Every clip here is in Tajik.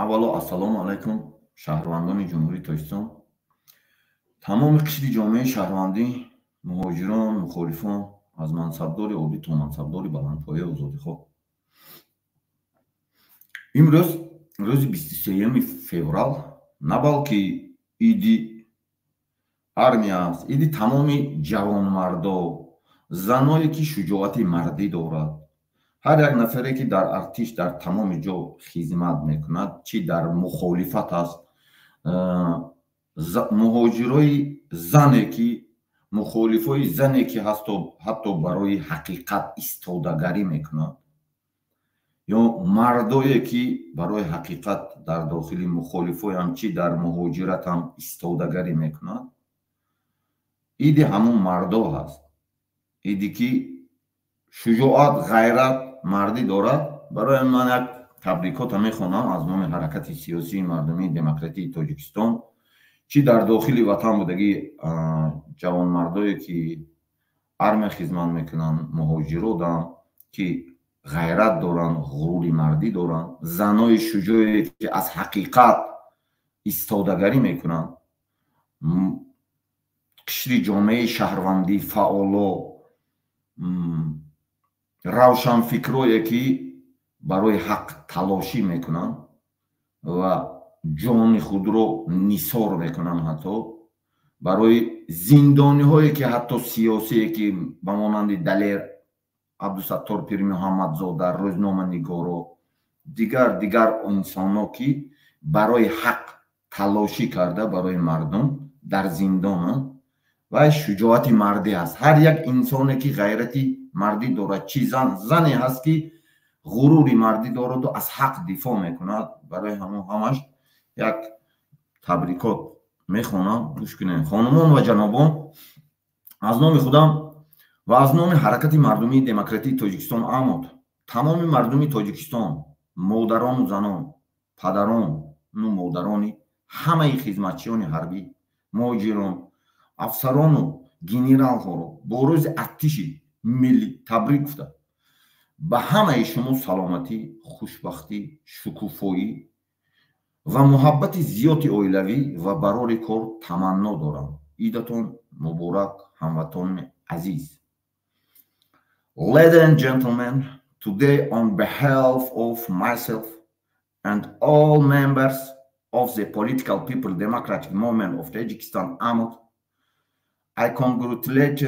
аввало ассалому алайкум шаҳрвандони ҷумҳурии тоҷикистон, тамоми қишри ҷомеаи шаҳрвандӣ, муҳоҷирон, мухолифон, аз мансабдори оддӣ то мансабдори баландпояи озодихоҳ. имрӯз рӯзи 23 феврал на балки иди армия аст, иди тамоми ҷавонмардо, заное ки шуҷоати мардӣ дорад. ҳар як нафаре ки дар артиш дар тамоми ҷо хизмат мекунад, чӣ дар мухолифат аст, муҳоҷирои зане ки мухолифои зане ки ҳатто барои ҳақиқат истодагарӣ мекунад, ё мардое ки барои ҳақиқат дар дохили мухолифоям чӣ дар муҳоҷиратам истодагарӣ мекунад, иди ҳамун мардо ҳаст. иди ки шуҷоат, ғайрат, мардӣ дорад. барои ман як табрикота мехонам аз номи ҳаракати сиёсии мардумии демократии тоҷикистон, чӣ дар дохили ватан будагӣ ҷавонмардое ки армия хизмат мекунанд, муҳоҷиродам ки ғайрат доранд, ғурури мардӣ доранд, занои шуҷое ки аз ҳақиқат истодагарӣ мекунанд, қишри ҷомеаи шаҳрвандӣ, фаъоло, равшанфикрое ки барои ҳақ талошӣ мекунанд ва ҷони худро нисор мекунанд, ҳатто барои зиндониҳое ки ҳатто сиёсие ки ба монанди далер абдусаттор пири муҳаммадзода, рӯзноманигоро, дигар инсоно ки барои ҳақ талошӣ карда барои мардум дар зиндонанд. вай шуҷоати мардӣ аст. ҳар як инсоне ки ғайрати мардӣ дорад, чӣ зане ҳаст ки ғурури мардӣ дораду аз ҳақ дифоъ мекунад. барои ҳамаш як табрикот мехонам, гӯш кунед. хонумон ва ҷанобон, аз номи худам ва аз номи ҳаракати мардумии демократии тоҷикистон амод, тамоми мардуми тоҷикистон, модарону занон, падарону модарони ҳамаи хизматчиёни ҳарбӣ, муҳоҷирон, афсарону генералҳоро бо рӯзи артиши миллӣ табрик гуфта. ба ҳамаи шумо саломатӣ, хушбахтӣ, шукуфоӣ ва муҳаббати зиёди оилавӣ ва барори кор таманно дорам. идатон муборак, ҳамватони азиз. Ladies and gentlemen, today on behalf of myself and all members of the Political People Democratic Movement of Tajikistan, AMOD, I congratulate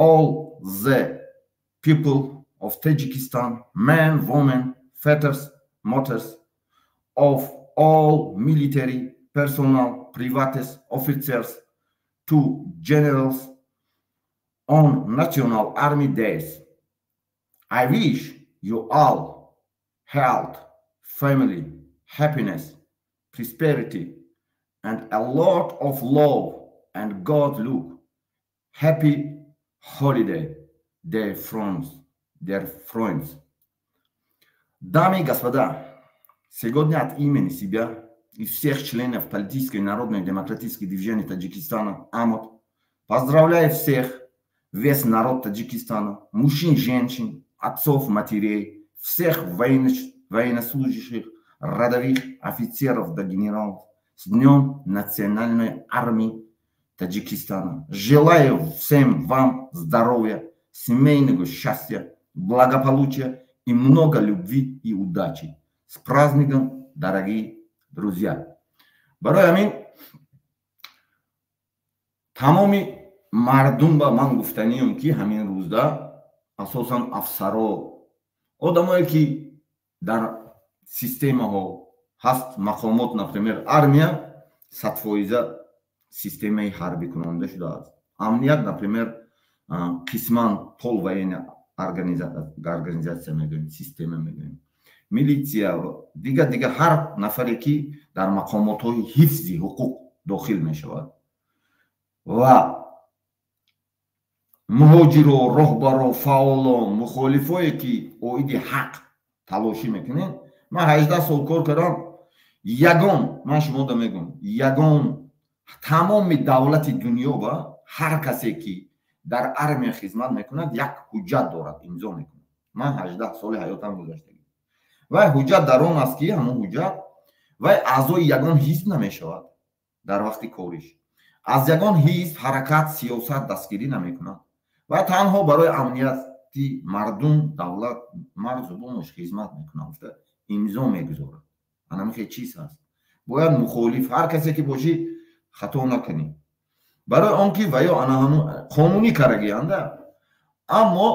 all the people of Tajikistan, men, women, fathers, mothers, of all military personnel, private officers to generals on National Army Days. I wish you all health, family, happiness, prosperity, and a lot of love and God look. Happy holiday, dear friends. Дамы и господа, сегодня от имени себя и всех членов политической и народно-демократической движения Таджикистана АМОД поздравляю всех, весь народ Таджикистана, мужчин, женщин, отцов, матерей, всех военнослужащих, рядовых офицеров до генералов с Днем Национальной армии Таджикистана. Желаю всем вам здоровья, семейного счастья, благополучия и много любви и удачи. С праздником, дорогие друзья! барои ҳамин тамоми мардум ба ман гуфтаниём ки ҳамин рӯзда асосан афсаро, одамое ки дар системаҳо ҳаст мақомот, например армия 100% системаи ҳарбӣ кунонда шудааст. амният, например, қисман полвоенная организация мегӯем, система мегӯем, милитсия, дигар ҳар нафаре ки дар мақомотҳои ҳифзи ҳуқуқ дохил мешавад ва муҳоҷиро, роҳбаро, фаъоло, мухолифое ки оиди ҳақ талошӣ мекунем. ман 18 сол кор кардам. ягон, ман шумода мегӯм, ягон тамоми давлати дунё ба ҳар касе ки дар армия хизмат мекунад як ҳуҷҷат дорад, имзо мекунад. ман 18 соли ҳаётам гузаштагӣ. вай ҳуҷҷат дар он аст ки ҳамун ҳуҷҷат вай аъзои ягон ҳизб намешавад дар вақти кориш. аз ягон ҳизб ҳаракат, сиёсат дастгирӣ намекунад ва танҳо барои амнияти мардум давлат мард зубонаш хизмат мекунад, имзо мегузорад. анамихе чиз ҳаст. бояд мухолиф ҳар касе ки бошӣ хато накунӣ барои он ки ваё қонунӣ карагианда. аммо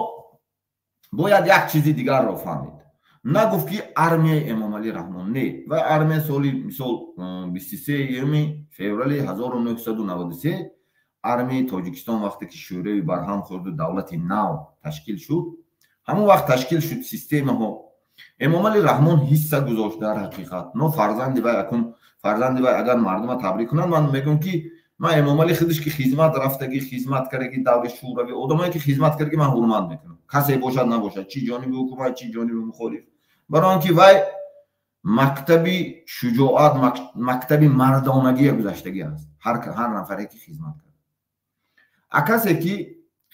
бояд як чизи дигарро фаҳмид. нагуфт ки армияи Эмомалӣ Раҳмон не ва армия соли мисол 23 феврали 1993 армияи Тоҷикистон вақте ки шӯравӣ барҳам хӯрду давлати нав ташкил шуд, ҳамон вақт ташкил шуд системаҳо. Эмомалӣ Раҳмон ҳисса гузошт дар ҳақиқат. но фарзанди вай акун фарзанди вай агар мардума табрик кунанд, ман мегӯям ки ман Эмомалӣ худаш ки хизмат рафтаги хизмат кардаги даври шӯравӣ одамое ки хизмат кардаги ман ҳурмат мекунам, касе бошад набошад, чӣ ҷониби ҳукумат, чӣ ҷониби мухолиф. барои он ки вай мактаби шуҷоат, мактаби мардонагия гузаштагӣ аст ҳар нафаре ки хизмат кард. а касе ки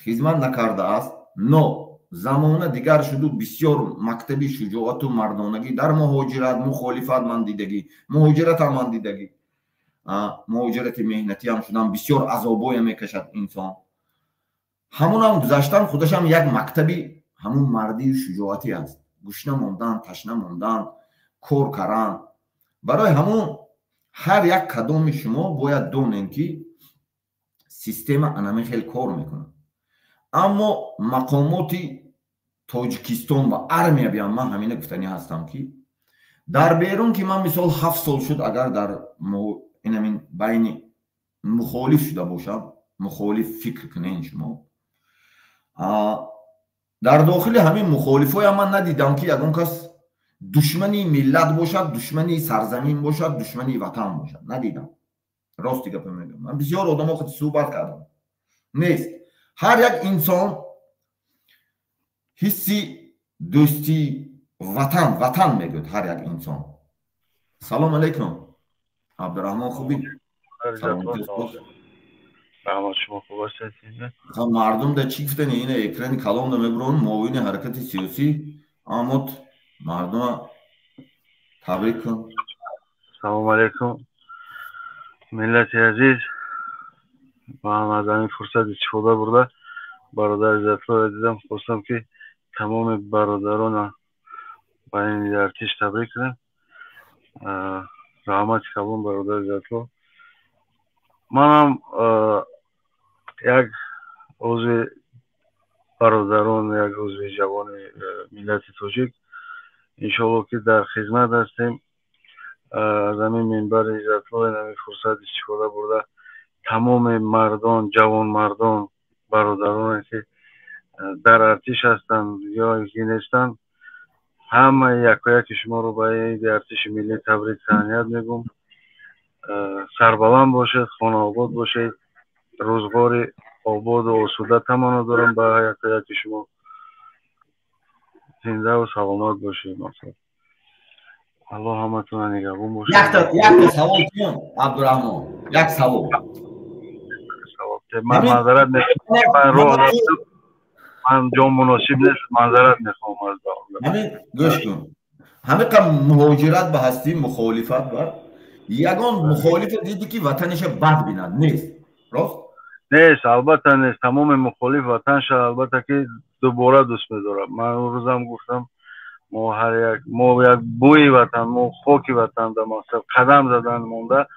хизмат накардааст, но замона дигар шуду бисёр мактаби шуҷоату мардонагӣ дар муҳоҷират, мухолифат ман дидагӣ, муҳоҷиратам ман дидагӣ, муҳоҷирати меҳнатӣ ҳам шудам, бисёр азобое мекашад инсон. ҳамонам гузаштан худашам як мактаби ҳамун мардию шуҷоатӣ аст. гӯшна мондан, ташна мондан, кор кардан. барои ҳамон ҳар як кадоми шумо бояд донем ки система анаме хел кор мекунад. аммо мақомоти Тоҷикистон ва армия биям, ман ҳамина гуфтанӣ ҳастам ки дар берун ки ман мисол 7 сол шуд агар дар инамин байни мухолиф шуда бошам, мухолиф фикр кунен шумо, дар дохили ҳамин мухолифоям ман надидам ки ягон кас душмани миллат бошад, душмани сарзамин бошад, душмани ватан бошад. надидам. рости гапа мегӯям. ман бисёр одамо худ суҳбат кардам. нест. ҳар як инсон ҳисси дӯсти ватан мегӯяд ҳар як инсон. салом алейкум. абдураҳмон хубӣ? мардум да чӣ гуфтани ина экрани калонда мебурон муовини ҳаракати сиёсӣ амод мардума табрик кун. салом алейкум миллати азиз. ман аз ҳамин фурсат истифода бурда бародари иззатлоро дидам, хостам ки тамоми бародарона байни артиш табрик кунем. раҳмати калон бародари иззатло. манам як узви бародарон, як узви ҷавони миллати тоҷик иншоалло ки дар хизмат ҳастем. аз ҳамин минбари иззатло ҳамин фурсат истифода бурда тамоми мардон, ҷавонмардон, бародароне ки дар артиш ҳастанд ё ки нестанд, ҳамаи якояки шуморо ба иди артиши миллӣ табрик таҳният мегӯм. сарбаланд бошед, хонаобод бошед, рӯзгори ободу осуда тамоно дорам ба якояки шумо. зиндаву саломат бошед. алло ҳаматона нигаҳбон бошед. якта савол кун Абдураҳмон. як савол. ман маъзарат мехоҳам. ман роҳ рафтам. ман ҷо муносиб нест. маъзарат мехоҳам аз давлат. ҳамин гӯш кун. ҳамин қа муҳоҷират ба ҳастӣ мухолифат ба ягон мухолифа диди ки ватаниша бад бинад нест. рост? нест, албатта нест. тамоми мухолиф ватанша албатта ки дубора дӯст медорад. ман он рӯзам гуфтам мо як бӯи ватан, мо хоки ватан да мақсад қадам задан монда,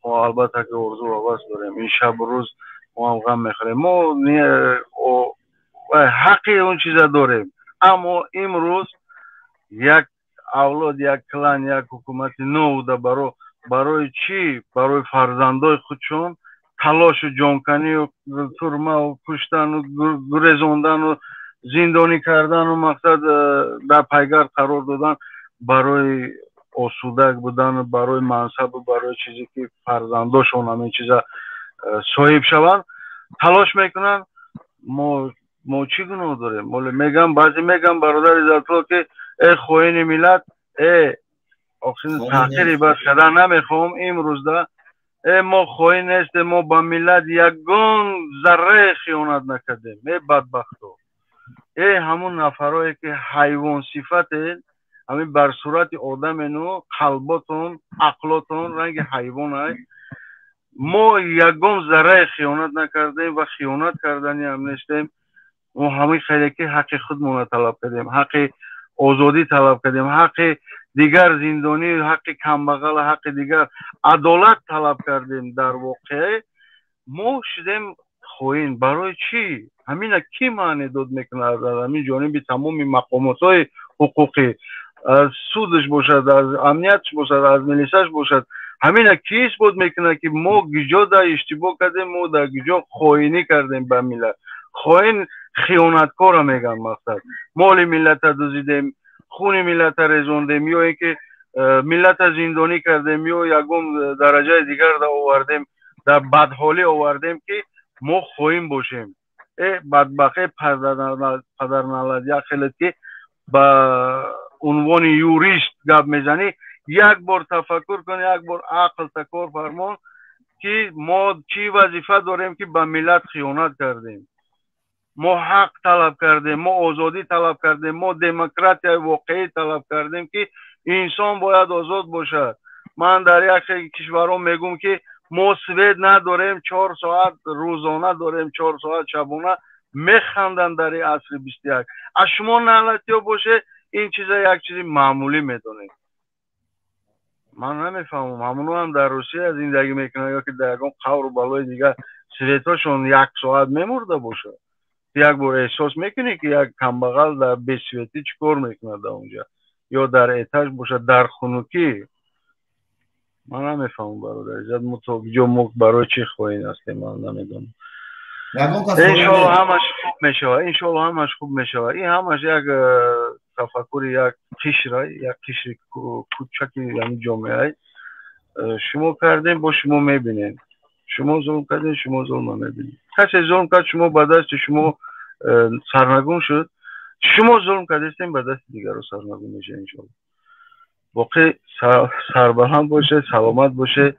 мо албатта ки орзу ҳавас дорем. ин шабу рӯз мо ҳам ғам мехӯрем. мо ҳаққи он чиза дорем. аммо имрӯз як авлод, як клан, як ҳукумати новуда барои чӣ? барои фарзандои худшон талошу ҷонканию турмау куштану гурезондану зиндонӣ кардану мақсад дар пайгар қарор додан барои осудак будану барои мансабу барои чизе ки фарзандошон ҳамин чиза соҳиб шаванд талош мекунанд. мо чӣ гуноҳ дорем? мегам баъзе мегам бародари иззатло ки хоини миллат таъқири бад кардан намехоҳам. имрӯзда мо хоин нестем, мо ба миллат ягон зарраи хиёнат накардем. бадбахто ҳамун нафарое ки ҳайвон сифате, همین بر صورت آدم نو قلباتون عقلاتون رنگ حیوان های. ما یگان ذره خیانت نکردیم و خیانت کردنی هم نیستیم. ما همین خیلی که حق خودمون طلب کردیم، حق آزادی طلب کردیم، حق دیگر زندانی، حق کمبغل، حق دیگر عدالت طلب کردیم. در واقع ما شدیم خواهین. برای چی؟ همین کی معنی داد میکنه از همین جانب تمام مقامات های حقوقی، از سودش باشد، از امنیتش باشد، از ملیساش باشد، همین کی اثبات میکنه که ما گیجا در اشتباه کردیم، ما در گیجا خائنی کردیم به ملت. خائن خیانتکار میگن. مقصد مال ملت دزدیدیم، خون ملت ریزوندیم، یا اینکه ملت زندانی کردیم، یا یگم درجه دیگر در آوردیم، در بدحالی آوردیم که ما خواهیم باشیم. بدبختی پدر نلد خیلی که با عنوان یوریست گپ میزنی، یک بار تفکر کنی، یک بار عقل تکار فرمان که ما چی وظیفه داریم که به ملت خیانت کردیم. ما حق طلب کردیم، ما آزادی طلب کردیم، ما دموکراسی واقعی طلب کردیم که انسان باید آزاد باشد. من در یک کشورها میگم که ما سوید نداریم، 4 ساعت روزانه داریم، 4 ساعت شبانه. میخندن در این عصر 21. از شما نالتیا باشه این چیزا یک چیزی معمولی میدونید. من نمیفهمم. همونو هم در روسیه زندگی میکنه یا که در یکم قور و بلای دیگه سویتاشون 1 ساعت میمرده باشه. یک بار احساس میکنی که یک کمبغل در بیت سویتی چیکار میکنه در اونجا، یا در ایتاژ باشه، در خنوکی. من نمیفهمم برادر عزیز، متوجه برای چی خواهین هستیم من نمیدونم. انشالله همش خوب میشه، انشالله همش خوب میشه. این همش یک تفکر، یک قشر، یک قشر کوچکی یعنی جامعه شما کردین با شما میبینین. شما ظلم کردین، شما ظلم میبینین. کسی ظلم کرد، شما به دست شما سرنگون شد. شما ظلم کردین به دست دیگر رو سرنگون میشه. انشالله واقعی سربلند باشه، سلامت باشه.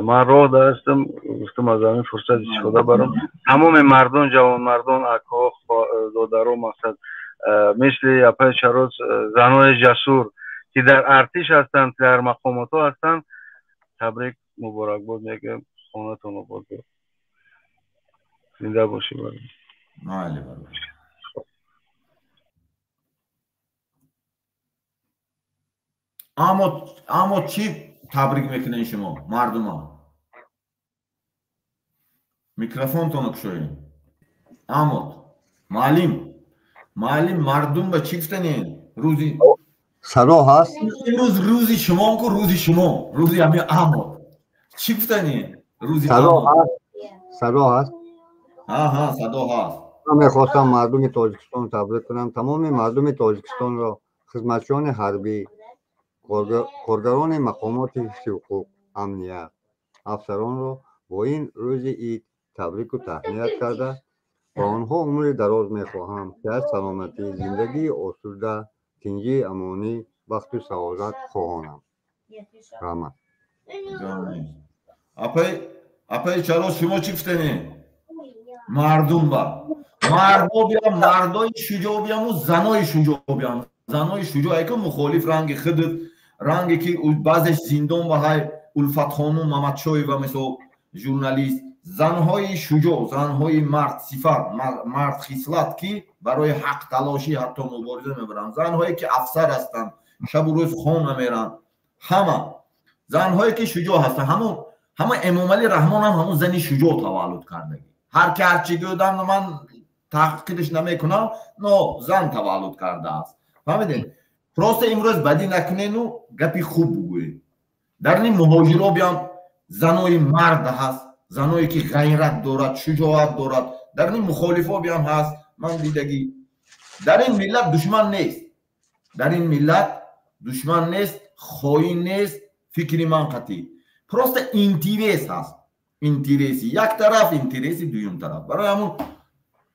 من راه داشتم گفتم از همین فرصت استفاده برم تمام مردان، جوان مردان، اکا دادرها، مقصد مثل اپای شراز، زنای جسور که در ارتش هستند، در مقامات ها هستند، تبریک مبارکباد میگم. خانتون آباد باد. زنده باشی برای اما چی تبریک میکنین شما مردم ها؟ میکروفون تونو کشوین. اما معلم مردم به چی گفتنین؟ روزی سرا هست؟ روزی شما کو روزی شما روزی همین اما چی گفتنین؟ روزی سرا هست؟ سرا هست؟ ها صدا هست. من میخواستم مردم تاجیکستان تبریک کنم. تمام مردم تاجیکستان را، خدمتچیان حربی، کارگران مقامات حقوق، امنیت، افسران را با این روز عید تبریک و تهنیت کرده با آنها عمر دراز میخواهم که از سلامتی، زندگی آسوده، تنجی امانی، بخت و سعادت خواهانم. رحمت. اپای چرا شما چی گفتنی؟ مردم با مردای شجاع بیام و زنای شجاع بیام. زنای شجاع که مخالف رنگ خودت، رنگی که بعضش زندان و های الفت خانم محمدشاهی و مثل ژورنالیست، زنهای شجاع، زنهای مرد صفت، مرد خصلت که برای حق تلاشی حتی مبارزه میبرن، زنهایی که افسر هستن، شب و روز خون نمیرن، همه زنهایی که شجاع هستن. همه امام علی رحمان هم همون زنی شجاع تولد کرده. هر که هرچی گفتم من تحقیقش نمیکنم، نه زن تولد کرده است. فهمیدین؟ راست امروز بدی نکنین و گپی خوب بگویید. در این مهاجرا بیام زنای مرد هست، زنایی که غیرت دارد، شجاعت دارد. در این مخالفا بیام هست. من دیدگی در این ملت دشمن نیست، در این ملت دشمن نیست، خائن نیست. فکری من قطعی پروست اینترس هست. اینترسی یک طرف، اینترسی دویم طرف. برای همون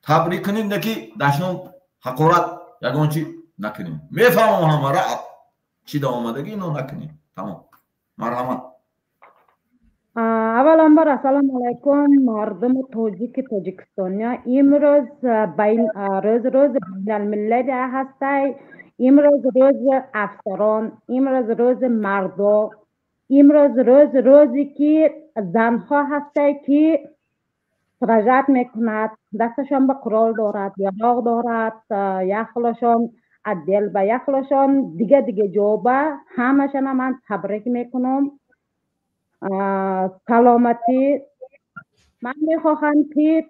تبریک کنید نکی دشمن حقارت یگان چی نکنیم. میفهمم همه را چی دا آمدگی اینو نکنیم. تمام. مرحمت. اولا بار السلام علیکم مردم تاجیکستان. امروز روز بین المللی هسته. امروز روز افسران، امروز روز مردا، امروز روزی که زنها هسته که سراجت میکند، دستشان به قرال دارد، یراق دارد، یخلشان عدل به یخلشان دیگه جوبه، همشان من تبریک میکنم. سلامتی. من میخواهم که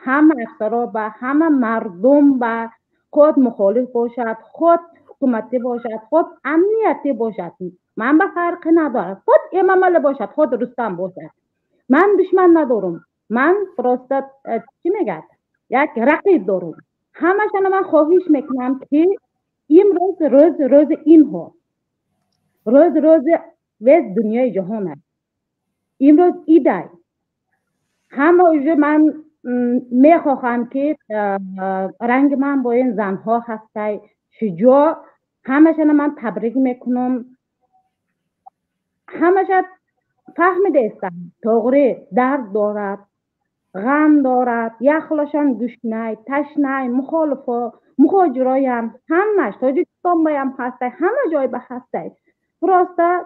همه افسرها به همه مردم به خود مخالف باشد، خود حکومتی باشد، خود امنیتی باشد، من به فرقی ندارم، خود امامالی باشد، خود رستم باشد، من دشمن ندارم. من پراستت چی میگد یک رقیب دارم. همشان من خواهش میکنم که امروز روز اینها، روز وز دنیای جهان است. امروز ایده همه من میخواهم که رنگ من با این زنها هسته شجاع، همشان من تبریک میکنم. همشان فهمیده استم تغری درد دارد، غم دارد، یخلشان گشنه، تشنه، مخاجرای هم همش تاجیکستان بایم هسته، همه جای به هسته. راسته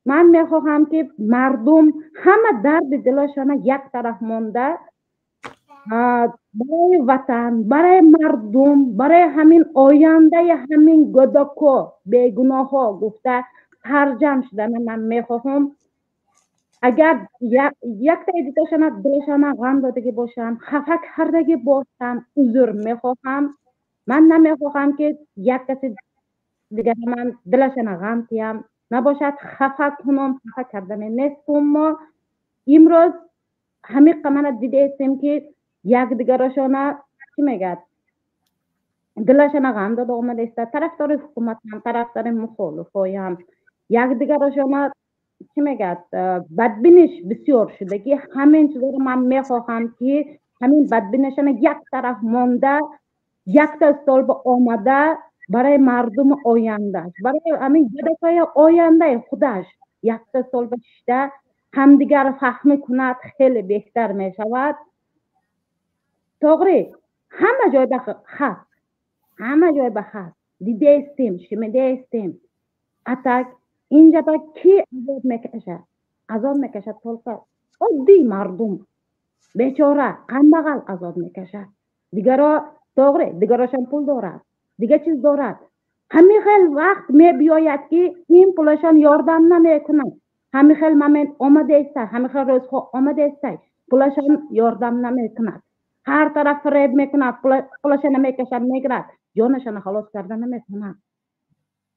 من میخواهم که مردم همه درد دلشان یک طرف مانده، برای وطن، برای مردم، برای همین آینده همین گداکا بیگناه ها گفته ترجم شدن من میخواهم. اگر یک تاییدشان دلشان غم دادگی باشم، خفه کردگی باشم، عذر میخواهم. من نمیخواهم که یک کسی دیگر من دلشان غم تیم نباشد، خفه کنم، خفه کردن نیست. ما امروز همین قمن دیده استیم که یک دیگرشان چی میگد دلشان غم داده آمده است، طرفدار حکومت هم طرفدار مخالفای هم، یک دیگرشان چی میگد بدبینش بسیار شده که همین چیزا رو من میخواهم که همین بدبینشان یک طرف مانده، یک تا سال به آمده برای مردم آینده، برای همین گدکای آینده خودش یک تا سال بشته همدیگر فهم کند خیلی بهتر می شود. تغری همه جای بخست، همه جای بخست دیده استیم، شمیده استیم. اتک اینجا با کی عذاب میکشد؟ عذاب میکشد طلقه عادی مردم بیچاره قنبغل عذاب میکشد. دیگرها تغری دیگرشان پول دارد، دیگه چیز دارد، همین خیلی وقت می بیاید که این پولشان یاردم نمیکنند، همین خیلی ممن آمده است، همین خیلی روزها آمده است، پولشان یاردم نمیکند، هر طرف فریب میکند، پولشان نمیکشد، میگرد، جانشان خلاص کرده نمیکند.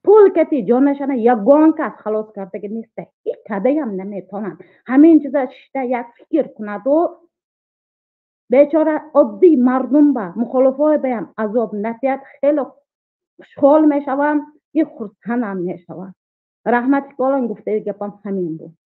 پول کتی جانشان یگان کس خلاص کرده که نیست، یک کده هم نمیتونند. همین چیزا شده یک فکر کند و بیچاره عادی مردم با مخالفای بیم عذاب نتید، خیلی خوشحال میشوم، یک خرسند هم میشوم. رحمت کالان گفته گپم همین بود.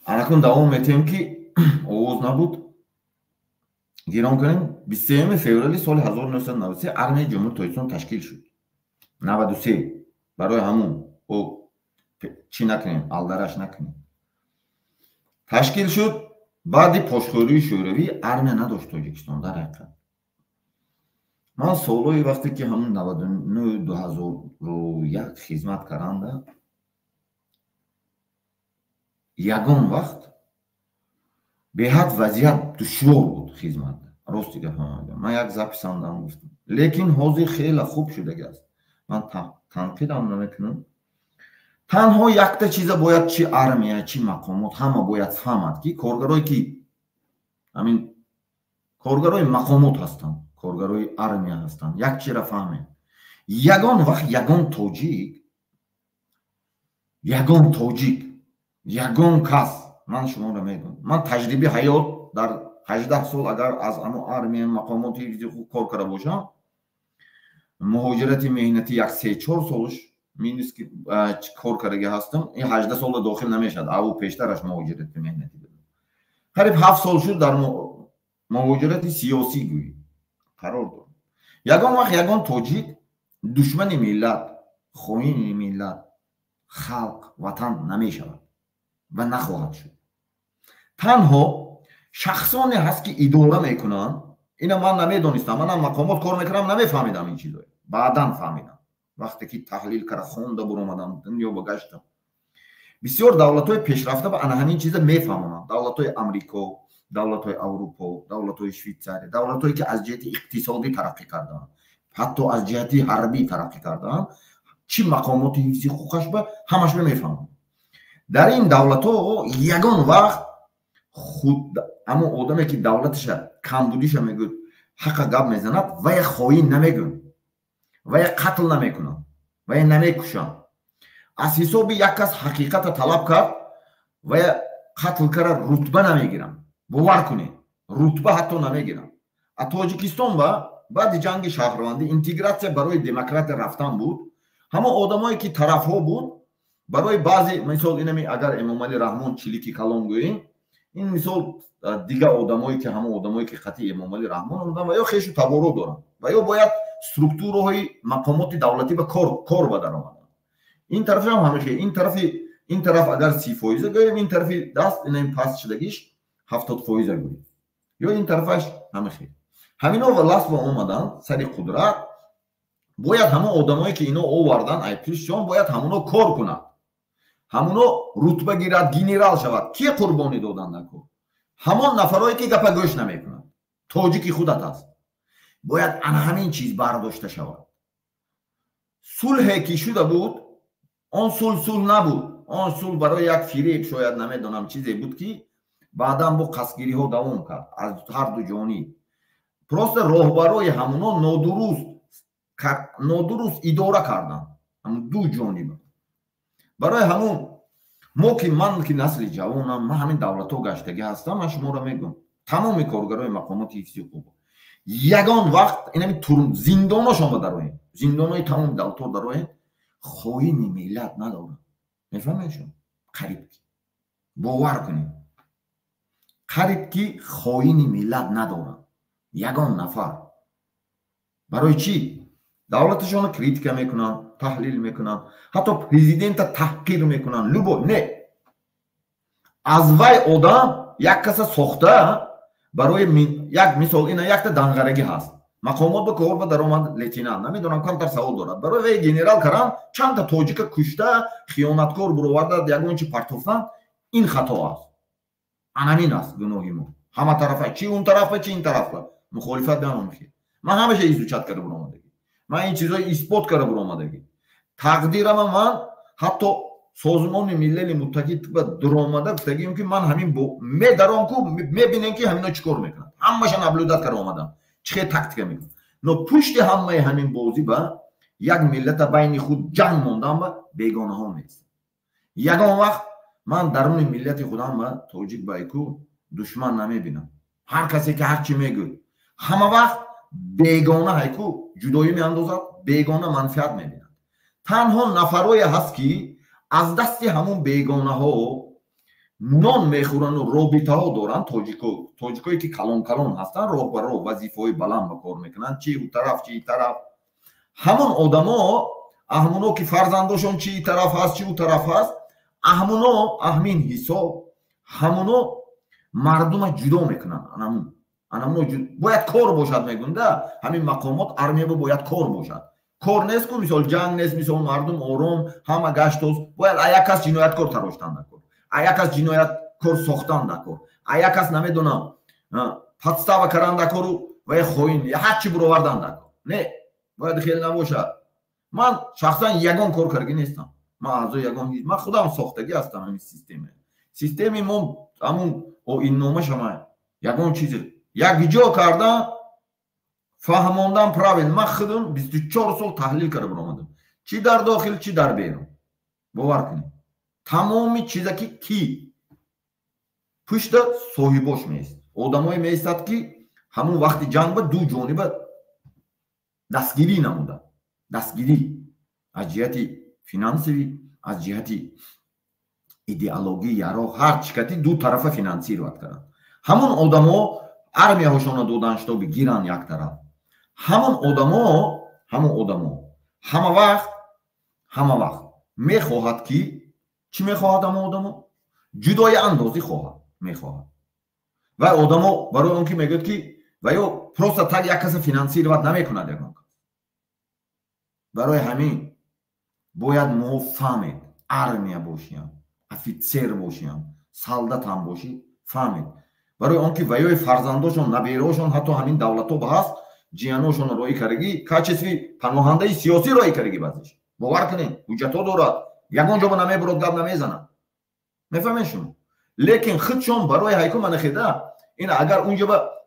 анакун давом метем ки овоз набуд. гирон кунем 23 феврали соли 1993 армияи ҷумҳури тоҷикистон ташкил шуд. 93 барои ҳамун чӣ накунем, алдараш накунем. ташкил шуд. баъди пошхӯрии шӯравӣ армия надошт тоҷикистон. дар ҳақиқат ман солҳои вақте ки ҳамун 99-2001 хизмат карданда, ягон вақт беҳад вазъият душвор буд хизмат. рости гапам мегӯям. ман як записам дорам гуфтам. лекин ҳозир хеле хуб шудагааст. ман танқидам намекунам. танҳо якта чиза бояд чи армия чи мақомот ҳама бояд фаҳмад ки коргарое ки ҳамин коргарои мақомот ҳастанд коргарои армия ҳастанд як чира фаҳмед ягон вақт ягон тоҷик ягон кас ман шуморо мегӯям ман таҷриби ҳаёт дар 18 сол агар аз амо армия мақомоти ҳифзи ҳуқуқ кор карда бошам муҳоҷирати меҳнати як 3-4 солш минус ки кор кардаги ҳастам ин 18 сола дохил намешад аву пештараш муҳоҷирати меҳнатӣ будам қариб 7 сол шуд дар муҳоҷирати сиёсӣ гӯӣ қарор дорам ягон вақт ягон тоҷик душмани миллат хоини миллат халқ ватан намешавад ва нахоҳад шуд танҳо шахсоне ҳаст ки идора мекунанд ина ман намедонистам манам мақомот кор мекардам намефаҳмидам ин чизоро баъдан фаҳмидам вақте ки таҳлил карда хонда буромадам дунё багаштам бисёр давлатҳои пешрафта ба ана ҳамин чиза мефаҳмонанд давлатҳои амрико давлатҳои аврупо давлатҳои швейтсария давлатҳое ки аз ҷиҳати иқтисодӣ тараққӣ кардаанд ҳатто аз ҷиҳати ҳарбӣ тараққӣ кардаанд чӣ мақомоти ҳифзи ҳуқуқаш ба ҳамаш мефаҳманд дар ин давлатҳо ягон вақт худ аммо одаме ки давлаташа камбудиша мегӯяд ҳаққа гап мезанад вая хоин намегӯянд вая қатл намекунанд вая намекушанд аз ҳисоби як кас ҳақиқата талаб кард вая қатл кара рутба намегиранд бовар кунед рутба ҳатто намегиранд а тоҷикистон ба баъди ҷанги шаҳрвандӣ интегратсия барои демократия рафтан буд ҳама одамое ки тарафҳо буд барои баъзе мисол инами агар эмомалӣ раҳмон чилики калон гӯем ин мисол дигар одамое ки ҳама одамое ки қатъи эмомалӣ раҳмон омадан ва ё хешу таборо доранд ва ё бояд структураҳои мақомоти давлатӣ ба кор ба даромаданд ин тарафи ҳам ҳамихе ин тараф агар 30% гӯем ин тарафи даст инами паст шудагиш 70% гӯем ё ин тарафаш ҳамихе ҳамино ва ласт ба омаданд сари қудрат бояд ҳама одамое ки ино овардан айбтушон бояд ҳамуно кор кунанд ҳамуно рутба гирад генерал шавад ки қурбонӣ додан дар кор ҳамон нафарое ки гапа гӯш намекунанд тоҷики худат аст бояд ана ҳамин чиз бардошта шавад сулҳе ки шуда буд он сулҳ набуд он сулҳ барои як фиреб шояд намедонам чизе буд ки баъдан бо қасдгириҳо давом кард аз ҳарду ҷониб просто роҳбарои ҳамуно нодуруст идора карданд ду ҷониб барои ҳамун мо ки ман ки насли ҷавонам ман ҳамин давлатҳо гаштагӣ ҳастам ман шуморо мегӯям тамоми коргарои мақомоти ҳифзи ҳуқуқ ягон вақт инами зиндоношон ба дароем зиндонои тамоми давлатҳо дароем хоини миллат надорад мефаҳмед шумо қариб ки бовар кунед қариб ки хоини миллат надорад ягон нафар барои чӣ давлаташонро критика мекунанд таҳлил мекунанд ҳатто президента таҳқир мекунанд любой не аз вай одам як каса сохта барои як мисол ина якта данғарагӣ ҳаст мақомот ба кор ба даромад лейтенант намедонам камтар савол дорад барои вай генерал карам чанда тоҷика кушта хиёнаткор буроварда ягон чи партофтан ин хато аст анамин аст гуноҳи мо ҳама тарафа чи он тарафа чи ин тарафа мухолифат беамамихе ман ҳамаша изучат карда буромадагӣ ман ин чизҳои исбот карда буромадагӣ тақдирама ман ҳатто созмони миллали муттаҳид ба дуромада гуфтагием ки ман ҳамин медаром ку мебинем ки ҳамино чӣ кор мекунад ҳамаша наблюдат карда омадам чӣ хел тактика мекунад но пушти ҳамаи ҳамин бозӣ ба як миллата байни худ ҷанг мондан ба бегонаҳо мест ягон вақт ман даруни миллати худам ба тоҷик байку душман намебинам ҳар касе ки ҳарчӣ мегӯяд ҳама вақт бегона ҳайку ҷудоӣ меандозад бегона манфиат мебинад танҳо нафарое ҳаст ки аз дасти ҳамун бегонаҳо нон мехӯрану робитаҳо доранд тоҷикое ки калон ҳастанд роҳбаро вазифаҳои баланд ба кор мекунанд чи у тараф чи и тараф ҳамон одамо аҳмуно ки фарзандошон чи и тараф ҳаст чи у тараф ҳаст аҳмуно аҳмин ҳисоб ҳамуно мардума ҷудо мекунанд анамуно бояд кор бошад мегунда ҳамин мақомот армия бояд кор бошад кор нест ку мисол ҷанг нест мисол мардум ором ҳама гаштоз бояд як кас ҷинояткор тароштан дакор як кас ҷинояткор сохтан дакор як кас намедонам подстава кардан дакору ва хоин ҳарчи буровардан дакор не бояд хел набошад ман шахсан ягон кор кардаги нестам من اعضای یگان هیچ من خودم ساختگی هستم همین سیستمی ما همون او این نامه شما یگان چیزی یک جا کردم فهماندم правильно من خودم 24 سال تحلیل کرده برآمدم چی در داخل چی در بیرون باور کنید تمامی چیزا کی پشت صاحبش میست آدمای میستاد که همون وقتی جنگ بود دو جانب دستگیری نموده دستگیری از جهت فینانسوی از جهت ایدئولوژی یارو هر چیکتی دو طرف فینانسیروات کردن همون آدما армияҳошонро додан шуд бигиран як тараф ҳамон одамо ҳама вақт мехоҳад ки чӣ мехоҳад ҳама одамо ҷудои андозӣ мехоҳад ва одамо барои он ки мегӯяд ки ва ё просто так як каса финансировать намекунад ягон кас барои ҳамин бояд мо фаҳмед армия бошиям офитсер бошиям солдатам бошӣ фаҳмед барои он ки ваёи фарзандошон набераҳошон ҳатто ҳамин давлатҳо ҳаст ҷияношон роӣ кардагӣ качески паноҳандаи сиёсӣ роӣ кардагӣ баъзеш бовар кунед ҳуҷҷатҳо дорад ягон ҷо ба намебурад гап намезанад мефаҳмед шумо лекин худшон барои ҳайку манахеда ин агар унҷо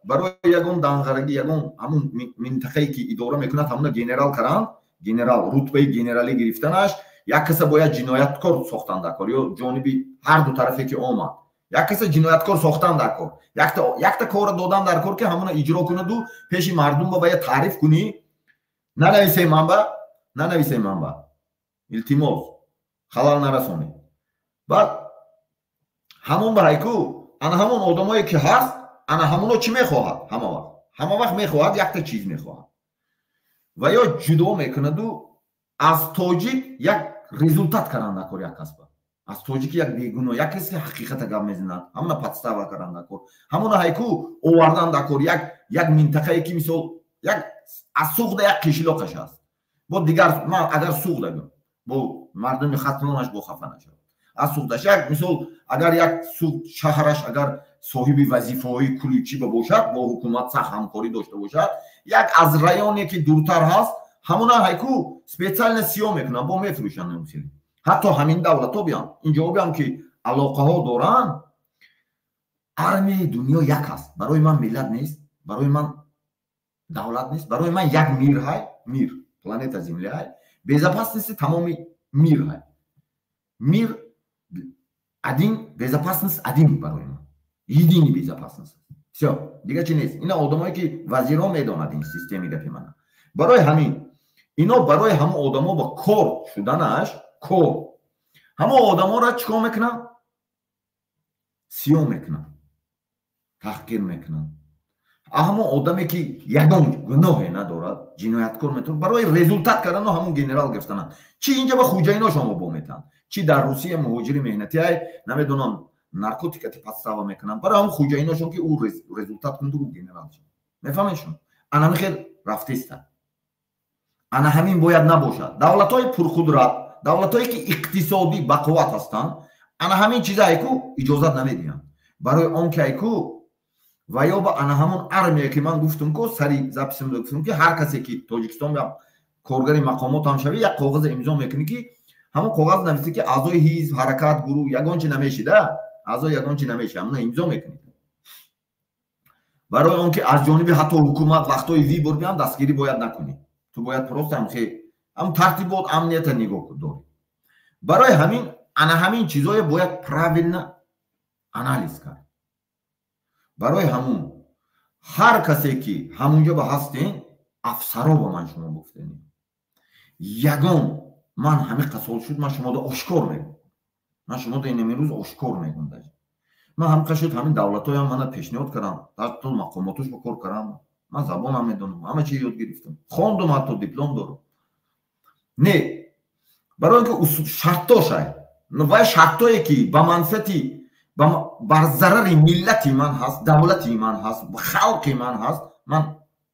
барои ягон данғарагӣ ягон ҳамун минтақае ки идора мекунад ҳамуна генерал каранд генерал рутбаи генералӣ гирифтанаш як каса бояд ҷинояткор сохтан дар кор ё ҷониби ҳар ду тарафе ки омад як каса ҷинояткор сохтан дар кор якта кора додан дар кор ки ҳамуна иҷро кунаду пеши мардум ба бояд таъриф кунӣ нанависаи манба илтимос халал нарасонед баъд ҳамон ба ҳайку ана ҳамон одамое ки ҳаст ана ҳамуно чӣ мехоҳад ҳама вақт мехоҳад якта чиз мехоҳад ва ё ҷудо мекунаду аз тоҷик як результат кардан дар кор як касба аз тоҷики як бегуно як касе ки ҳақиқата гап мезанад ҳамуна подстава кардан дар кор ҳамуна ҳайку овардан дар кор як минтақае ки мисол аз суғда як қишлоқаш аст бо дигар ман агар суғда гӯям бо мардуми хатлонаш бо хафа нашавад аз суғдаш як мисол агар як суғ шаҳраш агар соҳиби вазифаҳои куличӣ бошад бо ҳукумат сахт ҳамкорӣ дошта бошад як аз районе ки дуртар ҳаст ҳамуна ҳайку специально сиё мекунанд бо мефурӯшанд намусили ҳатто ҳамин давлатҳо биям инҷо биям ки алоқаҳо доранд армияи дунё як аст барои ман миллат нест барои ман давлат нест барои ман як мир ҳай мир планета земля ҳай безопасности тамоми мир ҳай мир один безопасность один барои ман едини безопасность всё дигар чӣ нест ина одамое ки вазирон медонад ин системи гапи мана барои ҳамин ино барои ҳама одамо ба кор шуданаш кор ҳама одаморо чикор мекунанд сиё мекунанд таҳқир мекунанд ҳама одаме ки ягон гуноҳе надорад ҷинояткор метавонад барои результат кардану ҳамун генерал гирифтананд чӣ инҷа ба хуҷаиношон вобо метаванд чӣ дар русия муҳоҷири меҳнатиай намедонам наркотикати подстава мекунанд барои ҳамун хуҷаиношон ки ӯ результат кунду генерал шуд мефаҳмед шумо ана михел рафтиста ана ҳамин бояд набошад давлатҳои пурқудрат давлатҳое ки иқтисодӣ бақувват ҳастанд ана ҳамин чиза айку иҷозат намедиҳанд барои он ки айку ва ё ба ана ҳамон армия ки ман гуфтум ко сари записимро гуфтум ки ҳар касе ки тоҷикистон я коргари мақомотам шавӣ як коғазе имзо мекунӣ ки ҳамон коғаз нависӣ ки аъзои ҳизб ҳаракат гурӯҳ ягон чӣ намешида аъзои ягон чӣ намеши ҳамуна имзо мекунӣ барои он ки аз ҷониби ҳатто ҳукумат вақтҳои вибор биям дастгирӣ бояд накунӣ ту бояд просто ҳам тартибот амнията нигоҳ дорӣ барои ҳамин ана ҳамин чизое бояд правилно анализ кард барои ҳамун ҳар касе ки ҳамунҷо ба ҳастен афсаро ба ман шумо гуфтен ягон ман ҳамин қасол шуд ман шумода ошкор мегӯм ман шумода ин имрӯз ошкор мегӯм ман ҳамқа шуд ҳамин давлатҳоям мана пешниҳод кардам ҳатто мақомотош ба кор кардам ман забонам медонам ҳама чӣ ёд гирифтам хондум ҳатто диплом дорам не барои ин ки шарттошай вай шарттое ки ба манфиати бар зарари миллати ман ҳаст давлати ман ҳаст халқи ман ҳаст ман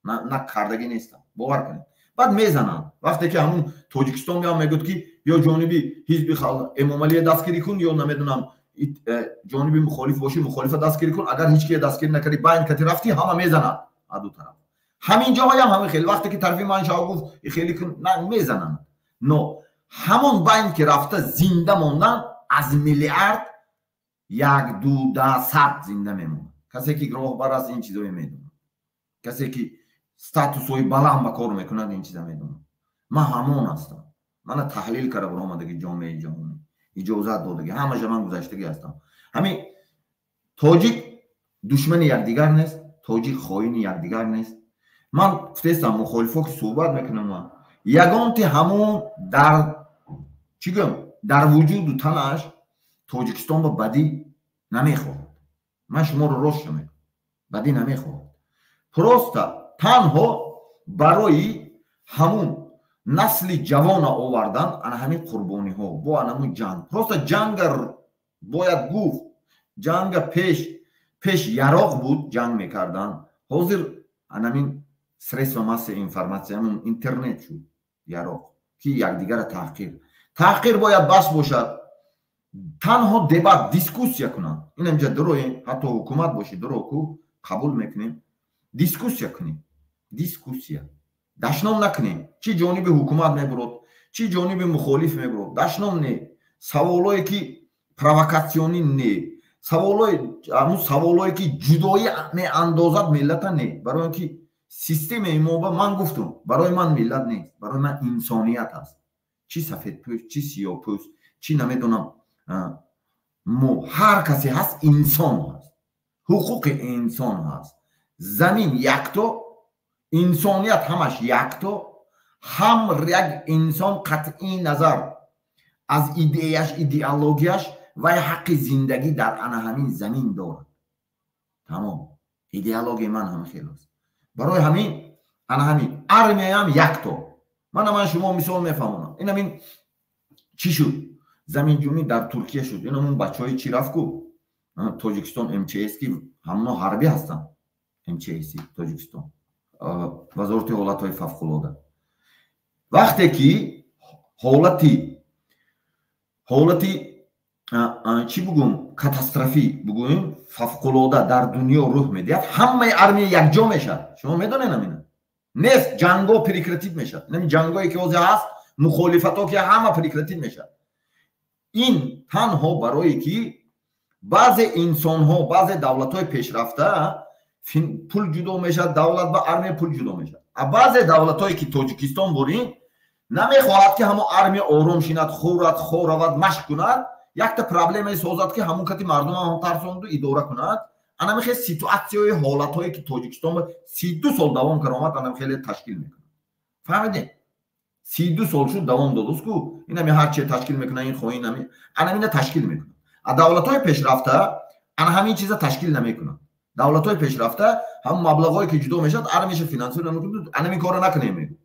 накардагӣ нестам бовар кунед баъд мезананд вақте ки ҳамун тоҷикистон биям мегӯяд ки ё ҷониби ҳизби эмомалие дастгирӣ кун ё намедонам ҷониби мухолиф бошӣ мухолифа дастгирӣ кун агар ҳеҷ ки дастгирӣ накардӣ байн кати рафтӣ ҳама мезананд аду тараф ҳамин ҷоҳоям ҳамин хеле вақте ки тарафи ман шава гуфт хеле кун мезананд но ҳамон байн ки рафта зинда мондан аз миллиард 1-2-100 зинда мемонад. касе ки роҳбар аст ин чизои медонад, касе ки статусҳои баланд ба кор мекунад ин чиза медонад. ман ҳамон ҳастам. мана таҳлил карда баромадаги ҷомеаи ҷаҳонӣ иҷозат додаги ҳамаша ман гузаштагӣ ҳастам. ҳамин тоҷик душмани якдигар нест, тоҷик хоини якдигар нест. ман гуфтестам мухолифо ки суҳбат мекунам, ягонти ҳамон дар чӣ гӯям дар вуҷуду танаш тоҷикистон ба бадӣ намехоҳад. ман шуморо рост мегӯям, бадӣ намехоҳад. просто танҳо барои ҳамун насли ҷавона овардан ана ҳамин қурбониҳо бо анамун ҷанг. просто ҷанга бояд гуфт, ҷанга пеш яроқ буд ҷанг мекардан. ҳозир анамин средства массаи информатсия ҳамун интернет шуд яроқ ки якдигара таҳқир бояд бас бошад. танҳо дебат дискуссия кунанд. ин ҳамҷа дуроем ҳатто ҳукумат боши дуро ку қабул мекунем, дискуссия кунем, дискуссия дашном накунем. чӣ ҷониби ҳукумат мебурод, чӣ ҷониби мухолиф мебурод, дашном не. саволое ки провокатсионӣ не, саволое ки ҷудоӣ меандозад миллата не. барои ки системаи мо ман гуфтам, барои ман миллат нест, барои ман инсоният аст. чӣ сафедпӯст, чӣ сиёҳпӯст, чӣ намедонам, мо ҳар касе ҳаст инсон ҳаст, ҳуқуқи инсон ҳаст. замин якто, инсоният ҳамаш якто. ҳам як инсон қатъии назар аз идеяш, идеологияш ва ҳаққи зиндагӣ дар ана ҳамин замин дорад. тамом. идеологияи ман ҳам хел аст. барои ҳамин ана ҳамин армияам якто. ман шумо мисол мефаҳмонам. ин ҳамин чӣ шуд? заминҷунбӣ дар Туркия шуд. ин ҳамун бачаҳои чӣ рафт ку Тоҷикистон МЧС ки ҳамно ҳарбӣ ҳастанд. МЧС Тоҷикистон, вазорати ҳолатҳои фавқулода. вақте ки ҳолати чӣ бугӯм катастрофӣ бугӯем фавқулода дар дунё рух медиҳад, ҳамаи армия якҷо мешавад. шумо медонед амина? нест ҷанго прекратит мешавад. нами ҷангое ки ҳозир ҳаст, мухолифато ки ҳама прекратит мешавад. ин танҳо барое ки баъзе инсонҳо, баъзе давлатҳои пешрафта пул ҷудо мешавад, давлат ба армия пул ҷудо мешавад. баъзе давлатҳое ки Тоҷикистон бурин намехоҳад ки ҳамон армия ором шинад, хӯрад, хоравад, машқ кунад. якта проблемае созад ки ҳамон кати мардумам тарсонду идора кунад. анам хеле ситуатсияҳои ҳолатҳое ки Тоҷикистон 32 сол давом каромад, анам хеле ташкил мекунад. фаҳмидед? 32 сол шуд давом додастку. ин ҳами ҳар чие ташкил мекунад, ин хоҳин ҳами анамина ташкил мекунад. давлатҳои пешрафта ана ҳамин чиза ташкил намекунад. давлатҳои пешрафта ҳам маблағҳое ки ҷудо мешавад, армияша финансировка мекунад, анамин кора накунем мегӯяд.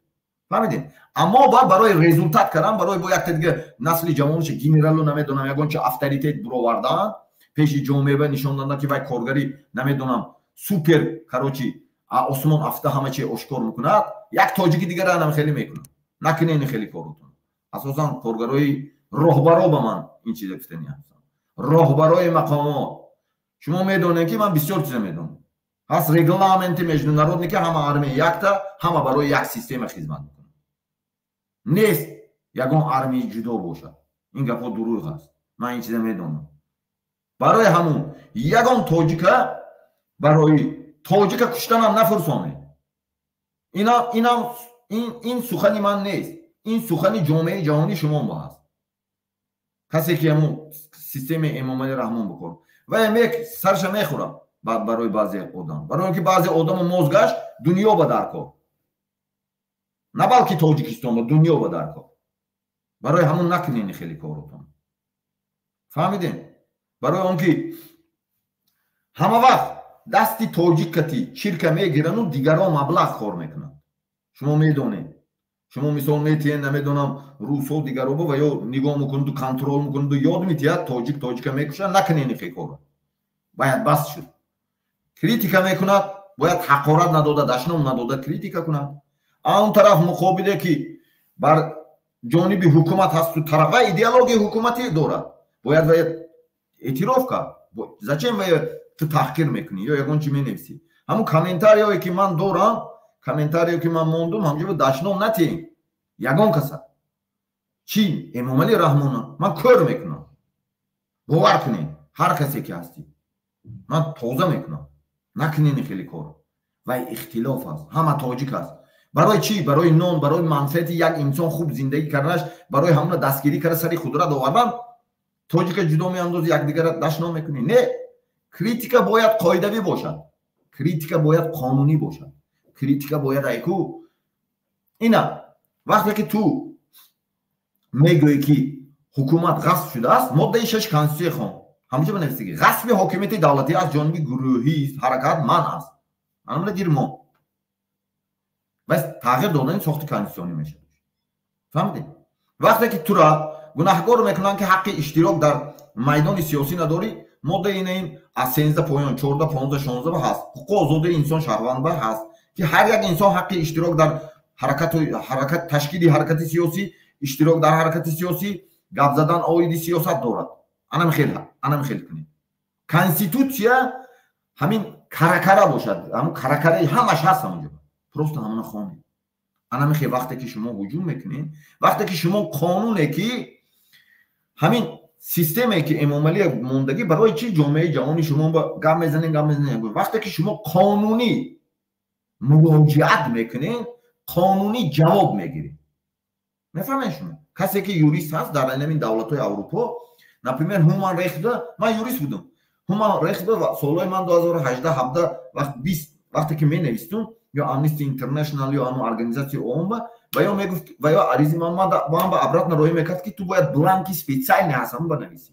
фаҳмидед? аммо барои результат кардан, барои бо якта дигар насли ҷавонша генералу намедонам ягонча авторитет буровардан, пеши ҷомеа нишон додан ки вай коргари намедонам супер карочи осмон афта ҳама чи ошкор мекунад. як тоҷики дигар анам хеле мекунад. накунед хеле коротон. асосан коргарои роҳбаро ба ман ин чиза гуфтани ҳастанд. роҳбарои мақомот. шумо медонед ки ман бисёр чиза медонам. ҳаст регламенти международӣ ки ҳама армия якта, ҳама барои як система хизмат мекунад. нест ягон армияи ҷудо бошад. ин гапҳо дурӯғ аст. ман ин чиза медонам. барои ҳамун ягон тоҷика барои тоҷика куштанам нафурсонед. ин сухани ман нест. ин сухани ҷомеаи ҷаҳонӣ шумо мо аст. касе ки ҳамун системаи Эмомалӣ Раҳмон бикор ва сарша мехӯрад барои баъзе одам. барои ки баъзе одамо моз гашт, дунё ба даркор. на балки Тоҷикистон ба дунё ба даркор. барои ҳамун накунед хеле коротон. фаҳмидем? барои он ки ҳама вақт дасти тоҷикати чирка мегирану дигарон маблағ кор мекунанд. шумо медонед. шумо мисол метиҳед намедонам русҳо дигароба ва ё нигоҳ мекунду контрол мекунду ёд метиҳад тоҷика мекушад. накунед хеле кор. бояд бас шуд. критика мекунад, бояд ҳақорат надода, дашном надода критика кунад. он тараф муқобиле ки бар ҷониби ҳукумат ҳасту тарафа идеологияи ҳукуматӣ дорад. бояд ва эътироф кард. зачем ва ту таҳқир мекунӣ ё ягон чӣ менависӣ. ҳамун комментарияе ки ман дорам, комментарие ки ман мондум, ҳамҷо дашном натиҳем. ягон каса چی امامعلی رحمانه من کار میکنم باور کنین هر کسی که هستی من توضیح میکنم نکنین خیلی کار و اختلاف است همه تاجیک است برای چی برای نون برای منفعت یک انسان خوب زندگی کردنش برای همون دستگیری کرده سری خود را دوردن تاجیک جدا میاندازی یک دیگر را دشنا میکنی نه کریتیکا باید قاعدوی باشد کریتیکا باید قانونی باشد کریتیکا باید ایکو اینا وقتی که تو میگویی که حکومت غصب شده است ماده 6 کانستیتوسیون خون همونجا بنویسید که غصب حاکمیت دولتی از جانب گروهی حرکت من است منم دیر ما بس تغییر دادن ساخت کانستیتوسیونی میشه فهمیدید وقتی که تو را گناهکار میکنن که حق اشتراک در میدان سیاسی نداری ماده این از 13 پایان 14 15 16 هست حقوق آزادی انسان شهروند هست که هر یک انسان حق اشتراک در حرکت تشکیل حرکت سیاسی اشتراک در حرکت سیاسی گپ زدن آیدی سیاست دارد انم خیلی کنید کانستیتوسیا همین کرکره باشد همون کرکره همش هست اونجا پروست همون خونی انم خیلی وقتی که شما هجوم میکنین وقتی که شما قانونه که همین سیستمی که امامعلی موندگی برای چی جامعه جهانی شما با گپ میزنین وقتی که شما قانونی مواجهت میکنین قانونی جواب میگیرین میفهمین شما کسی که یوریست هست در این دولت‌های اروپا نپیمر هومان ریخته من یوریست بودم هومان ریخته سالهای من 2018 17 وقتی که می نویستم یا امنیستی اینترنشنال یا اون ارگانیزاسیون اوم و یا میگفت و یا عریضی من با هم با عبرت نروی میکرد که تو باید بلانکی سپیціальний هستم بنویسی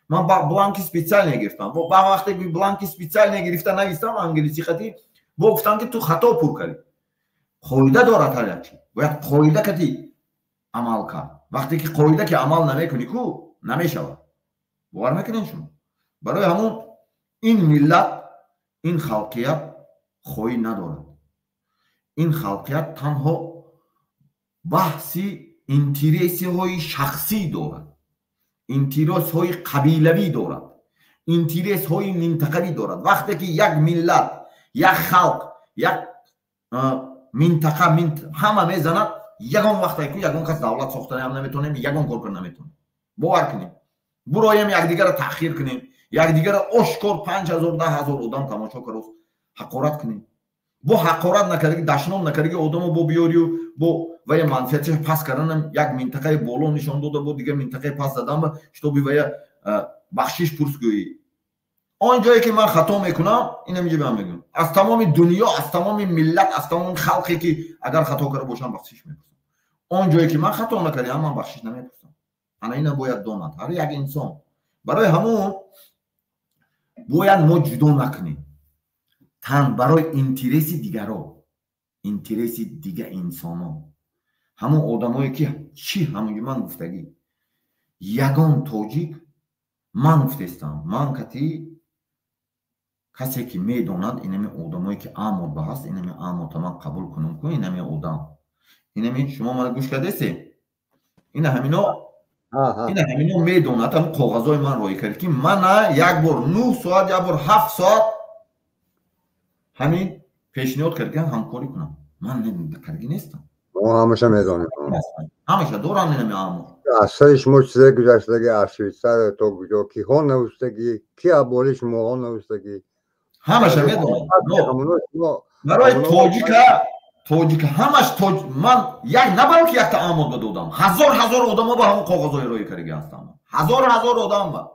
من با بلانکی سپیціальний گرفتم با وقتی که بلانکی سپیціальний گرفتم نوشتم انگلیسی خطی با گفتن که تو خطا پر کردی قاعده داره هر چی باید قاعده کردی عمل کرد وقتی که قاعده که عمل نمیکنی کو نمیشود باور میکنین شما برای همون این ملت این خلقیت خوی ندارد این خلقیت تنها بحثی اینترسی های شخصی دارد اینترس های قبیلوی دارد اینترس های منطقوی دارد وقتی که یک ملت یک خلق یک منطقه همه میزند یگان وقتی که یگان کس دولت ساختن هم نمیتونیم یگان کار کنیم نمیتونیم باور کنیم برایم یک دیگر را تأخیر کنیم یک دیگر را آشکار 5000 10000 آدم تماشا کنیم حقارت کنیم با حقارت نکردی دشنام نکردی آدمو با بیاری و با و یا منفعتش پس کردن یک منطقه بالا نشان داده با دیگه منطقه پس دادم شتابی و بخشش پرسگویی آن جایی که من خطا میکنم اینم میگه بهم میگم از تمام دنیا از تمام ملت از تمام خلقی که اگر خطا کرده باشم بخشش میپرسم آن جایی که من خطا نکردم من بخشش نمیپرسم انا اینا باید داند هر یک انسان برای همون باید ما جدا نکنیم تن برای اینترسی دیگران اینترسی دیگه انسانا همون آدمایی که چی همون من گفتگی یگان تاجیک من گفتستم من کسی که میداند اینمی آدمایی که آمد به هست اینمی آمد من قبول کنم که اینمی آدم اینمی شما من گوش کردید این همینا میداند هم کاغذای من روی کرد که من یک بار 9 ساعت یک بار 7 ساعت همین پیشنهاد کردن همکاری کنم من کارگی نیستم همیشه میدونم همیشه دورم اینمی آمد اثرش ما چیزای گذشتگی ارشیویستر تا کجا کی ها نوشتگی کی ابولیش موها نوشتگی همیشه میدونم برای تاجیک همش من یک نبرم که یک تا آمد بدودم هزار آدم با همون کاغذای روی کردگی هستم هزار آدم با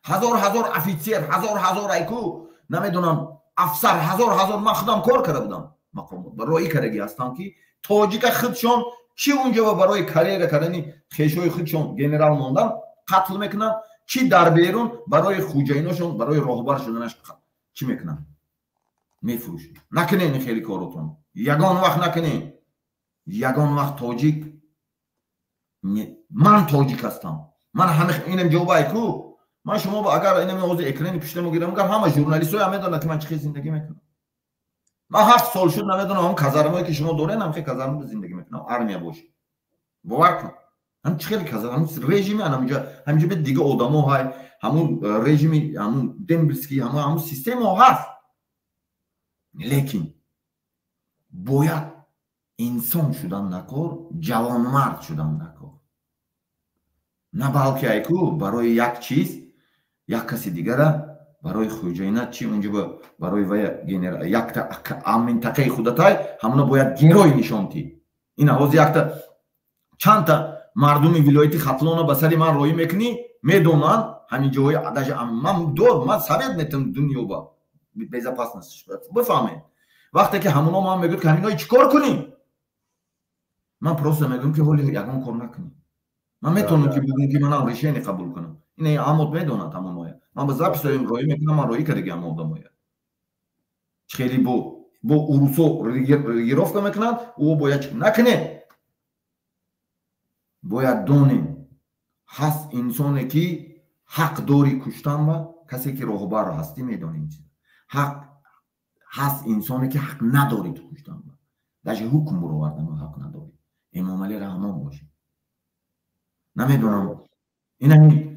هزار افیسر هزار ایکو نمیدونم افسر هزار من خودم کار کرده بودم مقامات برای کردگی هستم که تاجیک خودشون چی اونجا برای کاریه کردنی خیشوی خودشون گنرال موندن قتل میکنن چی در بیرون برای خوجیناشون برای راهبر شدنش چی میکنن میفروشن نکنین خیلی کاراتون یگان وقت نکنین یگان وقت تاجیک من تاجیک هستم من همه اینم جوابای کو من شما با اگر اینم اوضاع اکرانی پشت میگیرم میگم همه ژورنالیستای هم میدونن که من چه زندگی میکنم من 7 سال شد نمیدونم اون کازارمایی که شما دورین هم خیلی کازارم زندگی میکنم آرمیا باشه باور کن هم چه خیلی کازارم رژیم همینجا به دیگه آدمو های همون رژیم همون دمبلسکی همون سیستم ها هست لیکن باید انسان شدن نکار جوان مرد شدن نکار نه بلکه ایکو برای یک چیز یک کسی دیگر برای خوجینت چی اونجا برای وی یک تا منطقه خودتای همونا باید گروی نشانتی این آواز یک تا چند تا مردم ولایت خطلون به سری من روی میکنی میدونن همین جای عدج من دور من ثابت میتونم دنیا با بیزا پاس نستش بفهمه وقتی که همونا ما میگوید که همینایی چیکار کنیم من پروسه میگم که ولی یگان کار نکنیم من میتونم که بگم که من ریشینی قبول کنم این عمود میدونن تمام من به زبط سویم روی میکنم من روی کردگی عمود موید خیلی با اروسو گرفت میکنن او باید چی نکنه باید دونیم هست انسانی که حق داری کشتن و کسی که راهبر هستی میدونیم حق هست انسانی که حق نداری تو کشتن و داشت حکم برو وردن و حق نداری امام علی رحمان باشه نمیدونم این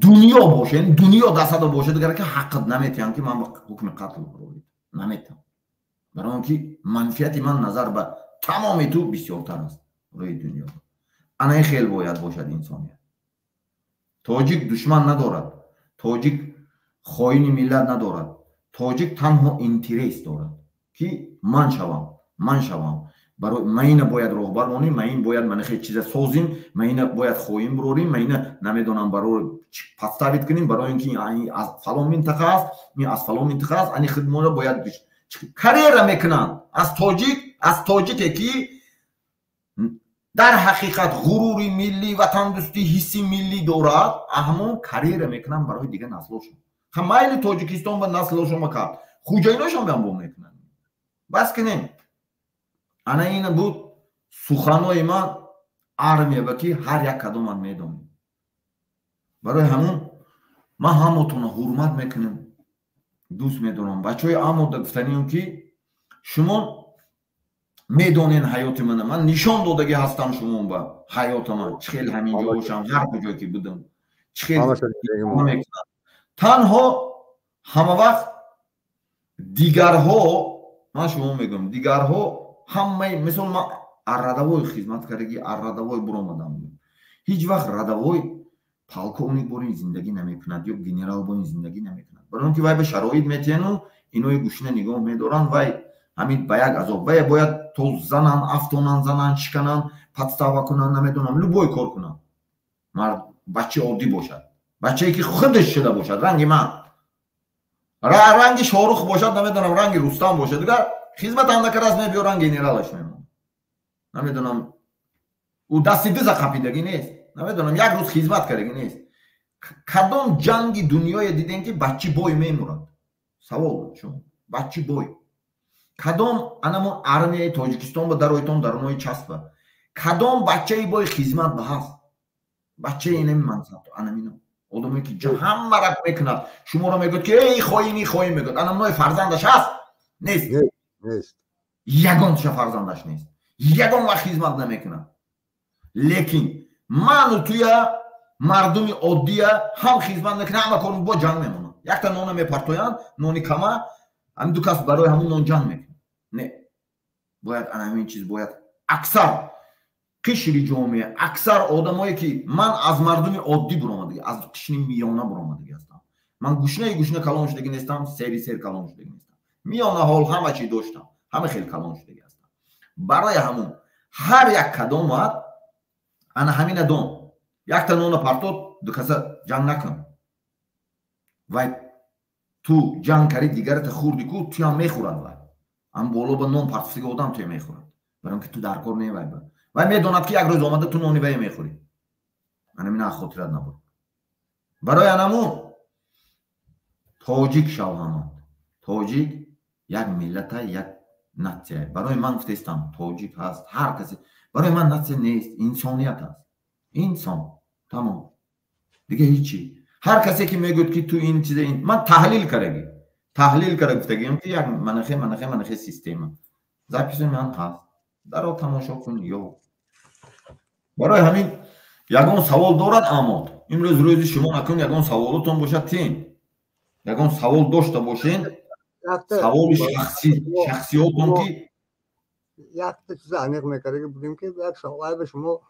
دنیا باشه این دنیا دست باشه دیگر که حق نمیتونم که من با حکم قتل برو نمیتونم برای اینکه منفیت من نظر به تمام تو بسیارتر است روی دنیا انا خیلی باید باشد انسانیت تاجیک دشمن ندارد تاجیک خائن ملت ندارد تاجیک تنها اینترس دارد که من شوم برای من باید راهبر مانیم من باید من خیلی چیز سازیم من باید خواهیم بروریم من نمیدونم برای پستاویت کنیم برای اینکه از فلان منطقه است از فلان منطقه است این خدمات باید کاریر میکنن از تاجیک که در حقیقت غروری ملی وطن دوستی حسی ملی دارد اما کاریر میکنن برای دیگه نسلشون خمایل تاجیکستان با نسلشون کرد خوجیناشون هم با میکنن بس کنیم انا این بود سخنای من армия با که هر یک کدوم من میدونم برای همون من همتون حرمت میکنم دوست میدونم بچهای آموده گفتنیم که شما میدونین حیات من نشان دادگی هستم شما با حیات من چخیل همینجا باشم هر کجا که بودم چخیل تنها همه وقت دیگرها من شما میگم دیگرها همه مثل من ردوای خدمت کردگی ردوای برآمدم هیچ وقت ردوای پالکونیک بوری زندگی نمیکند یا گنرال بوری زندگی نمیکند برای اینکه وای به شرایط میتونن اینو گوشنه نگاه میدارن وای همین با یک عذاب وای باید تو زنان افتونان زنان شکنن پادستاوا کنن نمیدونم لوبوی کار کنن مرد بچه عادی باشد بچه‌ای که خودش شده باشد رنگ من رنگ شاروخ باشد نمیدونم رنگ رستم باشد دیگر خدمت اندک رسمی بیارن گنرالش میمون نمیدونم او دستی دز قپیدگی نیست نمیدونم یک روز خدمت کردگی نیست کدام جنگ دنیای دیدین که بچه بای میمورد سوال شما بچه بای کدام انمون армияи تاجیکستان با درایتون درونای چسبه کدام بچه بای خدمت به هست بچه اینم منصب انمینو آدمی که جهان مرد میکند شما رو میگوید که ای خواهی میگوید انمونای فرزندش هست نیست یگان فرزندش نیست یگان وقت خدمت نمیکنه لیکن من توی مردم عادی هم خدمت نکنه همه کارم با جنگ میمونه یک تا نون میپرتوین نونی کمه هم دو کس برای همون نون جنگ میکنه نه باید همین چیز باید اکثر قشری جامعه اکثر آدمایی که من از مردم عادی برآمدگی از قشر میانه برآمدگی هستم من گوشنه کلان شدگی نیستم سر کلان شدگی نیستم میانه حال همه چی داشتم همه خیلی کلان شدگی هستم برای همون هر یک کدام باید انا همین دون یک تا نون پرتو دو کسا جنگ نکن و تو جنگ کردی دیگرت خوردی کو تو هم میخورد هم بالا با نون پرتوستگی آدم توی میخورد برای که تو در کار نیوی و میدوند که یک روز آمده تو نونی وی میخوری من این خاطرت نبود برای انمون تاجیک شوهمان تاجیک یک ملت یک ناتیه برای من گفتم تاجیک هست هر کسی برای من ناتیه نیست انسانیت هست انسان تمام دیگه هیچی هر کسی که میگوید که تو این چیز این من تحلیل کرده گفتگیم که یک منخه سیستم زاپیسون من هست در تماشا کن یا برای همین یگان سوال دارد آمد امروز روزی شما نکن یگان سوالتون باشد تیم یگان سوال داشته باشین سوال شخصیاتون که یک چیز عمیق میکرده که بودیم که یک سوال به شما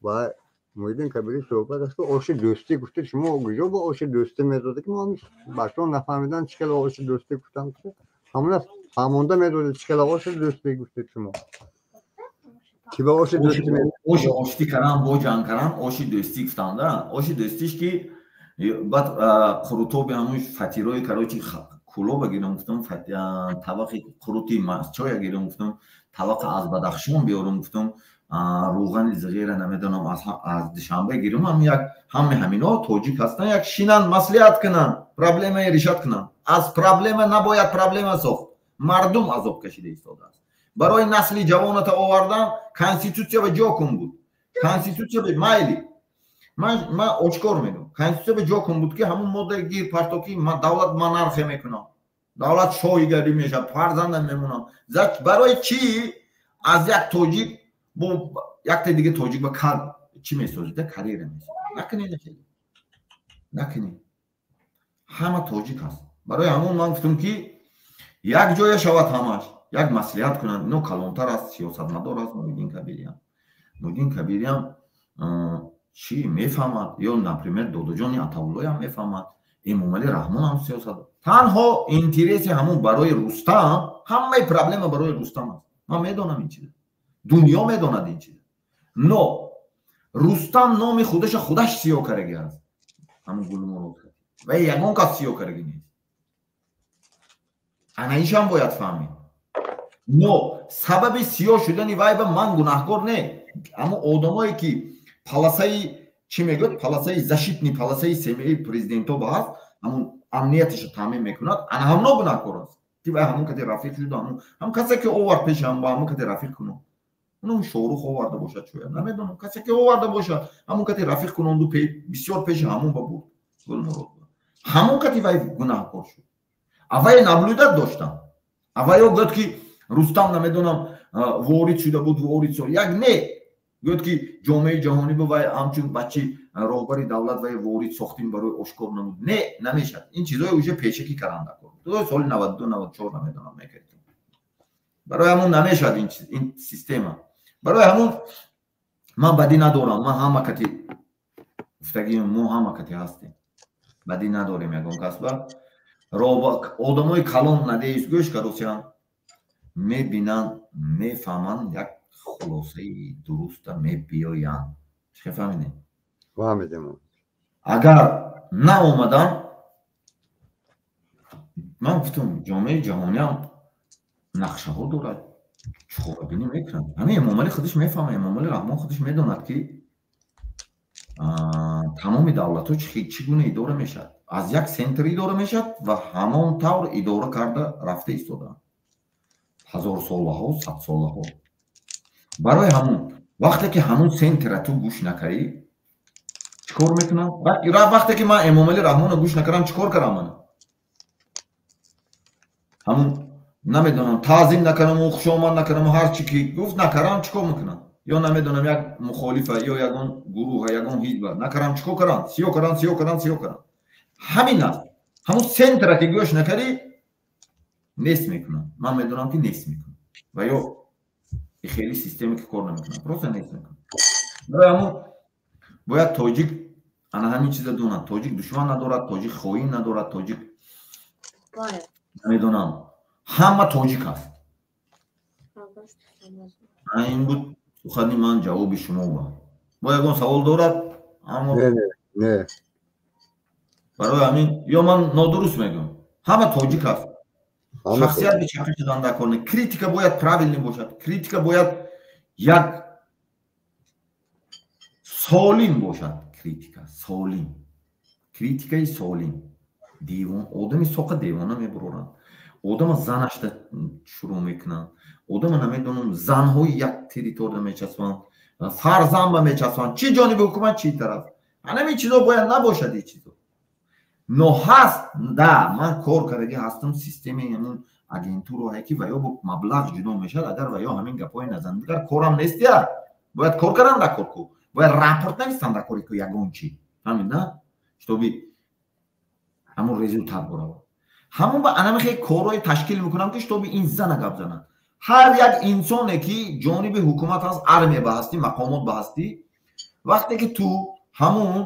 با محیدین کبیری صحبت است که آش دوستی گفته شما کجا با آش دوستی میداده که ما بچه‌ها نفهمیدن چیکار آش دوستی گفتن که همون است همونده میداده چیکار آش دوستی گفتید شما کی با آش دوستی اوش آشتی کردن با جنگ کردن آش دوستی گفتن دا آش دوستیش که بعد خروتوب همونش فطیرای کراچی کلو بگیرم گفتم طبق خروتی ماسچای گیرم گفتم طبق از بدخشان بیارم گفتم روغن زغیر نمیدونم از دوشنبه گیرم همینا توجیک هستن یک شینن مصلحت کنن پرابلم ریشت کنن از پرابلم نباید پرابلم ساخت مردم عذاب کشیده ایستاده است برای نسل جوانت آوردن کانستیتوسیا به جا کن بود کانستیتوسیا به مایلی من آشکار میدم کانستیتوسیا به جا کن بود که همون ماده گیر پرتوکی دولت منارخه میکنم دولت شاهیگری میشه فرزندم میمونم برای چی از یک توجیک با یک تا دیگه توجیک با کار چی میسازید کریر میسازید نکنید همه توجیک هست برای همون من گفتم که یک جای شود همش یک مصلحت کنند اینو کلانتر از سیاست مدار است نوردین کبیریان چی میفهمد یا نپریمر دودجانی عطاولای هم میفهمد امامعلی رحمان هم سیاست تنها اینترس همون برای رستم همه پرابلم برای رستم است من میدونم این چیزه دنیا میداند این چیزه نو رستم نام خودش سیاه کرده است همون گلمرود و یگان کس سیاه کرده نیست انایش هم باید فهمید نو سبب سیاه شدن وای به من گناهکار نه اما آدمایی که پالاسای چی میگوید پالاسای زشیتنی پالاسای سیمه پرزیدنتو باز همون امنیتش تامین میکند انا هم نو گناهکار است که وای همون کتی رفیق شد هم کسی که اوور پیش هم با همون کتی رفیق کنه اونم شوروخ آورده باشد شاید نمیدونم کسی که آورده باشد همون کتی رفیق کنند و بسیار پیش همون بود گلمرود همون کتی وای گناهکار شد اوای نبلودت داشتم اوای گفت که رستم نمیدونم وارد شده بود وارد شد یک نه گفت که جامعه جهانی به وای همچون بچه راهبر دولت وای وارد ساختیم برای اشکار نمود نه نمیشد این چیزای اوجه پیشکی کرنده کرد تو سال 92 94 نمیدونم میکرد برای همون نمیشد این سیستم برای همون من بدی ندارم من همه کتی گفتگی ما همه کتی هستیم بدی نداریم یکم کسبه آدمای کلان ندهیست گوش کردوسیان میبینن میفهمن یک خلاصه درست میبیاین چه فهمیدین؟ فهمیدیم اگر نه اومدن من گفتم جامعه جهانی هم نقشه ها دارد چخوره بینی میکنن همه امامعلی خودش میفهمه امامعلی رحمان خودش میداند که تمام دولت ها چگونه اداره میشد از یک سنتر اداره میشد و همان طور اداره کرده رفته ایستادن 1000 ساله ها 100 ساله ها برای همون وقتی که همون سنتر تو گوش نکردی چیکار میکنم وقتی که من امامعلی رحمان گوش نکردم چیکار کردم من همون نمیدونم تعظیم نکردم و خوشامد نکردم و هر چی که گفت نکردم چیکار میکنم یا نمیدونم یک مخالفه یا یگان گروه یگان حزب نکردم چیکار کردم سیاه کردم همین است همون سنتر که گوش نکردی نیست میکنم من میدونم که نیست میکنم و یا خیلی سیستمی که کار نمیکنم پروسه نیست میکنم برای همون باید تاجیک انا همین چیز دونن تاجیک دشمن ندارد تاجیک خواهی ندارد تاجیک نمیدونم همه تاجیک هست این بود سخنی من جواب شما با یکون سوال دارد اما نه برای همین یا من نادرست میگم همه تاجیک هست شخصیت به چقدر شدن نکنه کریتیکا باید پراویلنی باشد کریتیکا باید یک سالین باشد کریتیکای سالین دیوان آدمی ساقه دیوانه میبرورن آدم زنش شروع میکنن آدم نمیدونم زنهای یک تریتور میچسبن فرزن به میچسبن چی جانب حکومت چی طرف همین چیزا باید نباشد این چیزا نو هست ده من کار کردگی هستم سیستم همون اگنتور هایی که ویا با مبلغ جدا میشد اگر ویا همین گپای نزن دیگر کارم نیست یا باید کار کردن دا کار کو باید راپورت نمیستن دا کاری که یگون چی همین نه شتوبی همون رزولتات برای همون با انم خیلی کارهای تشکیل میکنم که شتوبی این زن گپ زنن هر یک انسانه که جانب حکومت هست ارمی بهستی مقامات بهستی вақте ки ту ҳамун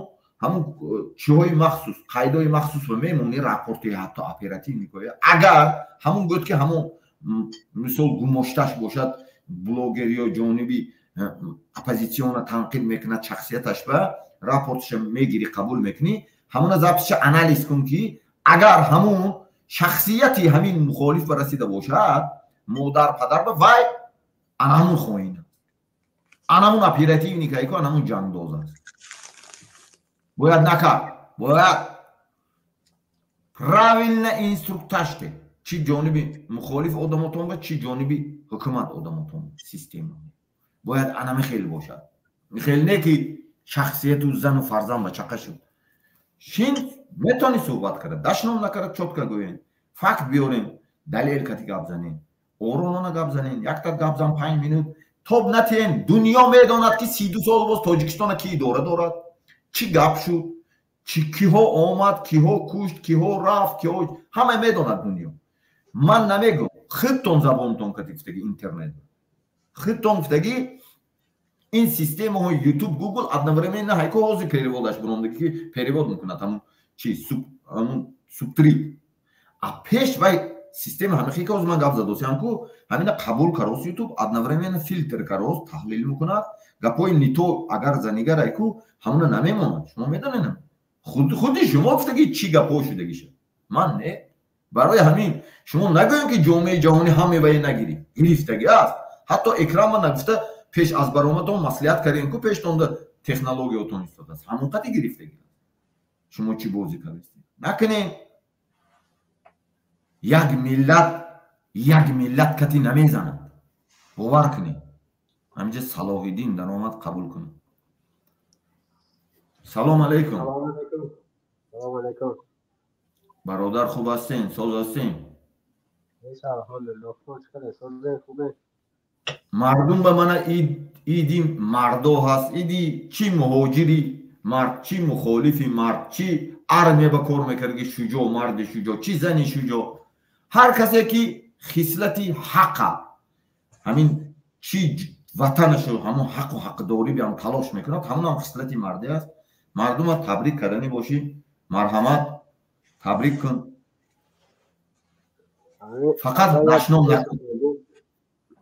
чиҳои махсус қайдои махсусро мемонӣ рапорти ҳатто оперативникоя агар ҳамун гӯд ки ҳамун мисол гумошташ бошад блогер ё ҷониби оппозитсиона танқид мекунад шахсияташ ба рапортша мегирӣ қабул мекунӣ ҳамуна записша анализ кун ки агар ҳамун шахсияти ҳамин мухолиф ба расида бошад модар падар ба вай анамун хоина анамун оперативникаи ки анамун ҷангдоз аст бояд накард бояд правилна инструктаж кед чӣ ҷониби мухолиф одамотон ба чӣ ҷониби ҳукумат одамотон система бояд анаме хел бошад хел не ки шахсияту зану фарзанд ва чақа шуд шин метавонӣ суҳбат кард дашном накард чотка гӯен факт биёрем далел кати гап занем оромона гап занем якта гап зан 5 минут тоб натием дунё медонад ки 32 сол боз тоҷикистона ки идора дорад чӣ гап шуд киҳо омад киҳо кушт киҳо рафт киҳо ҳама медонад дунё ман намегӯм худтон забонтон катифтаги интернет худтон гуфтаги ин системаҳои ютуб гугл одновременно ҳайко ҳозир переводаш биромдаги ки перевод мекунад ҳамун чи ҳамун субтрит а пеш вай система ҳамихи ки ҳозир ман гап задосиям ку ҳамина қабул карос ютуб одновременно филтр карос таҳлил мекунад гапои нито агар занигарай ку ҳамуна намемонад шумо медонед худи шумо гуфтаги чӣ гапҳо шудагиша ман не барои ҳамин шумо нагӯем ки ҷомеаи ҷаҳонӣ ҳаме вае нагирӣ гирифтагӣ аст ҳатто экрама нагуфта пеш аз баромадон маслиҳат кардем ку пештонда технологиятон истодааст ҳамон қади гирифтагӣ шумо чӣ бозӣ кардастед накунем як миллат кати намезанад бовар кунем ҳаминҷа салоҳиддин даромад қабул кунем салом алайкум бародар хуб ҳастем соз ҳастем мардум ба мана иди мардо ҳаст иди чӣ муҳоҷири мард чӣ мухолифи мард чӣ армия ба кор мекарди шуҷо марди шуҷо чӣ зани шуҷо ҳар касе ки хислати ҳақа ҳамин чӣ ватанашо ҳамон ҳақу ҳақдорӣ биам талош мекунад ҳамон ҳам хислати мардӣ аст мардума табрик карданӣ бошӣ марҳамат табрик кун фақат дашном накун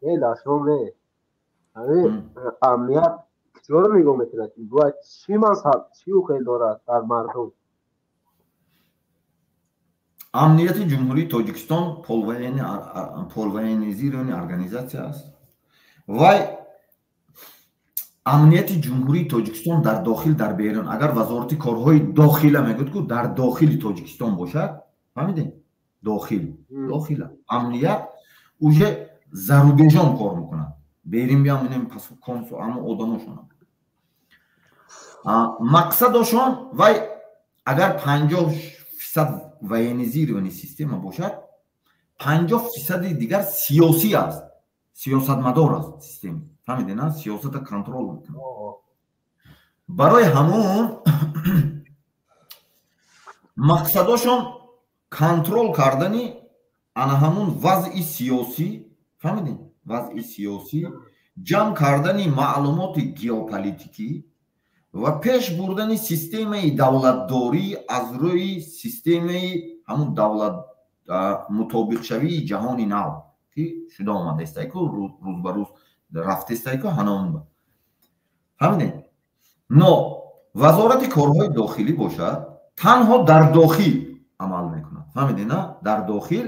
داشتم نه همین امنیت چطور نگاه میکنه باید چی مذهب چی خیلی دارد در مردم امنیتی جمهوری تاجیکستان پولوینیزیرونی ارگانیزاسیا است وای امنیتی جمهوری تاجیکستان در داخل در بیرون اگر وزارت کارهای داخله میگوید که در داخل تاجیکستان باشد فهمیدین داخل امنیت اوجه зарубежон кор мекунад берим биям инем пасу консу аммо одамошонам мақсадошон вай агар 50% военизированӣ система бошад 50% дигар сиёсӣ аст сиёсатмадор аст система фаҳмидед на сиёсата контрол мекунад барои ҳамон мақсадошон контрол кардани ана ҳамон вазъи сиёсӣ фаҳмидин вазъи сиёсӣ ҷамъ кардани маълумоти геополитикӣ ва пеш бурдани системаи давлатдорӣ аз рӯи системаи ҳамун давлат мутобиқшавии ҷаҳони нав ки шуда омадаистайку рӯз ба рӯз рафтаистайку ҳаномба фаҳмидин но вазорати корҳои дохилӣ бошад танҳо дар дохил амал мекунад фаҳмидин на дар дохил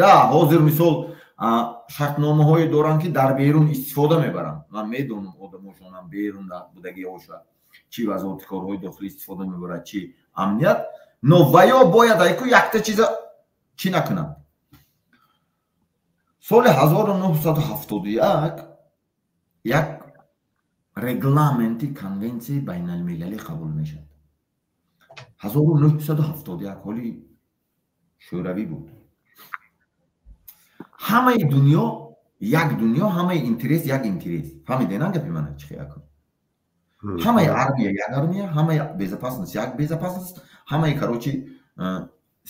да ҳозир мисол шартномаҳое доранд ки дар берун истифода мебаранд ман медонам одамошонам берун будагиҳоша чӣ вазорати корҳои дохилӣ истифода мебарад чӣ амният но ваё бояд айку якта чиза чӣ накунад соли 1971 як регламенти конвенсияи байналмилалӣ қабул мешавад 1971 ҳоли шӯравӣ буд ҳамаи дунё як дунё ҳамаи интерес як интерес фаҳмидена гапи мана чӣ хияко ҳамаи армия як армия ҳамаи безопасность як безопасность ҳамаи карочи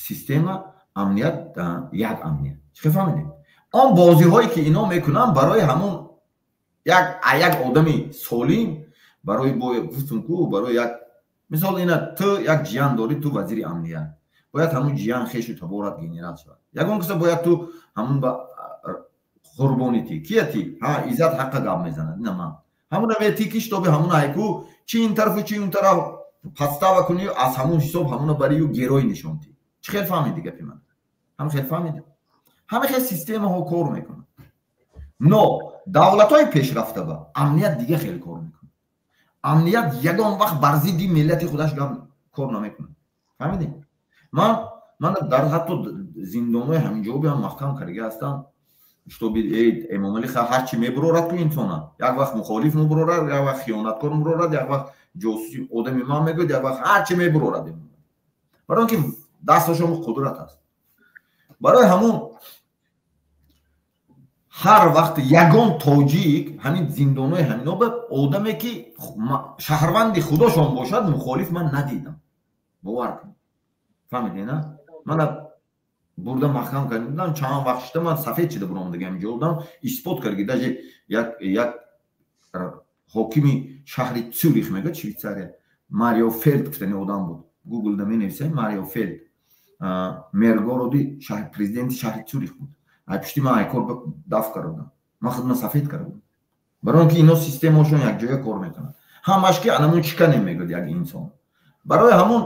система амният як амният чӣ фаҳмидед он бозиҳое ки ино мекунанд барои ҳамон як одами солим барои гуфтум ку барои як мисол ина ту як ҷиян дорӣ, ту вазири амният, бояд ҳамун ҷиян хешу таборат генерал шавад. Ягон киса бояд ту ҳамун ба қурбони ти кия ти ҳа иззат ҳаққа гап мезанад, ина ман ҳамун аве ти ки штоби ҳамун айку чи ин тарафу чи ин тараф пастава кунӣ, аз ҳамун ҳисоб ҳамуна барию герой нишонтӣ. Чӣ хел фаҳмиди гапи ман? ҳама хел фаҳмиди? ҳама хел системаҳо кор мекунад. но давлатҳои пешрафтаба амният дига хеле кор мекунад. амният ягон вақт бар зидди миллати худаш кор намекунад. фаҳмидӣ? ман дар ҳатто зиндонҳои ҳаминҷоби ҳам маҳкам карда ҳастам. штоби эмомалӣ ҳарчи мебурорад ку инсона, як вақт мухолиф мебурорад, як вақт хиёнаткор мебурорад, як вақт ҷосуси одами ман мегӯяд, як вақт ҳарчи мебурорад. барои он ки дасташон қудрат аст. барои ҳамун ҳар вақт ягон тоҷик ҳамин зиндонҳои ҳамино ба одаме ки шаҳрванди худошон бошад мухолиф ман надидам. бовар кунед. фаҳмидӣ на? ман бурда маҳкам кардам, чанд вақт шида ман сафед шида буромдаги ҳаминҷо будам, исбот карди даже як ҳокими шаҳри Цюрих мегӯяд Швейтсария, Марио Фелд гуфтани одам буд. гуглда менависад Марио Фелд мергороди президенти шаҳри Цюрих буд. пишти ман айкор дафт кардам. ман худман сафед кардам. барои он ки ино системашон якҷоя кор мекунад. ҳамаш ки анамун чикане мегӯяд як инсон. барои ҳамун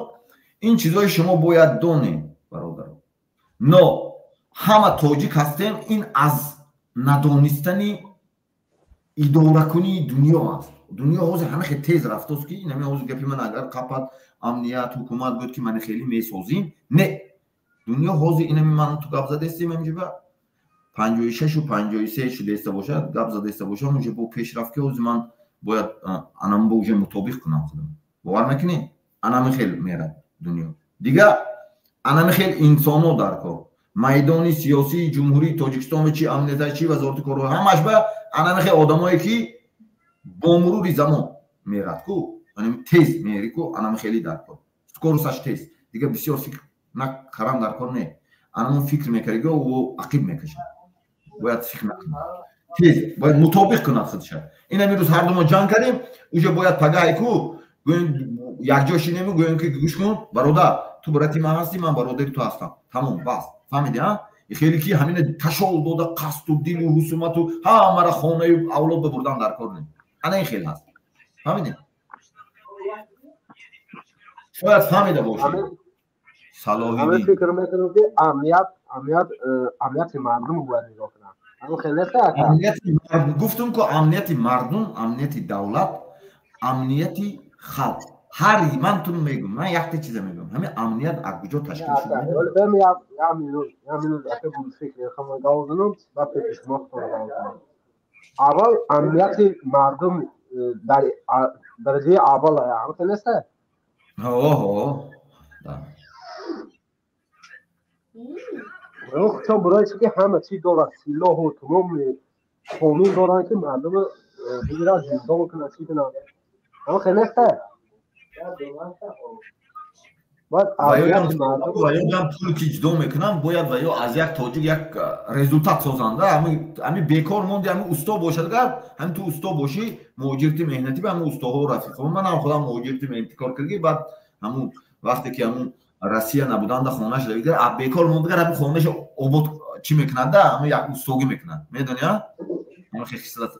ин чизои шумо бояд донед бародарон. но ҳама тоҷик ҳастем, ин аз надонистани идоракунии дунё аст. дунё ҳозир ҳама хеле тез рафтааст ки нами ҳозир гапи ман агар қапат амният ҳукумат буд ки ман хеле месозим, не дунё ҳозир инами ман ту гап задестем амҷиба 56 و 53 шудеста бошад, гап задеста бошад, муҷе бо пешрафт ки ҳозир ман бояд анам бо уже мутобиқ кунам худам. бовар мекунӣ? анами хел мерад дунё. дига анами хел инсоно дар кор. майдони сиёсии ҷумҳурии Тоҷикистон ва чи амнияти чи вазорати корҳо ҳамаш ба анами хел одамое ки бо мурури замон мерад ку, яъне тез мери ку анами хели дар кор. скоросташ тез. дига бисёр фикр на карам дар кор не. анамон фикр мекарди ва ақиб мекашад. бояд фикр накунад. тез бояд мутобиқ кунад худша. ина мирӯз ҳар думо ҷанг кардем, уже бояд пагаҳе ку гӯем якҷо шинем гӯем ки гӯш кун, бародар ту барати ман ҳастӣ, ман бародари ту ҳастам. тамом бас. фаҳмидӣ? хеле ки ҳамина ташол дода қасду дилу ҳусумату ҳамара хонаю авлод бибурдан дар кор не. ана ин хел ҳаст. фаҳмидӣ? шояд фаҳмида бошед. ҳамин фикр мекунем ки амнияти мардум бояд нигоҳ кунам. ҳамин хел нест. гуфтум ку амнияти мардум, амнияти давлат, амнияти халқ. ҳар ман ту мегӯм, ман якта чиза мегӯм. ҳамин амният аз куҷо ташкил шуда? аввал амнияти мардум дараҷаи аввал ҳамин хел нест. чун барои чӣ ки ҳама чӣ дорад, силоҳу тамоми қонун доранд ки мардум бигирад зиндон кунад, чӣ кунад. ҳамин хел нест. ям пул ки ҷудо мекунам, бояд ва ё аз як тоҷик як результат созанда, ҳамин бекор монди, ҳамин усто бошад гар, ҳамин ту усто бошӣ, муҳоҷирати меҳнатӣ ба ҳамин устоҳо рафиқ. ман ҳам худам муҳоҷирати меҳнатӣ кор кардӣ, баъд ҳамун вақте ки ҳамун Россия набуданда хонаш давида, бекор мондагар ҳамин хонаш обод чӣ мекунад да, ҳамин як устогӣ мекунад. медонӣ? ҳамин хислат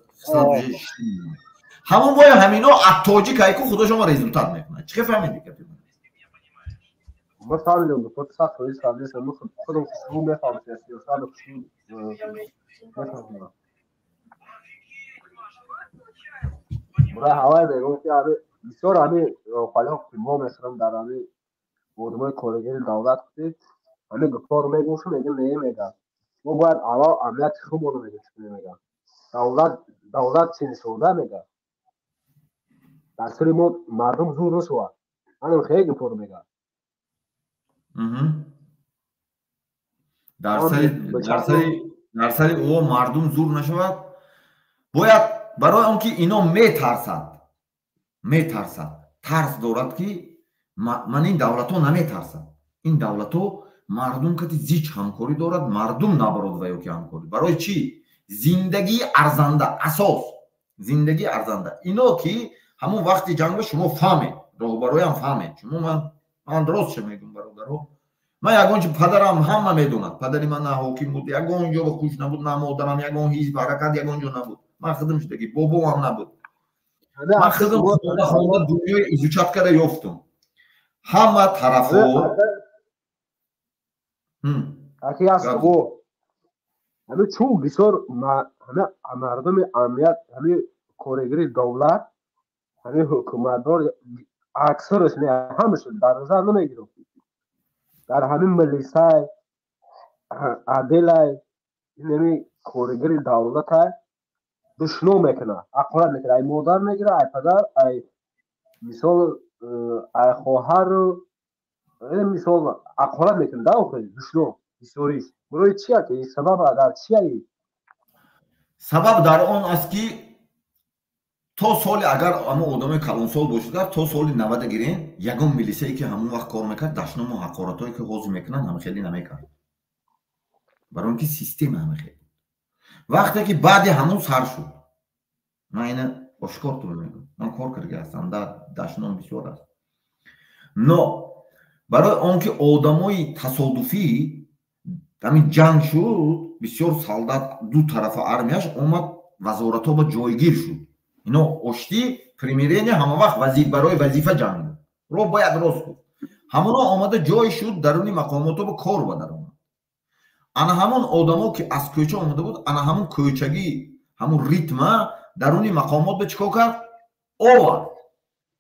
ҳамон боя ҳамино аз тоҷик айку худошон результат мекунад. чӣ хел фаҳмидӣ гапи ман? ما فهمیدم دو خود سخت روی ساده است. من خودم خشوع میفهمم سیاست و خشوع میفهمم. برای هوای بیرون که آره بسیار آره خاله فیلم ها مثلا در آره بودمای کارگر دولت بود. آره گفتار میگوشم میگم نمیگم. ما باید آلا عملیات خوب رو میگم. دولت چی نشوده میگم. در سری ما مردم زور نشود. آنم خیلی پر میگم. дар сари ӯ мардум зур нашавад. бояд барои он ки ино метарсад, тарс дорад ки ман ин давлатҳо наметарсад. ин давлатҳо мардум кати зич ҳамкорӣ дорад, мардум набарод ва ёки ҳамкорӣ. барои чӣ? зиндагии арзанда, асос зиндагии арзанда. ино ки همون وقتی جنگ شما فهمید راهبرای هم فهمید شما من درست چه میگم برادرها من یگان چه پدرم همه میدونن پدری من نه حاکم بود یگان جا به کوش نبود نه مادرم یگان حزب حرکت یگان جا نبود من خودم شدگی بابا هم نبود من خودم خونده دنیای ایزوچت کرده یافتم همه طرفا اکی از تو همه چون بسیار همه مردم امنیت همه کارگری دولت همه حکومتدار اکثرش نه همشون در نظر نمیگیرم در همین ملیسای عدلای نمی کارگری دولت های دشنو میکنه اقرار میکنه ای مادر میگیره ای پدر ای مثال ای خواهر رو مثال اقرار میکنه دشنو بسیاریش برای چیه که این سبب در چیه سبب در آن است که تا سال اگر اما آدم کلانسال باشد تا سال 90 گیرین یگان ملیسایی که همون وقت کار میکرد دشنام و حقارتایی که حاضر میکنن هم خیلی نمیکرد برای اینکه سیستم همه خیلی وقتی که بعد همون سر شد من اینه آشکار تو میگم من کار کرده هستم در دشنام بسیار است نه برای آنکه آدمای تصادفی همین جنگ شد بسیار سالدات دو طرف ارمیاش اومد وزارت ها با جایگیر شد اینا اشتی پریمیرینی همه وقت برای وظیفه جنگ رو باید راست بود همونا آمده جای شد درونی مقامات ها با کار با درون انا همون آدم ها که از کوچه آمده بود انا همون کوچگی همون ریتم درونی مقامات به چکا کرد آورد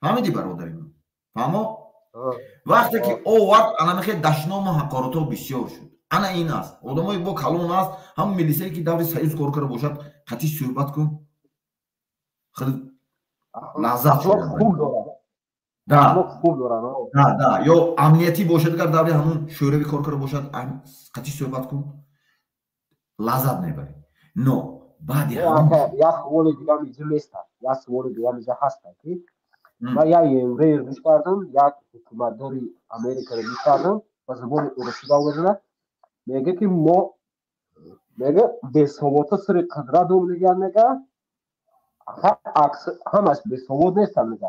فهمیدی برادریم فهمو وقتی که آورد انا میخواد دشنام و حقارت ها بسیار شد انا این است آدمای با کلون است هم ملیسایی که دور سایز کار کرده باشد خطی صحبت کن خیلی لحظت خوب دارن نه یا امنیتی باشد که دور همون شوروی کار کرده باشد خطی صحبت کن لحظت نبری نو بعد یک سوال دیگه اینجا نیست یک سوال دیگه اینجا هست که من یک امری رو می‌کردم یک حکومتداری امریکا رو می‌کردم و زبان روسی باوجه میگه که ما میگه به سواد سر قدرت دوم میگه میگه همش به سواد نیست میگه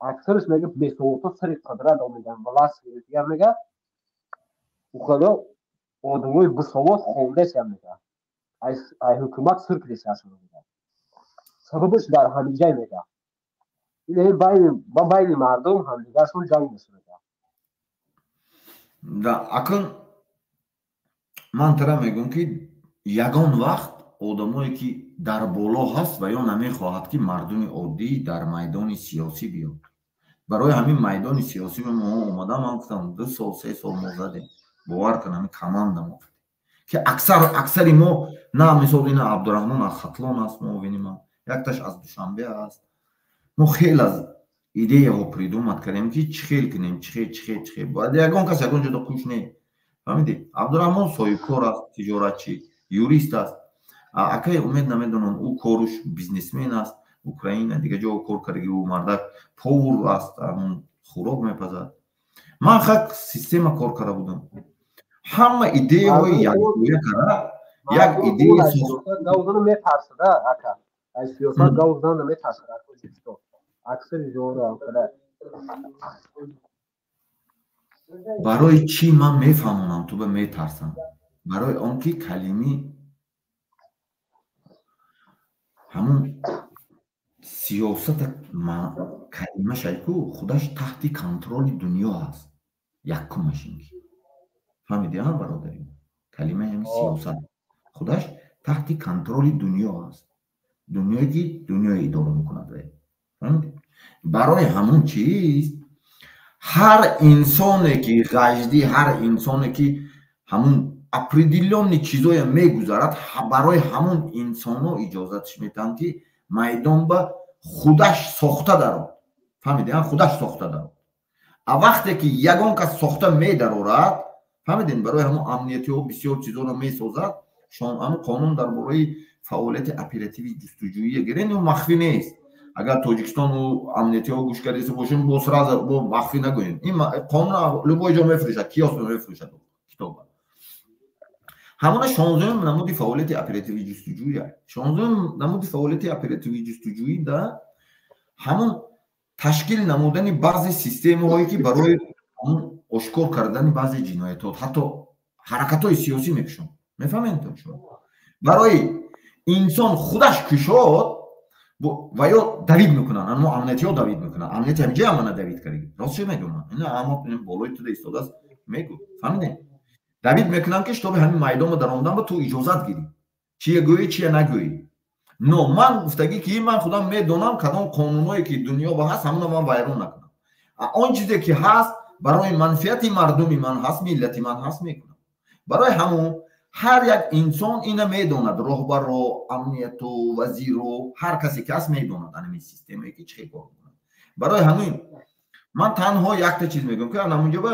اکثرش میگه به سواد سر قدرت دوم میگه ولاس میگه و خدا آدمای به سواد خونده ش میگه ای حکومت سر کلیساش میگه سببش در همین جای میگه این بین مردم هم دیگرشون جنگ میشه میگه اکن من ترا میگم که یگان وقت آدمایی که در بالا هست و یا نمیخواهد که مردم عادی در میدان سیاسی بیاد برای همین میدان سیاسی ما اومدم من گفتم 2 سال 3 سال ما زدیم باور کنم کماند ما که اکثر ما نه مثلا این عبدالرحمن از خطلان است ما ببینیم یکتاش از دوشنبه است ما خیلی از ایده ها پریدومت کردیم که چخیل کنیم چخیل باید یگان کس یگان جدا کوش نه فهمیدی عبدالرحمن صاحبکار است تجارتچی یوریست است اکای امید نمیدونم او کارش بیزنسمن است اوکراین دیگه جا کار کرده او مردک پاور است همون خوراک میپزد من خود سیستم کار کرده بودم همه ایده های یکویه کرده یک ایده سیاست گاوزن میترسده اکا از سیاست گاوزن میترسده اکثر جوره برای چی من میفهمونم تو به میترسم برای آنکه کلمه همون سیاست کلمه شایکو خودش تحت کنترل دنیا هست یکمش اینکه فهمیدی ها برادریم کلمه همین سیاست خودش تحت کنترل دنیا هست دنیایی که دنیای اداره میکنه برای همون چیز هر انسانی که غجدی هر انسانی که همون اپریدیلیون چیزای میگذارد برای همون انسان ها اجازتش میتن که میدان به خودش ساخته دارد فهمیدین خودش ساخته دارد وقتی که یگان کس ساخته میدارد فهمیدین برای همون امنیتی ها بسیار چیزا رو میسازد همون قانون درباره فعالیت اپراتیوی جستجویی گرین و مخفی نیست اگر تاجیکستان و امنیتی ها گوش کرده باشیم با سراز با مخفی نگوین این قانون لبای جا میفروشد کیاس میفروشد کتاب همون 16 نمود فعالیت اپراتیوی جستجویی 16 نمود فعالیت اپراتیوی جستجویی در ҳамон ташкил намудани баъзе системаҳое ки барои ҳамон ошкор кардани баъзе ҷиноятот ҳатто ҳаракатҳои сиёсӣ мекушанд. Мефаҳмед шумо? Барои инсон худаш кушод ва ё давид мекунанд, ано амнияtiҳо давид мекунанд. Амнияти ҳамҷоя мана давид карди. Ростшо мегӯям. Ина аммо болои туда истодааст мегӯ. Фаҳмидед? Давид мекунанд ки штоби ҳамин майдонро даромадан ба ту иҷозат гирӣ. Чия гӯӣ, чия нагӯӣ. Но ман гуфтагӣ ки ман худам медонам кадом қонунҳое ки дунё ба ҳаст ҳамонро ман вайрон накунам. Он чизе ки ҳаст барои манфиати мардуми ман ҳаст, миллати ман ҳаст мекунам. Барои ҳамон ҳар як инсон ина медонад, роҳбаро, амнияту, вазиру, ҳар касе ки ҳаст медонад анами системае ки чӣ хел кор мекунад. Барои ҳамин ман танҳо якта чиз мегӯям ки анамунҷоба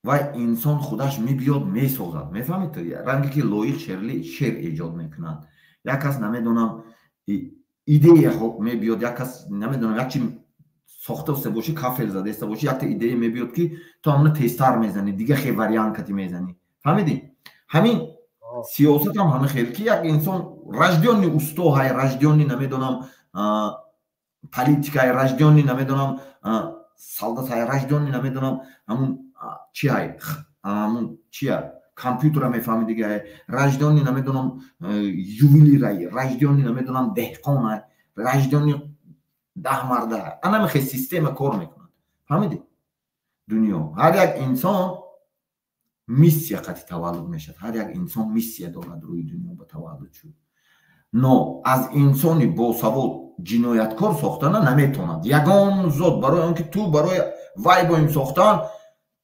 вай инсон худаш мебиёд месозад. Мефаҳмед? Ранге ки лоиқ шерли шер эҷод мекунад. Як кас намедонам идея мебиёд, як кас намедонам як чи сохтаста боши, кафел задаста боши, якта идея мебиёд ки ту ҳамна тезтар мезанӣ, дига хел варианткати мезанӣ. Фаҳмидӣ? Ҳамин сиёсат ҳам ҳама хел ки як инсон раждёни устоҳай, раждёни намедонам политикай, раждёни намедонам солдатай, раждёни намедонам ҳамун чиай ҳамун чия компютера мефаҳмидигаи, раждёни намедонам ювелирай, раждёни намедонам деҳқонай, раждёни даҳмарда. Анами хел система кор мекунад. Фаҳмидӣ? Дунё ҳар як инсон миссия қати таваллуд мешавад. Ҳар як инсон миссия дорад рӯи дунё ба таваллуд шуд. Но аз инсони босавод ҷинояткор сохтана наметавонад. Ягон зот барои он ки ту барои вай бо им сохтан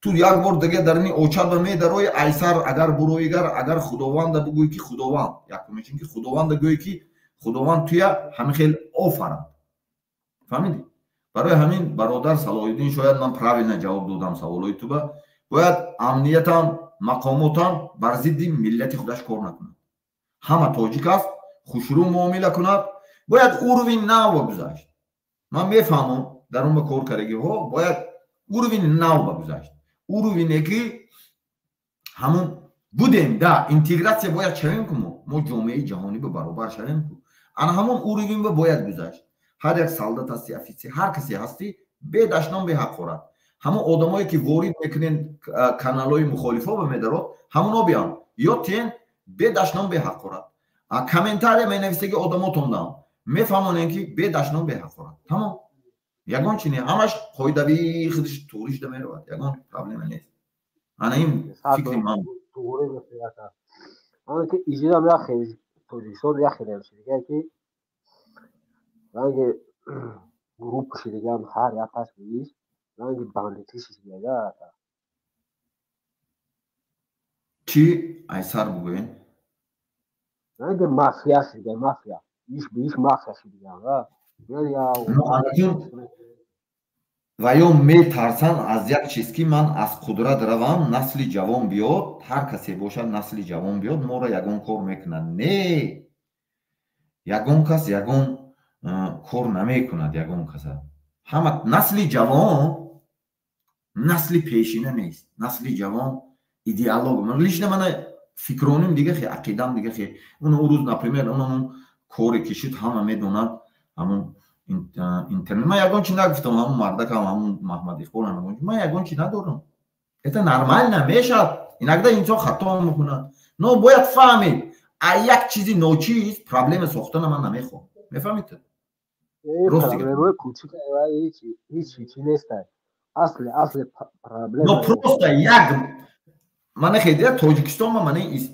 ту як бор дига дар ини очаба медарои айсар агар буроигар агар худованда бугӯӣ ки худованд якумешин ки худованда гӯӣ ки худованд туя ҳамин хел офарад. Фаҳмидӣ? Барои ҳамин бародар Салоҳиддин, шояд ман правилна ҷавоб додам саволои ту ба бояд амниятам мақомотам бар зидди миллати худаш кор накунад. Ҳама тоҷик аст, хушрӯ муомила кунад, бояд урвин нав ба гузашт. Ман мефаҳмам дар он ба коркарагиҳо бояд урвини нав ба гузашт. Урвине ки ҳамун будем да интегратсия бояд шавем ку мо ҷомеаи ҷаҳонӣ ба баробар шавем ку ана ҳамун урвин ба бояд гузашт. ҳар як солдат ҳасти, офисер, ҳар касе ҳасти бедашном беҳаққорат. ҳамон одамое ки ворид мекунен каналҳои мухолифо ба медарод ҳамуно биён ё тен бедашном беҳаққорат. Комментария менависаги одамотон дам мефаҳмонем ки бедашном беҳаққорат. Тамом. Ягон чи не ҳамаш қоидави худаш туриш да меравад. Ягон проблема нест. Ана ин фикри ман тугуре мефиата. Ана ки иҷидам як хел Тоҷикистон як хел шидига ки ранги групп шидигам ҳар як кас бииш ранги бандити шидига. чи айсар бугӯен? Ранги мафия шидига, мафия. Иш мафия шидига. ва ё метарсанд аз як чиз ки ман аз қудрат равам, насли ҷавон биёд, ҳар касе бошад насли ҷавон биёд, моро ягон кор мекунад. Не, ягон кас ягон кор намекунад. Ягон каса ҳама насли ҷавон насли пешина нест. Насли ҷавон идеолог лишна мана фикроним дига хе ақидам дига хе он рӯз например он коре кишид ҳама медонад ҳамон интернет. Ман ягон чи нагуфтам ҳамон мардакам ҳамон Маҳмад Иқбол ҳамон ман ягон чи надорам. Это нормально мешавад. Иногда инсон хато мекунад. Но бояд фаҳмед а як чизи ночиз проблема сохтана ман намехоҳам. Мефаҳмед? Проблемаи кӯчик ҳеч нест. Асли проблема. Но просто як ман хеда Тоҷикистон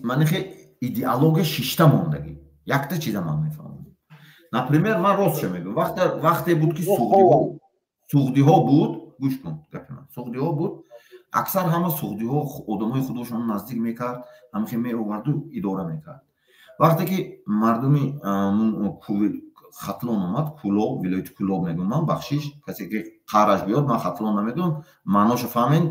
ман хе идеология шишта мондагӣ. Якта чиза ман мефаҳмам. Например, ман ростша мегӯям. Вақте буд ки суғдиҳо буд, гӯш кун гапи ман. Суғдиҳо буд, аксар ҳама суғдиҳо одамои худошон наздик мекард, ҳамихе меоварду идора мекард. Вақте ки мардуми хатлон омад, Кӯлоб, вилояти Кӯлоб мегӯям ман, бахшиш, касе ки қараш биёд, ман хатлон намедонам, маъноша фаҳмен,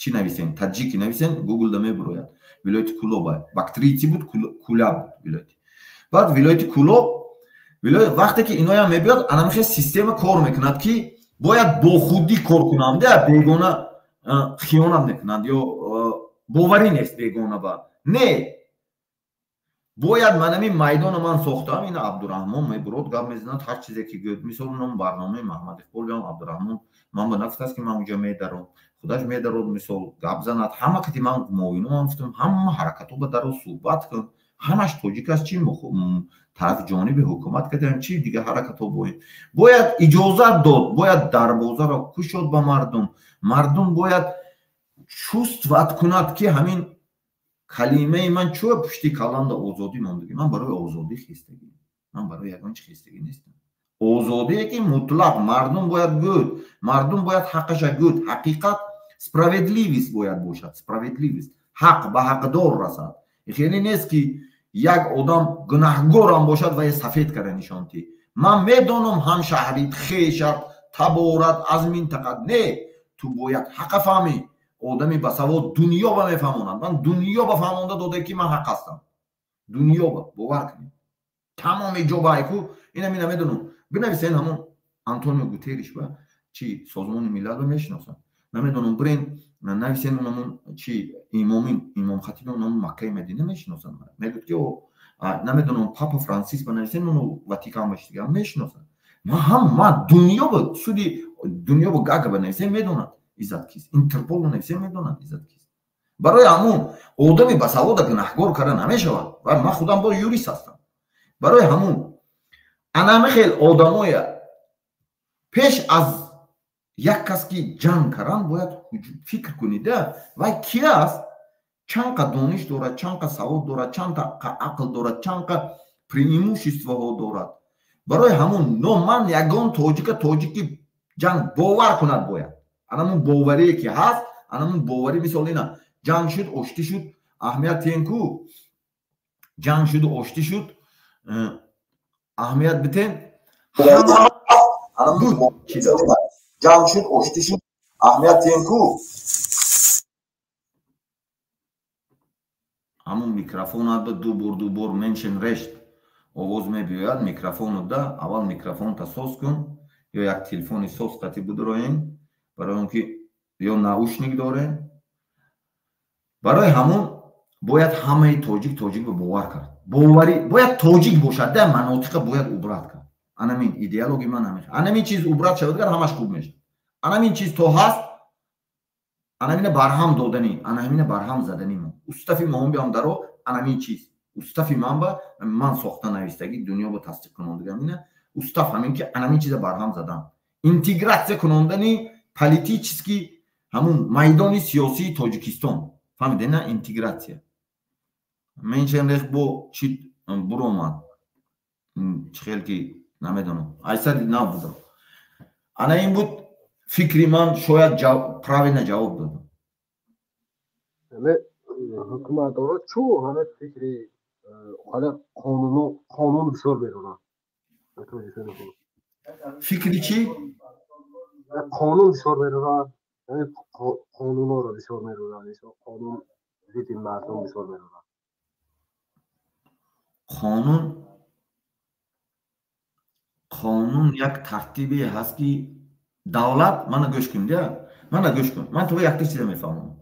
чӣ нависем, таҷики нависем, гуглда мебурояд. Вилояти Кӯлоб бактрийци буд, Кӯлаб буд вилояти. Баъд вилояти Кӯлоб вақте ки иноям мебиёд, анамихе система кор мекунад ки бояд бо худӣ кор кунам, де бегона хиёнат мекунад ё боварӣ нест бегона ба. Не. باید من همین میدان من ساختم این عبدالرحمن میبرد گپ میزند هر چیزی که گفت مثلا اونم برنامه محمد اقبال یا عبدالرحمن من به نفت است که من اونجا میدارم خودش میدارد مثلا گپ زند همه که من موینو گفتم همه حرکتو به در صحبت کن همش توجیک است چی طرف جانب حکومت کردن چی دیگه حرکتو باید اجازه داد باید دروازه را گشود به مردم باید چوست وقت کند که همین کلمه من چوه پشتی کلام آزادی ماندگی من برای آزادی خستگی من برای یگان چی خستگی نیستم آزادی که مطلق مردم باید گود مردم باید حقش گود حقیقت سپراvedливість باید باشد سپراvedливість حق به حقدار رسد خیلی نیست که یک آدم گناهگار هم باشد و سفید کرده نشانتی من میدونم هم شهریت خیشت تبارت از منطقه نه تو باید حق فهمی آدمی بسواد دنیا با میفهمونند من دنیا با فهمونده داده که من حق هستم دنیا با باور کنید تمام جا بایکو اینا می نمیدونم بنویسین همون آنتونیو گوتریش با چی سازمان ملل رو میشناسن نمیدونم برین نویسین اونمون چی امام خطیب اونمون مکه مدینه میشناسن میگوید که نمیدونم پاپا فرانسیس بنویسین اونو واتیکان باشید هم میشناسن من دنیا با سودی دنیا با گاگا بنویسین میدونن عزت کیست اینترپول نویسین میدونن عزت کیست برای همون آدمی بسواد گناهگار کردن نمیشود و من خودم با یوریست هستم برای همون انا خیلی آدمای پیش از یک کس که جنگ کردن باید فکر کنیده و کی است چند دانش دارد چند سواد دارد چند عقل دارد چند преимущество ها دارد برای همون نو من یگان تاجیک جنگ باور کند باید انمون باوری که هست انمون باوری مثال اینا جنگ شد آشتی شد اهمیت تینکو جنگ شد و آشتی شد اهمیت بتین بود چی دارد جمع شد آشتی شد اهمیت تینکو همون میکروفون ها دو بار منشن رشت آواز میبیاید میکروفون دا اول میکروفون تا ساز کن یا یک تلفونی ساز قطعی بدروین برای اون که یا ناوشنیک داره برای همون باید همه تاجیک به باور کرد باوری باید تاجیک باشد در مناطق باید عبرت کرد انامین ایدئولوژی من همیشه انامین چیز عبرت شود گر همش خوب میشه انامین چیز تو هست انامین برهم دادنی انامین برهم زدنی من استفی ما هم بیام درو انامین چیز استفی من با من ساخته نویستگی دنیا با تصدیق کننده همینه استف همین که انامین چیز برهم زدن اینتگراسیون کنندنی پالیتی چیز که همون میدان سیاسی تاجیکستان فهمیده نه اینتگراسیون من چند با چی برو من خیلی که نمیدونم ایسا نبودم انا این بود فکری من شاید правильно جواب دادم همه حکومت دارد چو همه فکری حالا قانون بسیار بیرونن فکری چی؟ قانون بسیار بیرونن قانون ها را بسیار میرونن قانون دید مردم بسیار میرونن قانون یک ترتیبی هست که دولت من گوش کن من تو یک چیز میفهمم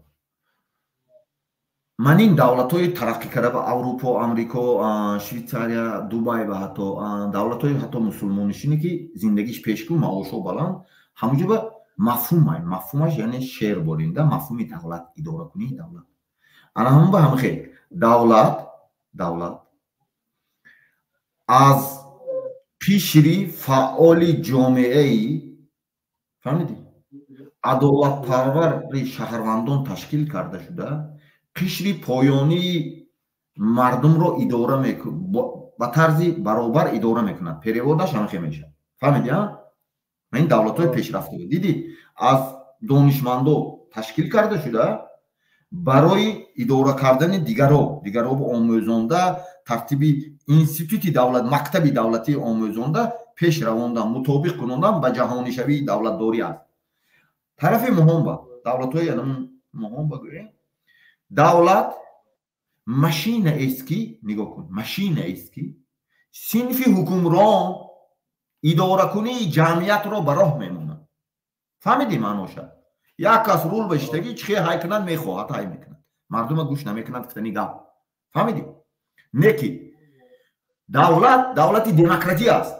من این دولت های ترقی کرده به اروپا امریکا شویتاریا دوبای و حتی دولت های حتی مسلمانشینی که زندگیش پیشکو معاشو بلند همونجا به مفهومش یعنی شعر برینده مفهومی دولت اداره کنی دولت انا همون به همه خیلی دولت از پیشری فعال جامعه ای فهمیدی عدالت پرور شهروندان تشکیل کرده شده پیشری پایانی مردم رو اداره میکنه با طرز برابر اداره میکنه پریودش هم خیلی میشه فهمیدی این دولت های پیشرفته دیدی از دانشمندا تشکیل کرده شده برای اداره کردن دیگرها با آموزنده ترتیبی اینستیتوتی دولت مکتبی دولتی آموزنده پیش روانده مطابق کننده به جهانی شوی دولت داری است طرف مهم با دولت های مهم بگوییم دولت ماشین است که نگاه کن ماشین است که صنف حکمران اداره کنی جمعیت رو به راه میمونه فهمیدی معناش یک کس رول بشتگی چخی های کنن میخواهد های میکنن مردم گوش نمیکنن گفتنی گپ فهمیدی не ки давлати демократӣ аст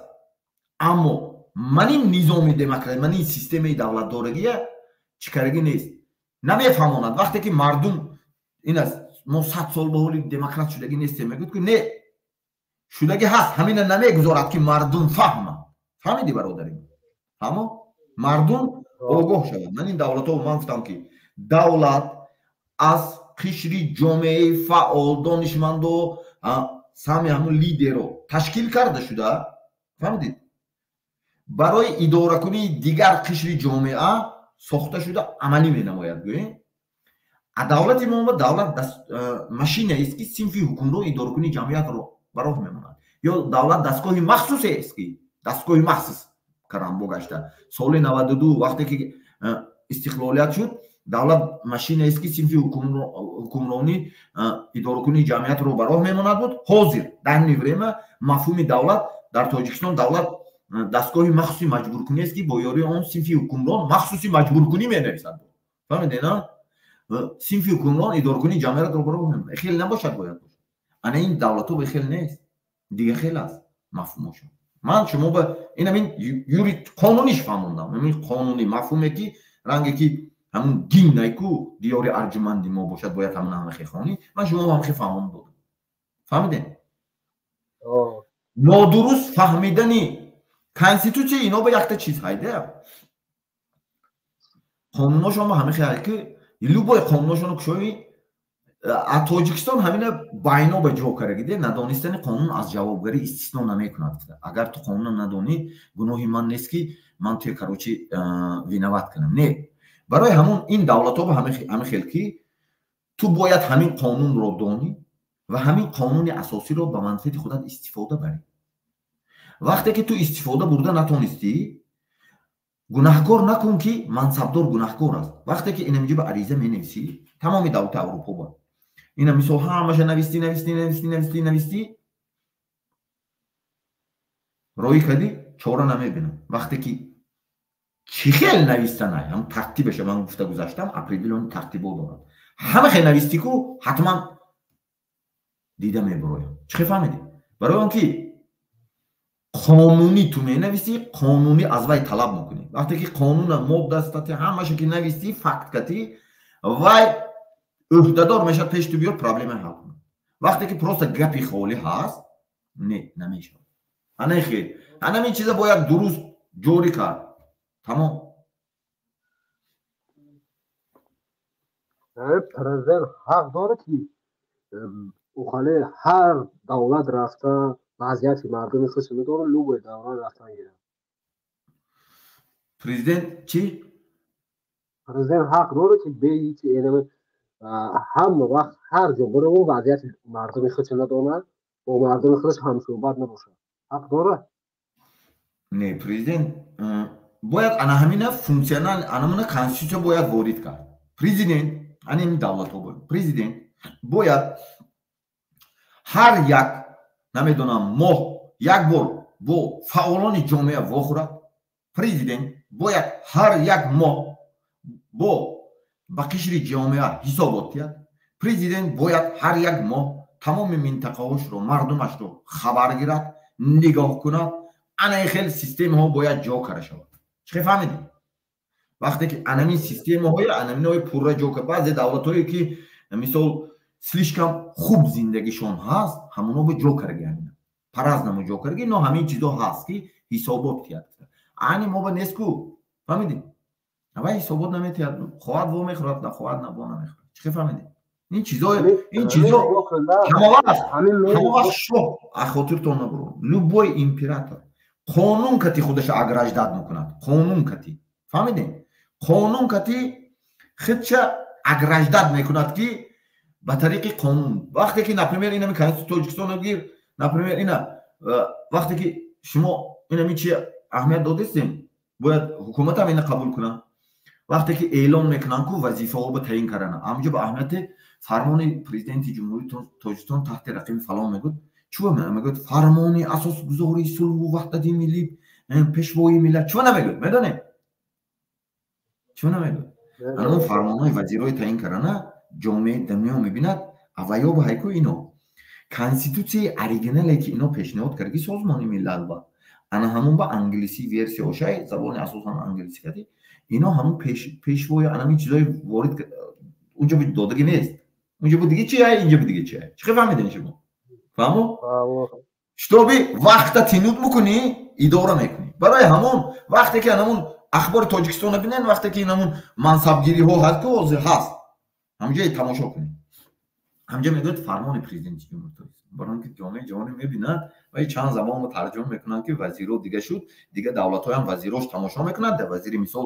аммо ман ин низоми демократӣ ман ин системаи давлатдорагия чӣ карагӣ нест намефаҳмонад вақте ки мардум ин аст мо 100 сол ба ҳоли демократ шудагӣ нестем мегӯяд ки не шудагӣ ҳаст ҳамина намегузорад ки мардум фаҳма фаҳмидӣ бародари ҳамо мардум огоҳ шавад ман ин давлатҳо ман гуфтам ки давлат аз қишри ҷомеаи фаъол донишмандо сами ҳамун лидеро ташкил карда шуда фаҳмидед барои идоракунии дигар қишри ҷомеа сохта шуда амалӣ менамояд гӯем давлати мо давлат машинест ки синфи ҳукмрон идоракунии ҷамъиятро бароҳ мемонад ё давлат дастгоҳи махсусест ки дастгоҳи махсус карамбо гашта соли 92 вақте ки истиқлолият шуд давлат машинест ки синфи ҳукмронӣ идоракунии ҷамъиятро бароҳ мемонад буд ҳозир дар ин время мафҳуми давлат дар тоҷикистон давлат дастгоҳи махсуси маҷбуркунест ки бо ёрии он синфи ҳукмрон махсуси маҷбуркунӣ менависад фаҳмидена синфи ҳукмрон идоракунии ҷамъиятро бароҳ мемонад хел набошад бояд бошад ана ин давлатҳо бехел нест дига хел аст мафҳумошон ман шумо ба инамин юри қонуниш фаҳмондам ин қонуни мафҳуме ки ранге ки ҳамун динайку диёри арҷуманди мо бошад бояд ҳамун ҳамахехонӣ ман шумо ҳамахе фаҳмон додам фаҳмидем нодуруст фаҳмидани конститутсия ино ба якта чиз ҳайда қонуношон ба ҳамахе ҳай ки любой қонуношону кушои а тоҷикистон ҳамина байно ба ҷо карагиде надонистани қонун аз ҷавобгарӣ истисно намекунад агар ту қонуна надонӣ гуноҳи ман нест ки ман туи карочи виноват кунам не барои ҳамун ин давлатҳо ба ҳамин хел ки ту бояд ҳамин қонунро донӣ ва ҳамин қонуни асосиро ба манфиати худат истифода барӣ вақте ки ту истифода бурда натонистӣ гунаҳкор накун ки мансабдор гунаҳкор аст вақте ки инамҷиба ариза менависӣ тамоми давлати аврупо ба ина мисол ҳамаша навистӣ роҳи кадӣ чора намебинам вақте ки чӣ хел навистанай ҳам тартибаша ман гуфта гузаштам определёни тартибо дорад ҳама хел навистӣ ку ҳатман дида мебароям чӣ хел фаҳмидӣ барои он ки қонунӣ ту менависӣ қонунӣ аз вай талаб мекунӣ вақте ки қонуна модда статъя ҳамаша ки навистӣ факт катӣ вай ӯҳдадор мешавад пеш ту биёр проблема ҳал кунад вақте ки просто гапи холӣ ҳаст не намешавад ана хел анамин чиза бояд дуруст ҷорӣ кард тамом президент ҳақ дорад ки ухале ҳар давлат рафта вазъияти мардуми худшо медорад любой давлат рафтан гирад президент чӣ президент ҳақ дорад ки беҳичи ҳама вақт ҳар ҷо баро вазъияти мардуми худшо надонад бо мардуми худаш ҳамсӯҳбат набошад ҳақ дорад не президент бояд ана ҳамина функсионал анамуна конститутсия бояд ворид кард президент ана ин давлатҳо бояд президент бояд ҳар як намедонам моҳ як бор бо фаъолони ҷомеа вохӯрад президент бояд ҳар як моҳ бо ба қишри ҷомеа ҳисобот диҳад президент бояд ҳар як моҳ тамоми минтақаҳошро мардумашро хабар гирад нигоҳ кунад ана хел системаҳо бояд ҷо кара шавад чӣ хел фаҳмидӣ вақте ки анамин системаҳои анаминои пурра ҷо кара баъзе давлатҳое ки мисол слишкам хуб зиндагишон ҳаст ҳамоно ҷо караги ҳамина параз намо ҷо караги но ҳамин чизо ҳаст ки ҳисобот диҳад ани мо ба нестку фаҳмидӣ авай ҳисобот наметиҳад хоҳад во мехӯрад нахоҳад во намехӯрад чӣ хел фаҳмидӣ ин чизо ҳамавақт шоҳ ахотиртон набуро любой император қонун кати худаша аграждат мекунад қонун кати фаҳмидем қонун кати худша аграждат мекунад ки ба тариқи қонун вақте ки например инами конститутсияи тоҷикистон гир например ина вақте ки шумо инами чи аҳамият додистем бояд ҳукуматам ина қабул кунад вақте ки эълон мекунанд ку вазифаҳо ба таъин кардана амҷо ба аҳамияти фармони президенти ҷумҳурии тоҷикистон таҳти рақими фалон мегӯяд чува мегӯяд фармони асосгузории сулҳу ваҳдати миллӣ пешвои миллат чува намегӯяд медонем чува намегӯяд анамон фармонҳои вазирҳои таъин кардана ҷомеаи дунё мебинад аваёба ҳайку ино конституцияи оригинале ки ино пешниҳод кард ки созмони миллат ба ана ҳамон ба англисӣ версияошай забони асосан англисӣ кади ино ҳамон пешвои анами чизои ворид унҷа буд додагӣ нест унҷа буд диги чия инҷа буд диги чия чӣ фаҳмидем шумо фаҳмо штоби вақта тинуд мекунӣ идора мекунӣ барои ҳамон вақте ки анамон ахбори тоҷикистона бинен вақте ки инамон мансабгириҳо ҳаст ки ҳозир ҳаст ҳамҷое тамошо кунед ҳамҷа мегӯяд фармони президенти ҷумҳурии барои ки ҷомеаи ҷаҳонӣ мебинад ва чанд забонро тарҷума мекунанд ки вазиро дига шуд дига давлатҳои ҳам вазирош тамошо мекунанд вазири мисол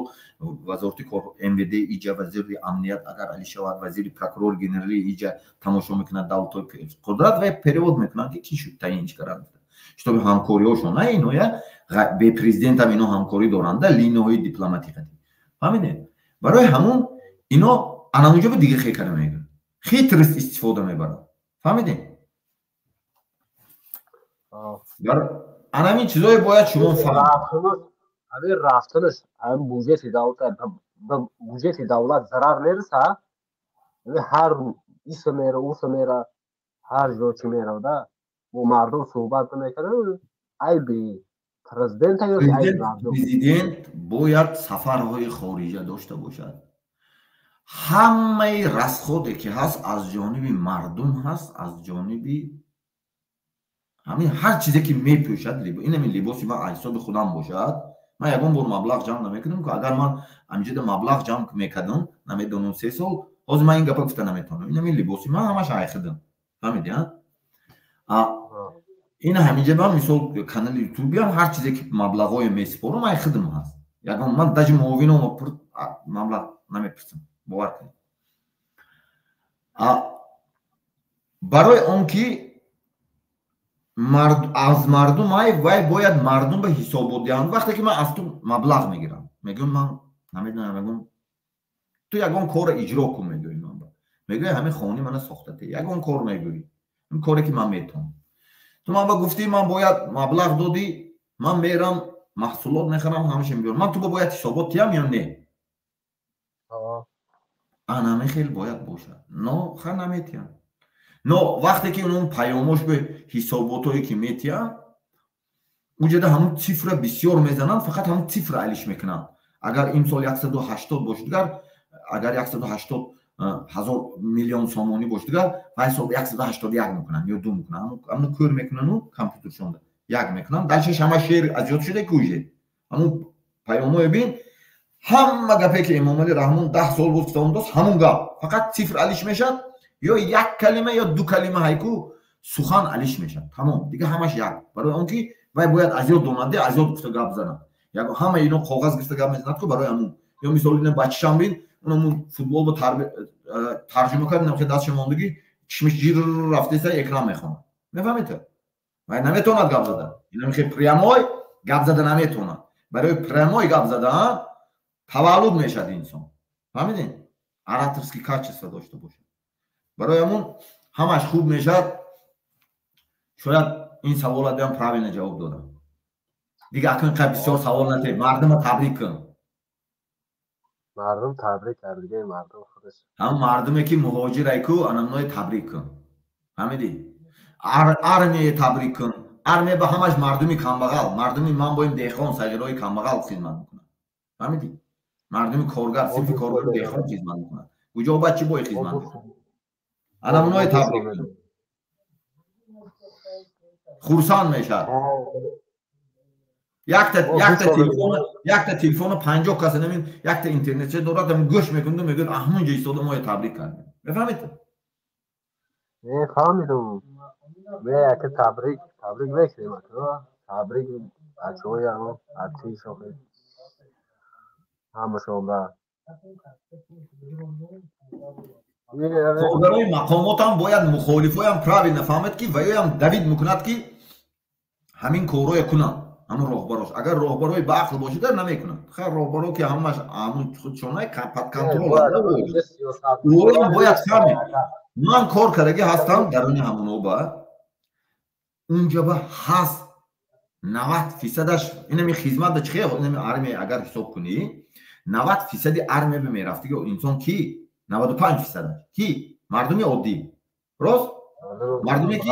вазорати кор мвд иҷа вазири амният агар алӣ шавад вазири прокурори генерали иҷа тамошо мекунанд давлатҳои қудрат ва перевод мекунанд ки ки шуд таъин чӣ каранд штоби ҳамкориҳошон на иноя бе президент ҳам ино ҳамкорӣ доранда линиҳои дипломатикати фаҳмидед барои ҳамон ино анамуҷа бо дига хекара мегӯяд хитрист истифода мебарад фаҳмидед анамин чизое бояд шумо ҳамин рафтанаш ҳамин буҷети давлат зарар мераса ҳар иса мера уса мера ҳар ҷо чӣ меравда бо мардум суҳбат мекарда айби президент бояд сафарҳои хориҷа дошта бошад ҳамаи расходе ки ҳаст аз ҷониби мардум ҳаст аз ҷониби ҳамин ҳар чизе ки мепӯшад инами либоси ман ҳисоби худам бошад ман ягон бор маблағ ҷамъ намекардам ки агар ман ҳамҷода маблағ ҷамъ мекардам намедонам 3 сол ҳозир ман ин гапа гуфта наметавонам инами либоси ман ҳамаш айхидам фаҳмидӣ ин ҳаминҷа ман мисол канали ютубиам ҳар чизе ки маблағҳое месипорам айхидам ҳаст ягон ман даҷи муовином маблағ намепурсам бовар кунед барои он ки аз мардум вай бояд мардум ба ҳисобот диҳанд вақте ки ман аз ту маблағ мегирам мегӯям ман намедонам ту ягон кора иҷро кун мегӯӣ мегӯя ҳамин хони мана сохтате ягон кор мегӯӣ ин коре ки ман метавонам ту ман ба гуфтӣ ман бояд маблағ додӣ ман мерам маҳсулот мехарам ҳамаша мегӯям ман ту ба бояд ҳисобот диҳам ё не анаме хел бояд бошад но ха наметиҳам но вақте ки он паёмош бе ҳисоботое ки метиҳам уҷада ҳамун цифра бисёр мезананд фақат ҳамун цифра алиш мекунанд агар имсол 180 бошдигар агар 180 ҳазор миллион сомонӣ бошдигар вай сол 181 мекунанд ё 2 мекунанд ҳамун кӯр мекунанд компютершонда як мекунанд дальшаш ҳама шеър азёд шуда кӯже ҳамун паёмое бин ҳама гапе ки эмомалӣ раҳмон 10 сол буд фитомдост ҳамун гап фақат цифр алиш мешад ё як калима ё ду калима ҳайку сухан алиш мешад тамом дига ҳамаш як барои он ки вай бояд азёд донада азёд гуфта гап занад як ҳама ино коғаз гирифта гап мезанад ку барои ҳамун ё мисол ина бачишам бин онамун футбол ба тарҷума кард намхе дастша мондагӣ чишмиш ҷир рафтеса экран мехонад мефаҳмед вай наметавонад гап зада инамхе прямой гап зада наметавонад барои прямой гап задан таваллуд мешад инсон фаҳмидед ораторски качество дошта бошад барои ҳамон ҳамаш хуб мешад шояд ин савола биям правильно ҷавоб додам дига акн қа бисёр савол нате мардума табрик кун мардум табрик кард дига мардум худаш ҳам мардуме ки муҳоҷирай ку анамное табрик кун фаҳмидӣ армияе табрик кун армия ба ҳамаш мардуми камбағал мардуми ман боим деҳқон сағирои камбағал хизмат мекунад фаҳмидӣ мардуми коргар синфи коргари деҳқон хизмат мекунад куҷо ба чӣ бое хизмат мекунад анамное табрик кун хурсанд мешавад якта телефону 50 кас намин якта интернетча дорад гӯш мекунду мегӯяд ҳамунҷо истода мо табрик кардем мефаҳмед мефаҳмидум яке табрик мекунем табрик бачаҳои ҳамон артиши шоҳӣ ҳамашон ба коргарои мақомотам бояд мухолифоям правильно фаҳмед ки ваёям давид мекунад ки ҳамин корое кунанд ҳамун роҳбарош агар роҳбарои баақл бошида намекунад хар роҳбаро ки ҳамаш ҳамун худшонай под контрол бояд фаҳмед ман кор кардаги ҳастам даруни ҳамуноба унҷа ба ҳаст 90% инами хизматда чӣ инами армия агар ҳисоб кунӣ 90% армия мерафтиги инсон ки 95% ки мардуми оддӣ рост мардуме ки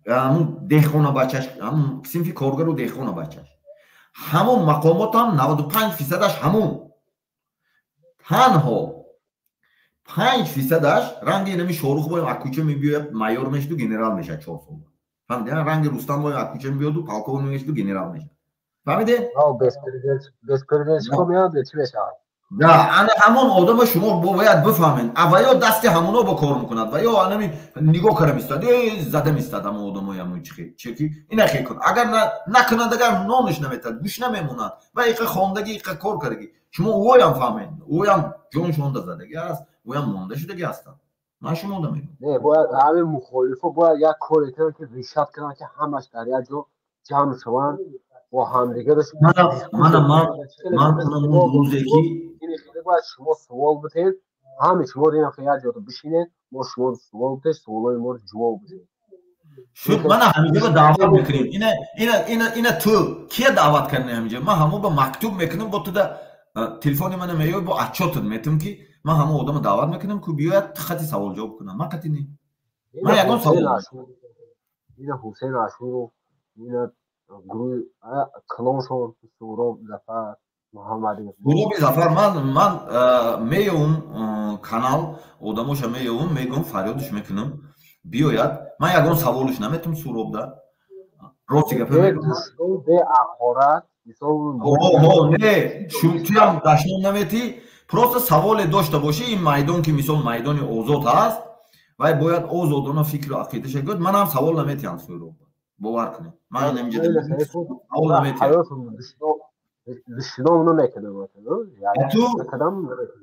ҳамун деҳқона бачаш ҳамун синфи коргару деҳқона бачаш ҳамун мақомотам 95%аш ҳамун танҳо 5%аш ранги инами шорухбои акуча мебиёяд майёр мешаду генерал мешад 4 сол фаҳмиди ранги рустамбои акуча мебиёду полковник мешаду генерал мешад фаҳмиде безпредельчико меяд чӣ мешавад да ана ҳамон одама шумо бояд бифаҳмед ва ё дасти ҳамуно бо кор мекунад ва ё анами нигоҳ кара мистад зада мистад ҳамон одамои ҳамон чики ина хел кун агар накунад агар нониш наметад гӯш намемонад ва иқа хондагӣ иқа кор кардагӣ шумо оям фаҳмед оям ҷоншонда задагӣ аст оям монда шудагӣ ҳастанд ман шумода мегӯям не бояд ҳамин мухолифо бояд як коре кунанд ки ришат кунанд ки ҳамаш дар як ҷо ҷамъ шаванд бо ҳамдигараш ман ҳамон рӯзе ки باید شما سوال بتید همه شما رو این هفته یک جا بشینید ما شما رو سوال بتید سوالای ما رو جواب بدید شد من همینجا با دعوت میکنیم اینا تو کیه دعوت کرنه همینجا من همون با مکتوب میکنم با تو دا تلفن من میاد با اچاتت میتونم که من همون آدم دعوت میکنم که بیاید خطی سوال جواب کنم من خطی نی من یکان سوال اینا حسین عاشور اینا گروه کلانشون سوراب زفر گروه زفر من میام کانال آدموش میام میگم فریادش میکنم بیاید من یکان سوالش نمیتونم سوراب دا راستی گفته میگم به اخارت نه توی هم داشتم نمیتی просто سوال داشته باشی این میدان که مثال میدان آزاد هست و باید آزادانه فکر و عقیدهش گفت من هم سوال نمیتونم سوراب باور کنید من نمیجه سوال نمیتونم دشنامونو میکنم تو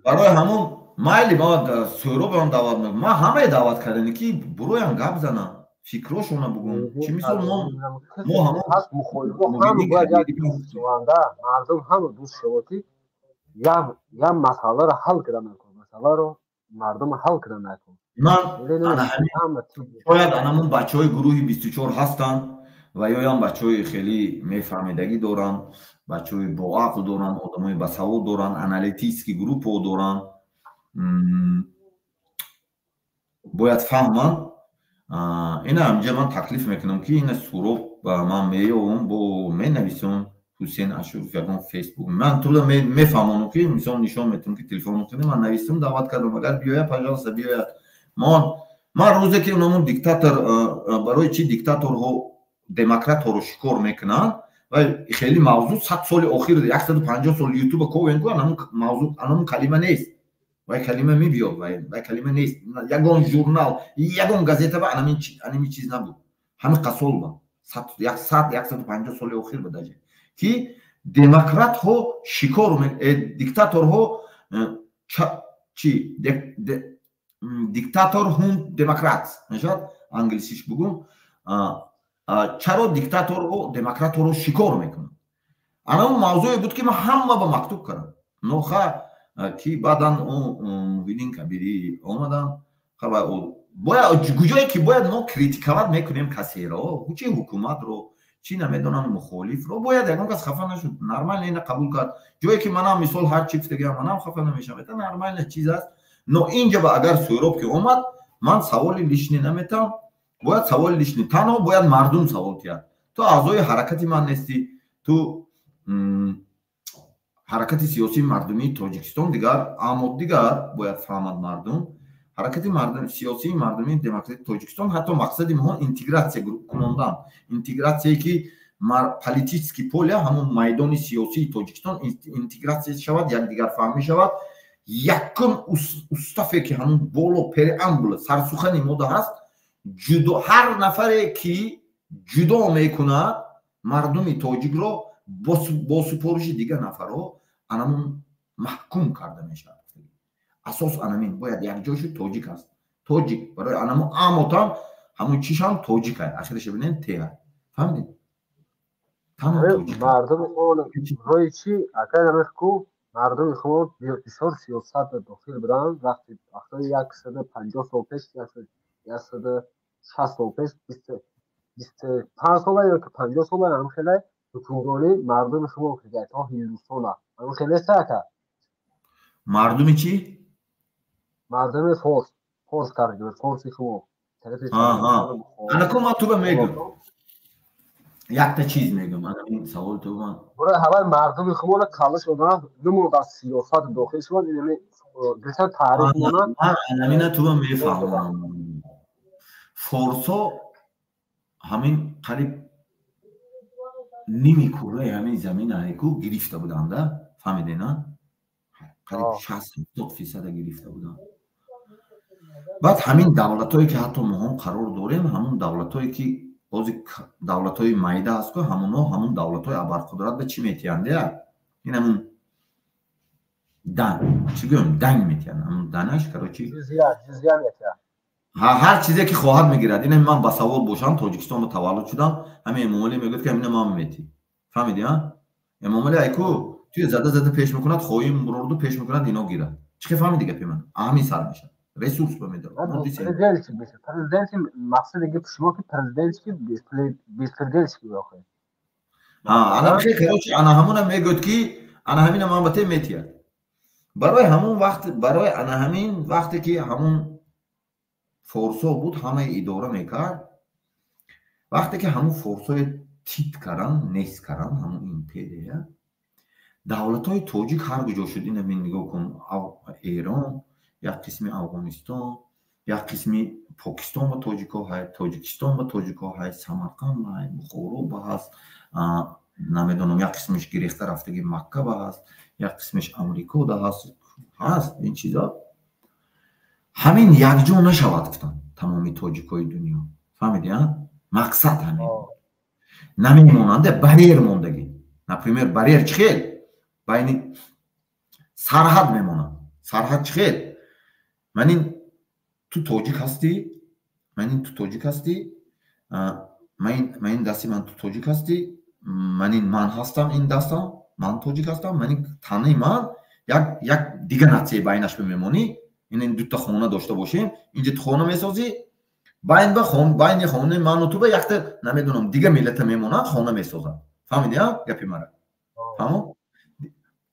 برای همون مایلی ما سوراب هم دعوت میکنم من همه دعوت کردنی که بروی هم گپ زنم فکراشونو بگم چی مثال ما همون مخالفه هم باید یک دوست شونده مردم هم دوست شوادی یا مسئله رو حل کنه نکن مسئله رو مردم حل کنه نکن من شاید همون بچه های گروه 24 هستن و یا هم بچه های خیلی میفهمیدگی دارن بچه های با عقل دارن آدم های بسواد دارن انالیتیسکی گروپ ها دارن باید فهمن اینا همجا من تکلیف میکنم که این سوراب من میام با می نویسم حسین عاشور یکان فیسبوک من تو میفهمونم که مثلا نشان میتونم که تلفن میکنم من نویسم دعوت کردم اگر بیاید پاجانس بیاید من روزی که اونمون دیکتاتور برای چی دیکتاتورها دموکرات ها رو شکار میکنن و خیلی موضوع 100 سال اخیر 150 سال یوتیوب کوین کو همون موضوع همون کلمه نیست و کلمه میبیاد و کلمه نیست یگان ژورنال یگان گازیته با همین چیز نبود همه قصول با 150 سال اخیر بوده که دموکرات ها شکار دیکتاتور ها چی دیکتاتور هم دموکرات نشد انگلیسیش بگم چرا دیکتاتور و دموکرات رو شکار میکنن انا اون موضوعی بود که من همه با مکتوب کردم نوخه که بعدن اون ویدین کبیری اومدن باید کجایی که باید ما کریتیکات میکنیم کسی رو چی حکومت رو چی نمیدونم مخالف رو باید یکم کس خفه نشد نرمال اینه قبول کرد جایی که منم مثال هر چی دیگه منم خفه نمیشم এটা نرمال چیز است نو اینجا با اگر سوروب که اومد من سوالی لیشنی نمیتونم باید سوال لیشنی تنها باید مردم سوال کرد تو اعضای حرکتی من نیستی تو حرکت سیاسی مردمی تاجیکستان دیگر اما دیگر باید فهمد مردم حرکت مردم سیاسی مردمی دموکراسی تاجیکستان حتی مقصد ما اینتگراسیون گروپ کنندم اینتگراسیونی که پالیتیسکی پولیا همون میدان سیاسی تاجیکستان اینتگراسیون شود یک دیگر فهمی شود یکم استافی که همون بالا پریامبل سرسخنی مودا هست جدا هر نفری که جدا میکنه مردمی تاجیک رو با سپارش دیگه نفر رو انمون محکوم کرده میشه اساس انمین باید یک جاشو تاجیک است تاجیک برای انمون اموتان همون چیش هم تاجیک است اخرش ببینین ته فهمیدین مردم روی چی اگر نمیخکو مردم خود بسیار سیاست داخل بدن وقتی 150 سال پیش 160 سال پیش 25 سال یا 50 سال هم خیلی حکومرانی مردم شما کرد تا هندوستان هم خیلی ساکه مردم چی؟ مردم فارس کرد فارسی شما анаку ман ту ба мегум якта чиз мегум ана ин савол ту ман برای همه مردم خمون کالش شدن نمود از سیاست داخل شدن اینمی دسته تاریخ مونن анамина ту ба мефаҳмам форсо ҳамин қариб ними курраи ҳамин заминаку гирифта буданда фаҳмидена қариб 60-70% гирифта буданд баъд ҳамин давлатое ки ҳатто моҳо қарор дорем ҳамун давлатое ки бози давлатҳои майда ҳастку ҳамун давлатҳои абарқудрат ба чӣ метиҳанд ин ҳамун дан чӣ гӯем данг метиҳанд ҳамун данаш карочи ҳар чизе ки хоҳад мегирад ин ман ба савол бошам тоҷикистон ба таваллуд шудам ҳамин эмомалӣ мегӯяд ки ҳамина ман метӣ фаҳмидӣ эмомалӣ айку туи зада пеш мекунад хоҳим бурорду пеш мекунад ино гирад чӣ фаҳмидӣ гапи ман ҳамин сар мешад ресурс ба медарад президент мақсад ки шумо ки президент ки беспредельч ки вохе ана хе карочи ана ҳамуна мегӯяд ки ана ҳамина ман ба те метиҳад барои ҳамун вақт барои ана ҳамин вақте ки ҳамун форсо буд ҳамаи идора мекард вақте ки ҳамун форсои тит каранд нест каранд ҳамун империя давлатҳои тоҷик ҳар куҷо шуд ина бин нигоҳ кун эрон як қисми афғонистон як қисми покистон ба тоҷико ҳаст тоҷикистон ба тоҷико ҳаст самарқанд ба ҳаст бухоро ба ҳаст намедонам як қисмиш гирехта рафтаги макка ба ҳаст як қисмиш амрико да ҳаст ин чиза ҳамин якҷо нашавад гуфтанд тамоми тоҷикои дунё фаҳмидӣ мақсад ҳамин намемонанда барьер мондагӣ например барьер чӣ хел байни сарҳад мемонад сарҳад чӣ хел манин ту тоҷик ҳастӣ манин ту тоҷик ҳастӣ манин дасти ман ту тоҷик ҳастӣ манин ман ҳастам ин дастам ман тоҷик ҳастам манин танаи ман як дига натсияи байнаш мемонӣ ин дута хона дошта бошем инҷа ту хона месозӣ байни хонаи ману ту ба якта намедонам дига миллата мемонад хона месозад фаҳмидӣ гапи мара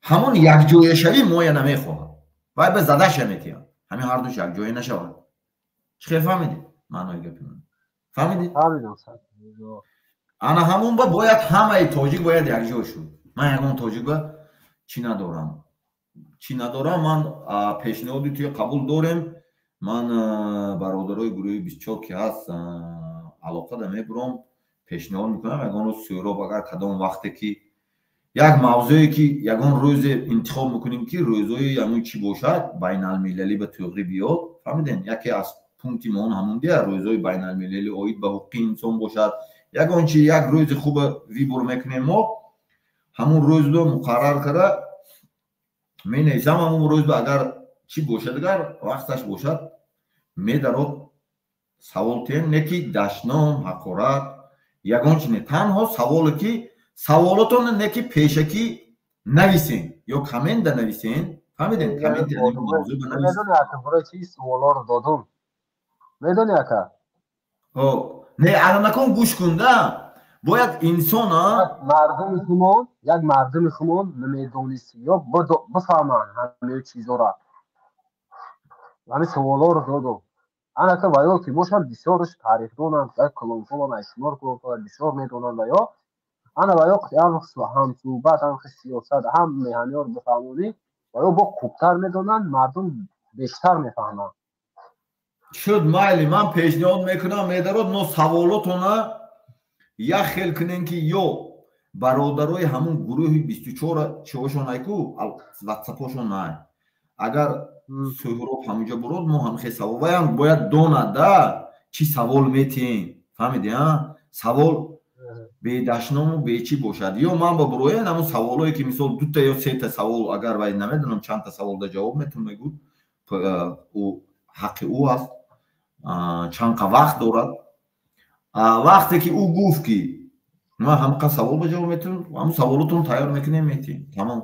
ҳамон якҷояшавӣ моя намехоҳад вай ба задаша метиҳад ҳамин ҳар душ якҷоя нашавад чӣ хел фаҳмидӣ маънои гапи ман фаҳмидӣ ана ҳамун ба бояд ҳамаи тоҷик бояд якҷо шуд ман ягон тоҷик ба чӣ надорам ман пешниҳоди туи қабул дорем ман бародарои гурӯҳи 24 ки ҳаст алоқа да мебурам пешниҳод мекунам ягон рӯз сӯроб агар кадом вақте ки як мавзӯе ки ягон рӯзе интихоб мекунем ки рӯзои ҳамун чӣ бошад байналмилалӣ ба туғӣ биёд фаҳмидем яке аз пункти мон ҳамун дия рӯзои байналмилалӣ оид ба ҳуқуқи инсон бошад ягон чи як рӯзи хуба вибур мекунем мо ҳамун рӯзро муқаррар карда менависам ҳамун рӯз агар чӣ бошад агар вақташ бошад медарод савол тен не ки дашном ҳақорат ягон чи не танҳо саволе ки саволотон не ки пешакӣ нависен ё коммента нависен фаҳмидем комменти медони ака не аланакон гӯш кунда бояд инсон як мардуми хумон намедонист ё бифаҳманд ҳамаи чизора ҳамин саволоро додум анака ваё ки бошанд бисёрш таърихдонанд калонфолон айшумор калонфол бисёр медонанд ваё ана ваё ҳамсӯҳбат ҳамхи сиёсат ҳамеҳамёр бифаҳмонӣ ваё бо хубтар медонанд мардум бештар мефаҳманд шуд майли ман пешниҳод мекунам медарод но саволотона як хел кунем ки ё бародарои ҳамун гурӯҳи 24 чиҳошон айку ватсапошон най агар сӯҳроб ҳамунҷа бурод мо ҳамхе савол ваям бояд донада чӣ савол метиҳем фаҳмидӣ савол бедашному бечӣ бошад ё ман ба буроен ҳамун саволое ки мисол дута ё сета савол агар вай намедонам чандта саволда ҷавоб метун мегӯ ҳаққи ӯ аст чандқа вақт дорад вақте ки ӯ гуфт ки ман ҳамқа савол ба ҷавоб метунам ҳамун саволотон тайёр мекунем метиҳем тамом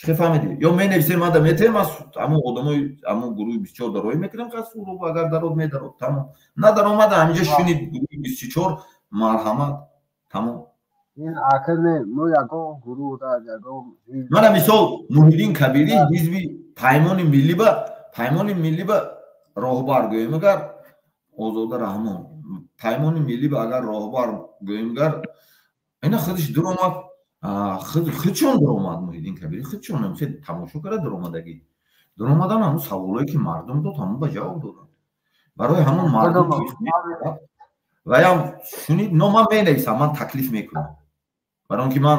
чӣ фаҳмидӣ ё менависем мада метиҳем аз ҳамун одамои ҳамун гурӯҳи 24 дароӣ мекунем ки суроб агар дарод медарод тамом надаромада ҳаминҷа шунид гурӯҳи 24 марҳамат тамом ин акр не мо ягон гурӯҳ да ягон мана мисол муҳиддин кабирӣ ҳизби паймони миллӣ ба роҳбар гӯем агар озода раҳмон паймони миллӣ агар роҳбар гӯимгар ина худиш дуромад худшон дуромад Муҳиддин Кабирӣ худшон хеле тамошо кара дуромадагӣ дуромадан ҳамун саволое ки мардум дод ҳамун ба ҷавоб доданд барои ҳамон мардум ваям шунид но ман менависам ман таклиф мекунам барои он ки ман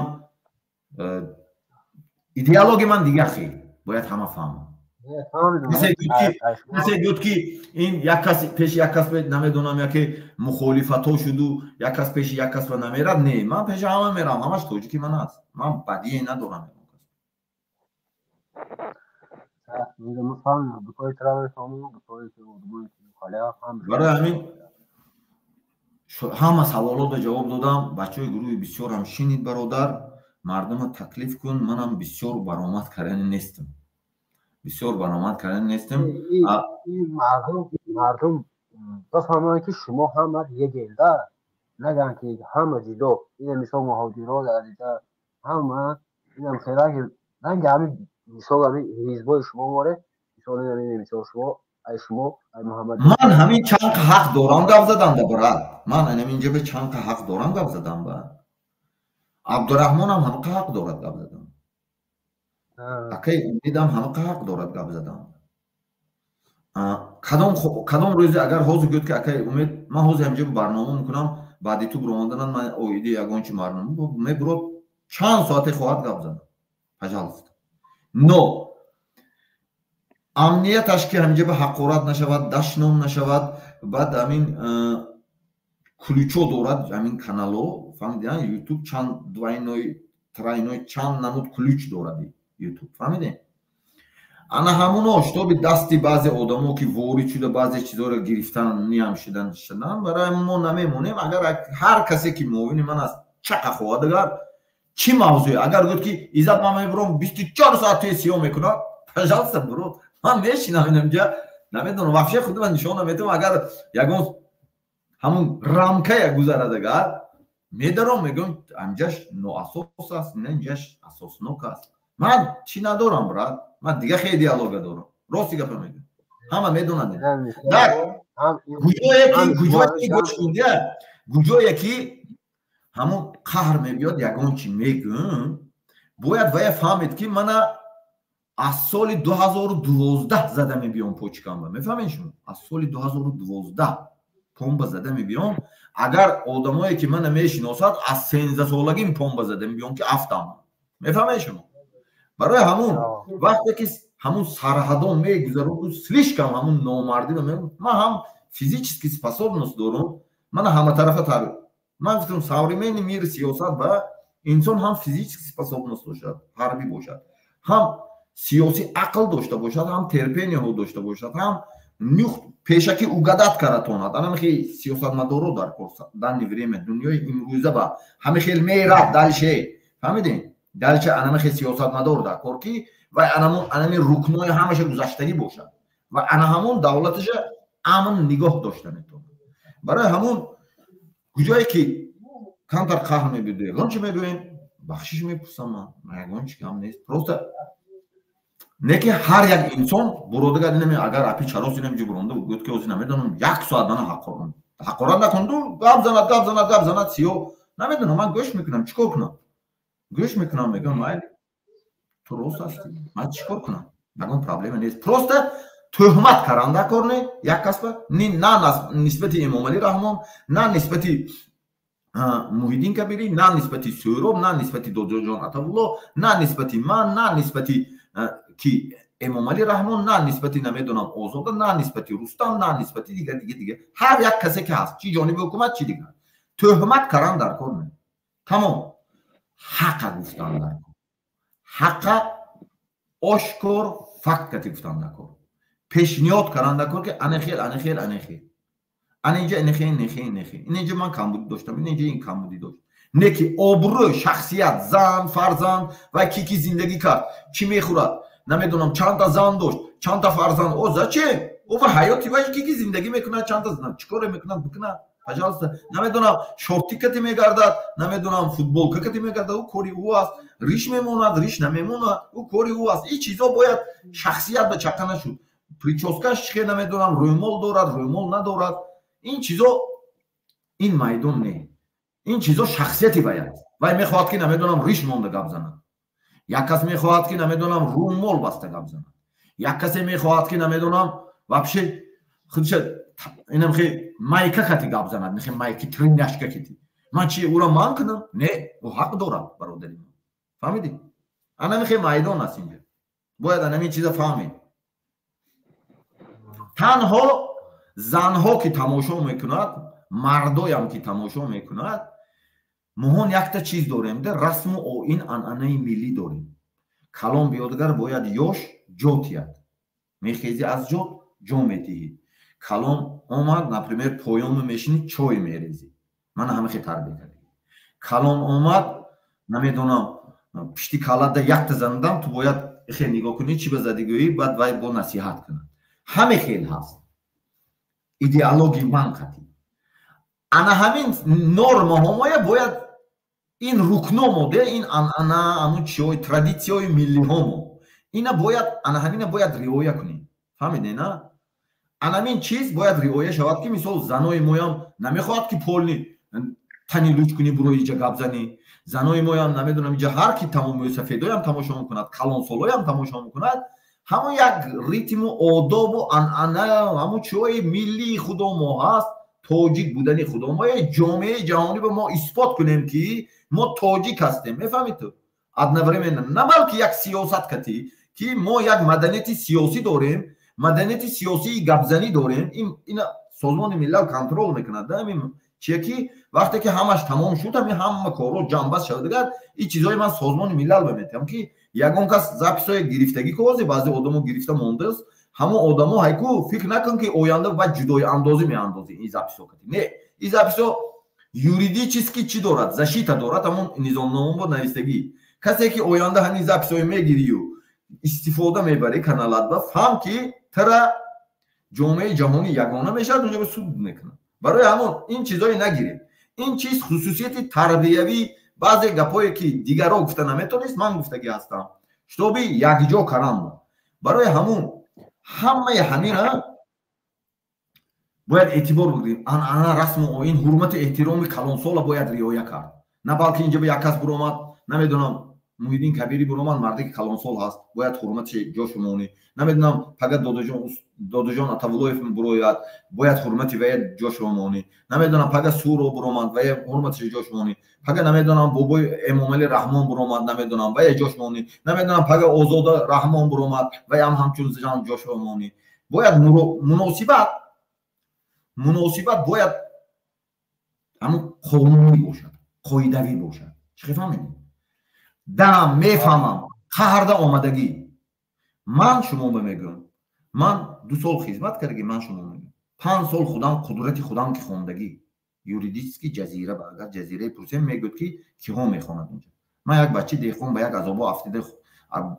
идеология ман дигар хел бояд ҳама фаҳмад касе гуфт ки ин як кас пеши як кас намедонам яке мухолифатҳо шуду як кас пеши як кас ва намерад не ман пеши ҳама мерам ҳамаш тоҷики ман аст ман бадие надорам барои ҳамин ҳама саволотро ҷавоб додам бачаҳои гурӯҳи бисёр ҳам шинид бародар мардума таклиф кун манам бисёр баромад кардани нестам бисёр баромад кардани нестам мардум бафаҳманд ки шумо ҳама як елда наган ки ҳама ҷудо ин мисол муҳоҷиро дарида ҳама инам хера нанга ҳамин мисол ҳамин ҳизбои шумо море мисол ин мисол шумо ай шумо ай муҳаммад ман ҳамин чанқа ҳақ дорам гап задан да брат ман инҷа бе чанқа ҳақ дорам гап задан ба абдураҳмонам ҳамқа ҳақ дорад гап задан акаи умидам ҳамқа ҳақ дорад гап задан кадом рӯзе агар ҳозир гӯд ки акаи умед ман ҳозир ҳамҷа барнома мекунам баъди ту биромаданам ман оиди ягончи барнома мебурод чанд соате хоҳад гап задан пожалуйста но амнияташ ки ҳамҷа ба ҳақорат нашавад дашном нашавад баъд ҳамин ключо дорад ҳамин канало фаҳмидин ютуб чанд двойной тройной чанд намуд ключ дорад ютуб фаҳмидин ана ҳамуно штоби дасти баъзе одамо ки ворид шуда баъзе чизоро гирифтан ниам шудан барои мо намемонем агар ҳар касе ки муовини ман аст чақа хоҳад агар чӣ мавзӯе агар гӯд ки иззат ман мебурам 24 соат туи сиёҳ мекунам пожалуйста бурод ман мешинам инҷа намедонам вообще худ ман нишон наметавам агар ягон ҳамун рамкая гузарад агар медаром мегӯям анҷаш ноасос аст инҷаш асоснок аст ман чӣ надорам брат ман дига хеле диалога дорам рости гапа мегӯям ҳама медонад гуҷое ки ҳамун қаҳр мебиёд ягон чӣ мегӯм бояд вая фаҳмед ки мана аз соли 2012 зада мебиём почкамба мефаҳмед шумо аз соли 2012 помба зада мебиём агар одамое ки мана мешиносад аз 13 солагим помба зада мебиём ки афтам мефаҳмед шумо барои ҳамун вақте ки ҳамун сарҳадон мегузарону слишкам ҳамун номардӣ ман ҳам физически способност дорам мана ҳаматарафа тарбия ман гуфтам современный мир сиёсат ба инсон ҳам физически способност бошад ҳарбӣ бошад ҳам сиёсӣ ақл дошта бошад ҳам терпениеҳо дошта бошад ҳам нюх пешакӣ угадат каратонад ана хеле сиёсатмадоро дар кор данни время дунёи имрӯза ба ҳама хел мерад далше фаҳмидин далча ана хел сиёсатмадор дар кор ки ва анами рукнои ҳамаша гузаштагӣ бошад ва ана ҳамон давлаташа амн нигоҳ дошта метавонад барои ҳамон куҷое ки камтар қаҳр мебиёд ягон чӣ мегӯем бахшиш мепурсам ман ягон чӣ кам нест просто не ки ҳар як инсон буродагар наме агар апи чарос инамҷа буронда гӯд ки ҳозир намедонам 1 соат мана ҳақорат накунду гап занад сиёҳ намедонам ман гӯш мекунам чӣ кор кунам гӯш мекунам мегӯям майли ту рост ҳастӣ ман чӣ кор кунам ягон проблема нест просто тӯҳмат каранда кор не як касба на нисбати Эмомалӣ Раҳмон на нисбати Муҳиддин Кабирӣ на нисбати Сӯроб на нисбати Додҷон Атавулло на нисбати ман на нисбати ки Эмомалӣ Раҳмон на нисбати намедонам Озода на нисбати Рустам на нисбати дига ҳар як касе ки ҳаст чӣ ҷониби ҳукумат чӣ дигар тӯҳмат кардан дар кор не тамом ҳақа гуфтан дар кор ҳақа ошкор факати гуфтан дар кор пешниҳод кардан дар кор ки анахел анинҷа ининҷа ман камбудӣ доштам ининҷа ин камбудӣ дошт не ки обрӯ шахсият зан фарзанд ва ки зиндагӣ кард чӣ мехӯрад намедонам чандта зан дошт чандта фарзанд о зачем ва ҳаёти вай ки зиндагӣ мекунад чандта чӣ коре мекунад бикунад пожалуйста намедонам шорти кати мегардад намедонам футболка кати мегардад ӯ кори ӯ аст риш мемонад риш намемонад ӯ кори ӯ аст ин чизо бояд шахсият ба чақа нашуд прическаш хе намедонам рӯмол дорад рӯмол надорад این چیزا این майдон не این چیزا شخصیتی باید وای میخواد که نمیدونم ریش مونده گپ زنه یک کس میخواد که نمیدونم رو مول بسته گپ زنه یک کسی میخواد که نمیدونم вообще خودش اینم خیلی مایکا خاطی گپ زند میخه مایکی ترینشکا کیتی من چی او را مان کنم نه او حق دارد برادری فهمیدی انا میخه майдон است اینجا باید همین چیزا فهمید تنها زنها که تماشا میکند مردایم که تماشا میکند مهون یک تا چیز داریم ده رسم و این انعنه ملی داریم کلام بیادگر باید یاش جوتید میخیزی از جوت جو میتیهی کلام آمد نپریمیر پویوم میشینی چوی میریزی من همه خیلی تربیه کردیم کلام آمد نمیدونم پشتی کلات ده یک تا زندم تو باید خیلی نگاه کنی چی به زدگویی باید وای با نصیحت کنن همه خیلی هست ایدئولوژی من خطی انا همین نورم همه باید این رکنامو این انا همون چیوی ترادیسیوی ملی همو اینا باید انا همین باید رعایت کنیم فهمیدی نه انا همین چیز باید رعایت شود که مثلا زنای مویم نمیخواد که پولنی تنی لوچ کنی برو اینجا گپ زنی زنای مویم نمیدونم اینجا هر کی تمام سفیدای هم تماشا میکند کلان سالای هم تماشا میکند همون یک ریتم و آداب و انعنه همون چیوی ملی خدا ما هست تاجیک بودنی خدا ما یه جامعه جهانی به ما اثبات کنیم که ما تاجیک هستیم میفهمید تو ادنوریم نه بلکه یک سیاست کتی که ما یک مدنیت سیاسی داریم مدنیت سیاسی گپزنی داریم این سازمان ملل کنترل میکند همین چیه که وقتی که همش تمام شد همه کارو جنبش شد دیگر این چیزای من سازمان ملل بمیتم که یگان کس زپسای گرفتگی کوازی بعضی آدمو گرفته مونده است همون آدمو هایکو فکر نکن که آینده بعد جدای اندازی میاندازی این زپسو کتی نه این زپسو юридически چی دارد защита دارد همون نظامنامه با نویسندگی کسی که آینده همین زپسوی میگیری و استفاده میبری کانالات با فهم که ترا جامعه جهانی یگانه میشه اونجا به سود میکنه برای همون این چیزای نگیرید این چیز خصوصیت تربیوی بعضی گپایی که دیگرها گفته نمیتونست من گفتگی هستم شتابی یک جا کردم برای همون همه همینا باید اعتبار بگیریم انا رسم و این حرمت احترام کلانسال باید رعایت کرد نه بلکه اینجا به یک کس برآمد نمیدونم محیدین کبیری برآمد مردی که کلانسال هست باید حرمت جاش مونی نمیدونم فقط دادجان اتولویف برآید باید حرمت وی جاش مونی نمیدونم فقط سورو برآمد وی حرمت جاش مونی فقط نمیدونم بابای امام علی رحمان برآمد نمیدونم وی جاش مونی نمیدونم فقط آزاد رحمان برآمد وی هم همچون زجان جاش مونی باید مناسبت باید همون قانونی باشد قاعدوی باشد چه فهمیدید دم میفهمم قهرده آمدگی من شما میگم من 2 سال خدمت کردم من شما میگم 5 سال خودم قدرت خودم که خوندگی یوریدیسکی جزیره با اگر جزیره پروسه میگفت که کیها میخواند اونجا من یک بچه دیخون با یک عذابو افتیده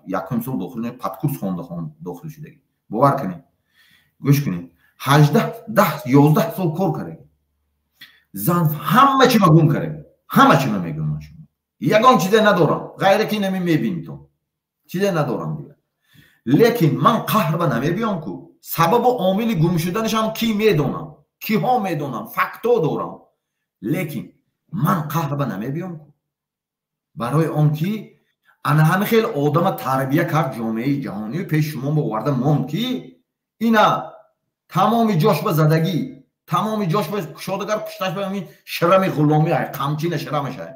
یکم سال داخل پدکورس خونده داخل شدگی باور کنید گوش کنید 18 11 سال کار کردم زن همه چی مگم کردم همه چی میگم شما یگان چیزی ندارم غیر که نمی میبینی تو چیزی ندارم دیگه لیکن من قهر به نمیبیام که سبب و عامل گم شدنش هم کی میدونم کی ها میدونم فکتا دارم لیکن من قهر به نمیبیام که برای آن که انا همه خیلی آدم تربیه کرد جامعه جهانی پیش شما بورده مون که اینا تمام جاش به زدگی تمام جاش به کشادگر پشتش به همین شرم غلامی های قمچین شرمش های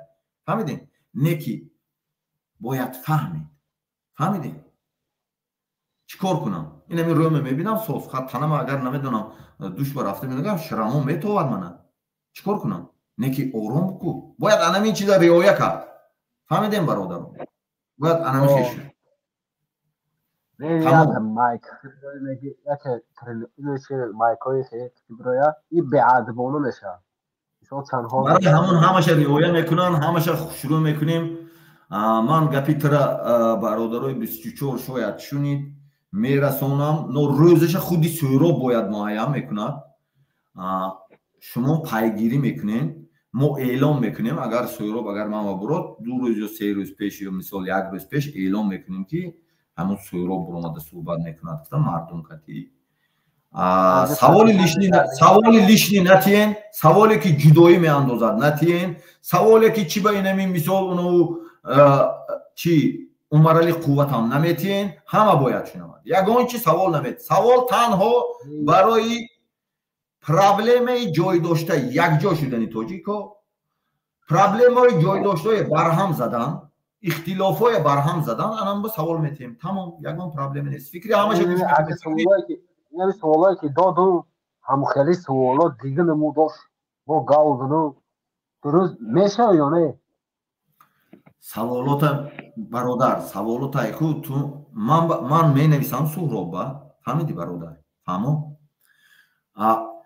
فهمیدین نکی باید فهمیدین چیکار کنم این همین روی میبینم صاف خط تنم اگر نمیدونم دوش برفته میدونم شرمو میتواد منه چیکار کنم نکی آرام کو باید انم این چیزا رعایت کرد فهمیدین برادرم باید انم خیش یادم مایک مایک های خیلی برای این بی‌ادبانه میشه برای همون همشه رعایت میکنن همشه شروع میکنیم من گپی ترا برادرای 24 شاید شونید میرسونم نو روزش خودی سویرو باید معایم میکند شما پیگیری میکنین ما اعلام میکنیم اگر سویرو اگر من برات 2 روز یا 3 روز پیش یا مثال 1 روز پیش اعلام میکنیم که همون سویرو برآمده صحبت میکند گفتم مردم کتی саволи лишни натиен, саволе ки ҷудоӣ меандозад натиен, саволе ки чӣ ба инамин мисол уну чӣ умарали қувватам наметиен, ҳама бояд шунавад. Ягон чи савол намет. Савол танҳо барои проблемаи ҷойдоштаи якҷо шудани тоҷико, проблемаи ҷойдоштаи барҳам задан, ихтилофҳои барҳам задан, анам ба савол метиҳем. Тамом, ягон проблема нест. Фикри ҳамаша гӯш метиҳем. یعنی سوالایی که دادم هم خیلی سوالات دیگه نموداش با گاودنو درست میشه یا نه؟ سوالات برادر سوالات ایکو تو من می نویسم سهراب فهمیدی برادر فهمو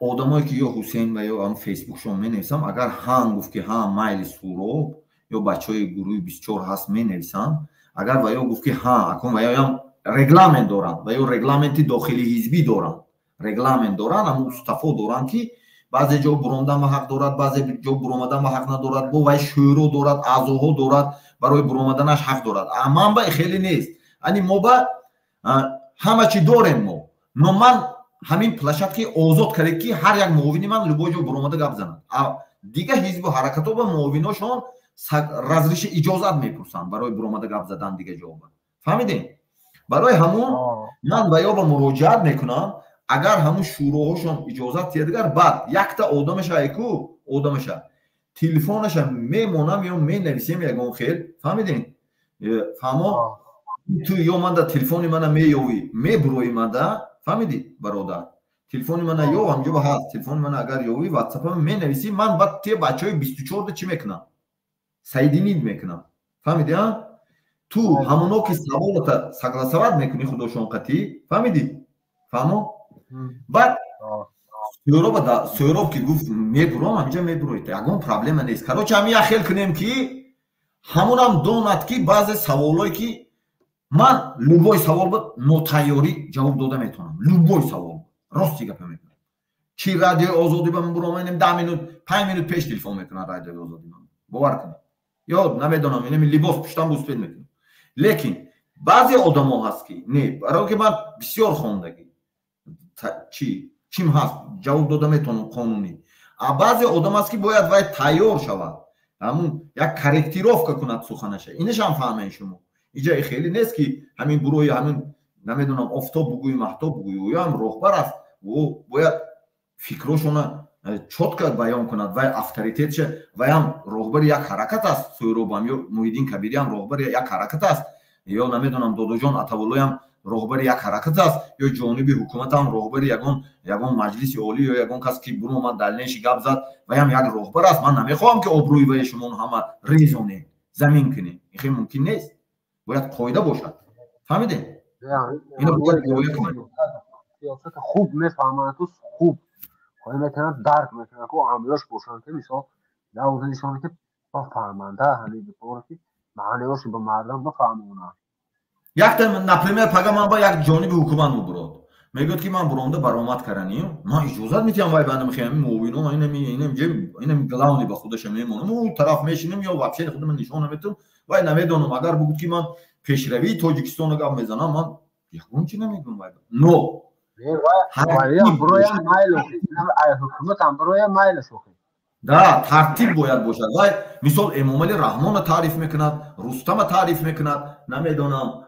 آدمایی که یا حسین و یا هم فیسبوک شما می نویسم اگر هم گفت که هم مایل سهراب یا بچهای گروه 24 هست می نویسم اگر و یا گفت که ها اکن و یا هم رگلامنت دارن و یا رگلامنتی داخلی حزبی دارن رگلامنت دارن هم مصطفی دارن که بعضی جا بروندن و حق دارد بعضی جا برومدن و حق ندارد با وای شورو دارد اعضاها دارد برای برومدنش حق دارد اما با خیلی نیست یعنی ما با همه چی داریم ما من همین پلشت که آزاد کرد که هر یک معاونی من لبای جا برومده گپ زنم دیگه حزب و حرکت ها با معاوناشون رزرش اجازت میپرسن برای برومده گپ زدن دیگه جا فهمیدین برای همون من با یا با مراجعت میکنم اگر همون شوراهاشون اجازت دیگر بعد یک تا آدمش ایکو آدمش تلفنش میمونم یا مینویسیم یگان خیل فهمیدین فهمو تو یا من دا تلفن من میوی میبروی من دا فهمیدی برادر تلفن من یا همجا با هست تلفن من اگر یوی واتساپ من مینویسی من بعد تی بچهای 24 چی میکنم سایدینید میکنم فهمیدی ها تو همونو که سوالات ساغلاسواد میکنی خودشون قطعی فهمیدی فهمو بعد سوراب که گفت میبرم همینجا میبروید یکون پرابلم نیست کروچه همی خیل کنیم که همون هم دونت که بعض سوالایی که من لوبای سوال بود نوتایاری جواب داده میتونم لوبای سوال راستی گپ میکنم چی رادیو آزادی با من برام اینم 10 minut 5 minut پیش تلفن میکنن رادیو آزادی من باور کنید یا نمیدونم اینم لباس پشتم بوسپید میکنم لیکن بعضی آدما هست که نه برای که من بسیار خوندگی چیم هست جواب داده میتونم قانونی بعضی آدم هست که باید وای تیار شود همون یک کارکتیروفکا کند سخنشه اینش هم فهمین شما اینجا خیلی نیست که همین بروی همین نمیدونم آفتاب بگوی محتاب بگوی یا هم رهبر است و باید فکرشون چوتکا بیان کند وای افطاریتش و هم رهبر یک حرکت است سویروبام یا محیدین کبیری هم رهبر یک حرکت است یا نمیدونم دودو جان عطاولوی هم رهبر یک حرکت است یا جانب حکومت هم رهبر یگان مجلس عالی یا یگان کس که برو اومد دلنش گپ زد و هم یک رهبر است من نمیخوام که آبروی وی شما همه ریزونه زمین کنه این خیلی ممکن نیست باید قاعده باشد فهمیدین اینو باید قاعده کنید سیاست خوب میفهمن تو خوب خواهی میتونن درک میکنن که عملاش باشن که مثال لازمشونه که با فهمنده همین بطور که معنیاش به مردم بفهمونن یک تا например пага ман ба як ҷониби ҳукумат мубурод мегӯяд ки ман буронда баромад карданию ман иҷозат метиҳам вай банда мехиям муовино инам главни ба худаша мемонам у тараф мешинем ё вообще худам нишон наметавам вай намедонам агар бугуд ки ман пешравии тоҷикистоно гап мезанам ман ягон чи намегӯям вай но да тартиб бояд бошад вай мисол эмомали раҳмона таъриф мекунад рустама таъриф мекунад намедонам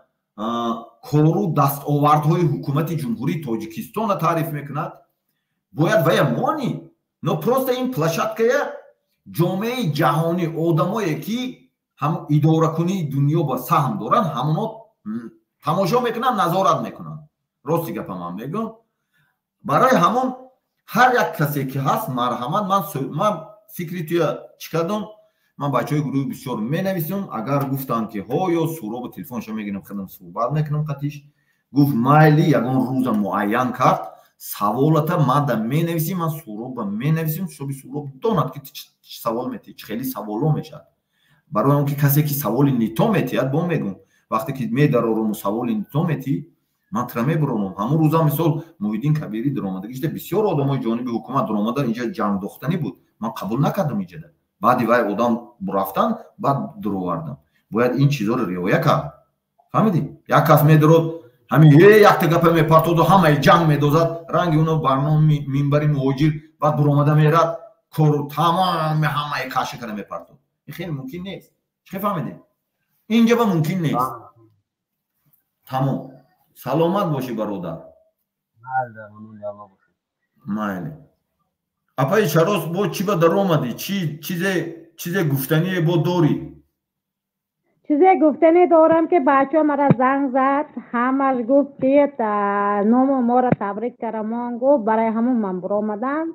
кору дастовардҳои ҳукумати ҷумҳурии тоҷикистона таъриф мекунад бояд вая монӣ но просто ин площадкая ҷомеаи ҷаҳонӣ одамое ки ҳам идоракунии дунё ба саҳм доранд ҳамоно тамошо мекунанд назорат мекунанд рости гапа ман мегӯям барои ҳамон ҳар як касе ки ҳаст марҳамат ман фикри туя чӣ кардам من بچهای گروه بسیار مینویسم اگر گفتن که ها یا سوراب تلفنش میگیرم خودم صحبت میکنم قطعیش گفت مایلی یگان روز معین کرد سوالات من مینویسیم من سوراب مینویسیم شبی سوراب داند که چه سوال میتی چه خیلی سوالا میشه برای اون که کسی که سوال نیتو میتید با میگم وقتی که میدارم سوال نیتو میتی من ترا میبرونم همون روزا مثال محیدین کبیری درآمده گشته بسیار آدمای جانب حکومت درآمده اینجا جنگ دختنی بود من قبول نکردم اینجا بعدی وای آدم رفتن بعد درآوردم باید این چیزا رو رعایت کرد فهمیدی یک کس میدرود همین یک گپ میپرتود و همه جنگ میدوزد رنگ اونو برنامه منبری مهاجر بعد برآمده میرد کار تمام همه کاش کنه میپرتود این خیلی ممکن نیست چه فهمیدی اینجا با ممکن نیست تمام سلامت باشی برادر مایلی اپای چراس با چی با در اومدی چیز گفتنی با داری چیزی گفتنی دارم که بچه مرا زنگ زد همش گفت که نام ما را تبریک کردم گفت برای همون من برآمدم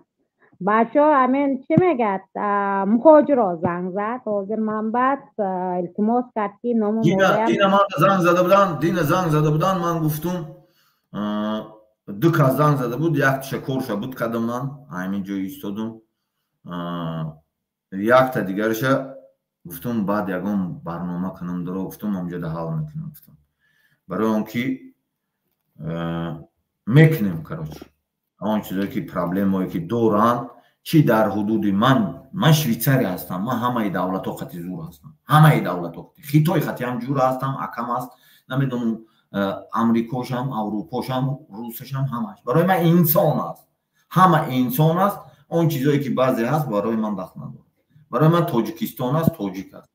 بچه همین چی میگد مخاجر زنگ زد حاضر من بعد التماس کرد که نام ما دینا من زنگ زده بودن من گفتم دو کس زنگ زده بود یک تشکرش بود کردم من همین جایی ایستادم یک تا دیگرش گفتم بعد یکم برنامه کنم درو گفتم امجد حال میکنم گفتم برای اون که میکنیم کراچ آن چیزایی که پرابلم هایی که دوران چی در حدود من شویتساری هستم من همه دولت ها خطی زور هستم همه دولت ها خطای خطی هم جور هستم اکم هست نمیدونم امریکاش هم اروپاش هم روسش هم همش برای من انسان هست همه انسان هست اون چیزایی که بعضی هست برای من دخل نداره برای من تاجیکستان است تاجیک است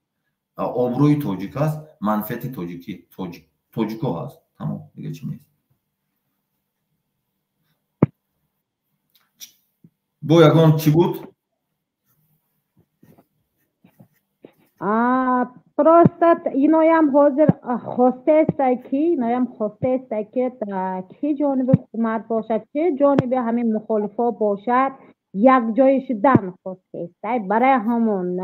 آبروی تاجیک است منفعت تاجیکو هست تمام دیگه چی نیست بو یگان چی بود پراستت اینایم حاضر خواسته است که جانب حکومت باشد که جانب همین مخالفا باشد یک جای شدن خواسته است برای همون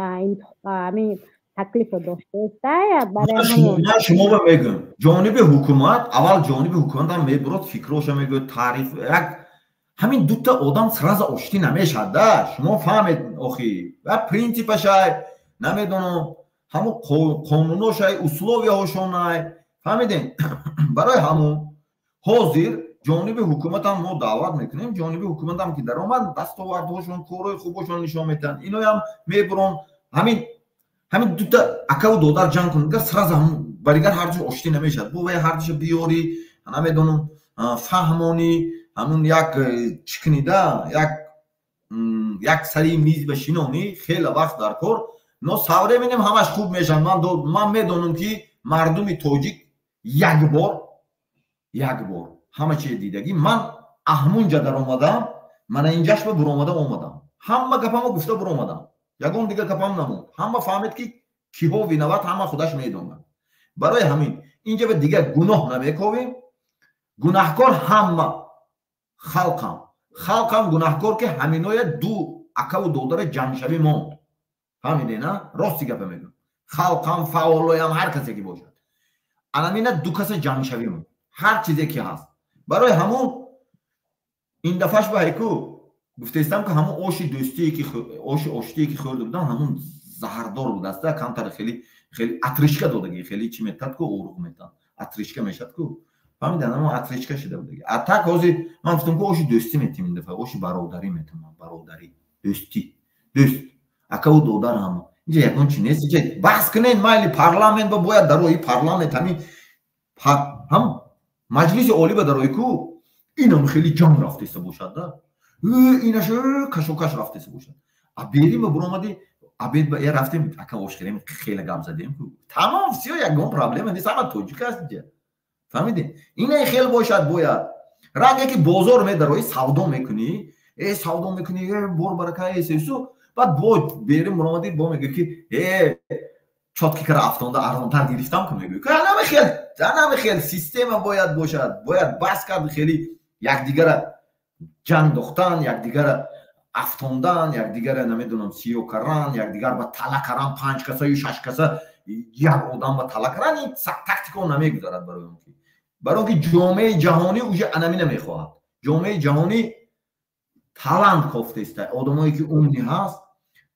همین تکلیف داشته است برای همون شما بگم جانب حکومت اول جانب حکومت هم میبرد فکرش میگه تعریف یک همین دوتا آدم سراز آشتی نمیشد شما فهمید آخی و پرینسیپش نمیدونم همون قانوناش اصولوی هاشون فهمیدین برای همون حاضر جانب حکومت هم ما دعوت میکنیم جانب حکومت هم که در آمد دستاوردهاشون کارهای خوبشون نشون میدن اینو هم میبرون همین دوتا اکا و دودر جنگ کنن سراز هم بریگر هرچی آشتی نمیشد بو هرچی بیاری نمیدونم فهمانی همون یک چکنیده یک سری میز بشینونی خیلی وقت در کار نو سوره می‌بینیم همش خوب میشن من میدونم که مردم تاجیک یک بار همه چی دیدگی من احمونجا در اومدم من اینجاش به اومدم همه گپامو گفته اومدم یگون دیگه گپام نموند همه فهمید که کیها وینوات همه خودش میدونن برای همین اینجا به دیگه گناه نمیکنیم گناهکار همه خلقم گناهکار که همینای دو اکا و دودر جنگشوی موند فهمیده نه راستی گپ میگم خلقم فعالایم هر کسی که باشد الان دو کس جنگشوی موند هر چیزی که هست برای همون این دفعهش به هیکو گفته استم که همون آشی دوستی که آشتی که خورده بودن همون زهردار بود است کمتر خیلی اتریشکا دادگی خیلی چی میتاد کو اوروق میتاد اتریشکا میشد کو فهمیدن اما اتریشکا شده بودگی اتاک اوزی من گفتم که آشی دوستی میتیم این دفعه آشی برادری میتونم برادری دوست اکا و دودر هم اینجا یکون چی نیست اینجا بحث کنین مایلی پارلمنت با باید در روی پارلمنت هم مجلس عالی به در روی کو اینم خیلی جنگ رفته است باشد اینش کشوکش رفته است باشد بریم و برآمدی ابید با یه رفتیم اکا اوشکریم خیلی گپ زدیم تمام سیو یکون پرابلم نیست اما توجیک است اینجا فهمیدین این خیلی باشد باید رنگی که بازار می در روی سودا میکنی سودا میکنی بر برکای سیسو بعد بود بریم برآمدی با میگه که چاتکی کار افتانده ارزانتر گرفتم که میگه همه خیلی سیستم باید باشد باید بس کرد خیلی یکدیگر جنگ دختن یکدیگر افتاندن یکدیگر نمیدونم سیو کردن یکدیگر با طلا کردن 5 کسا یا 6 کسا یک آدم با طلا کردن این تاکتیکو نمیگذارد برای اون که جامعه جهانی اوج انمی نمیخواهد جامعه جهانی талант кофта است آدمایی که اونی هست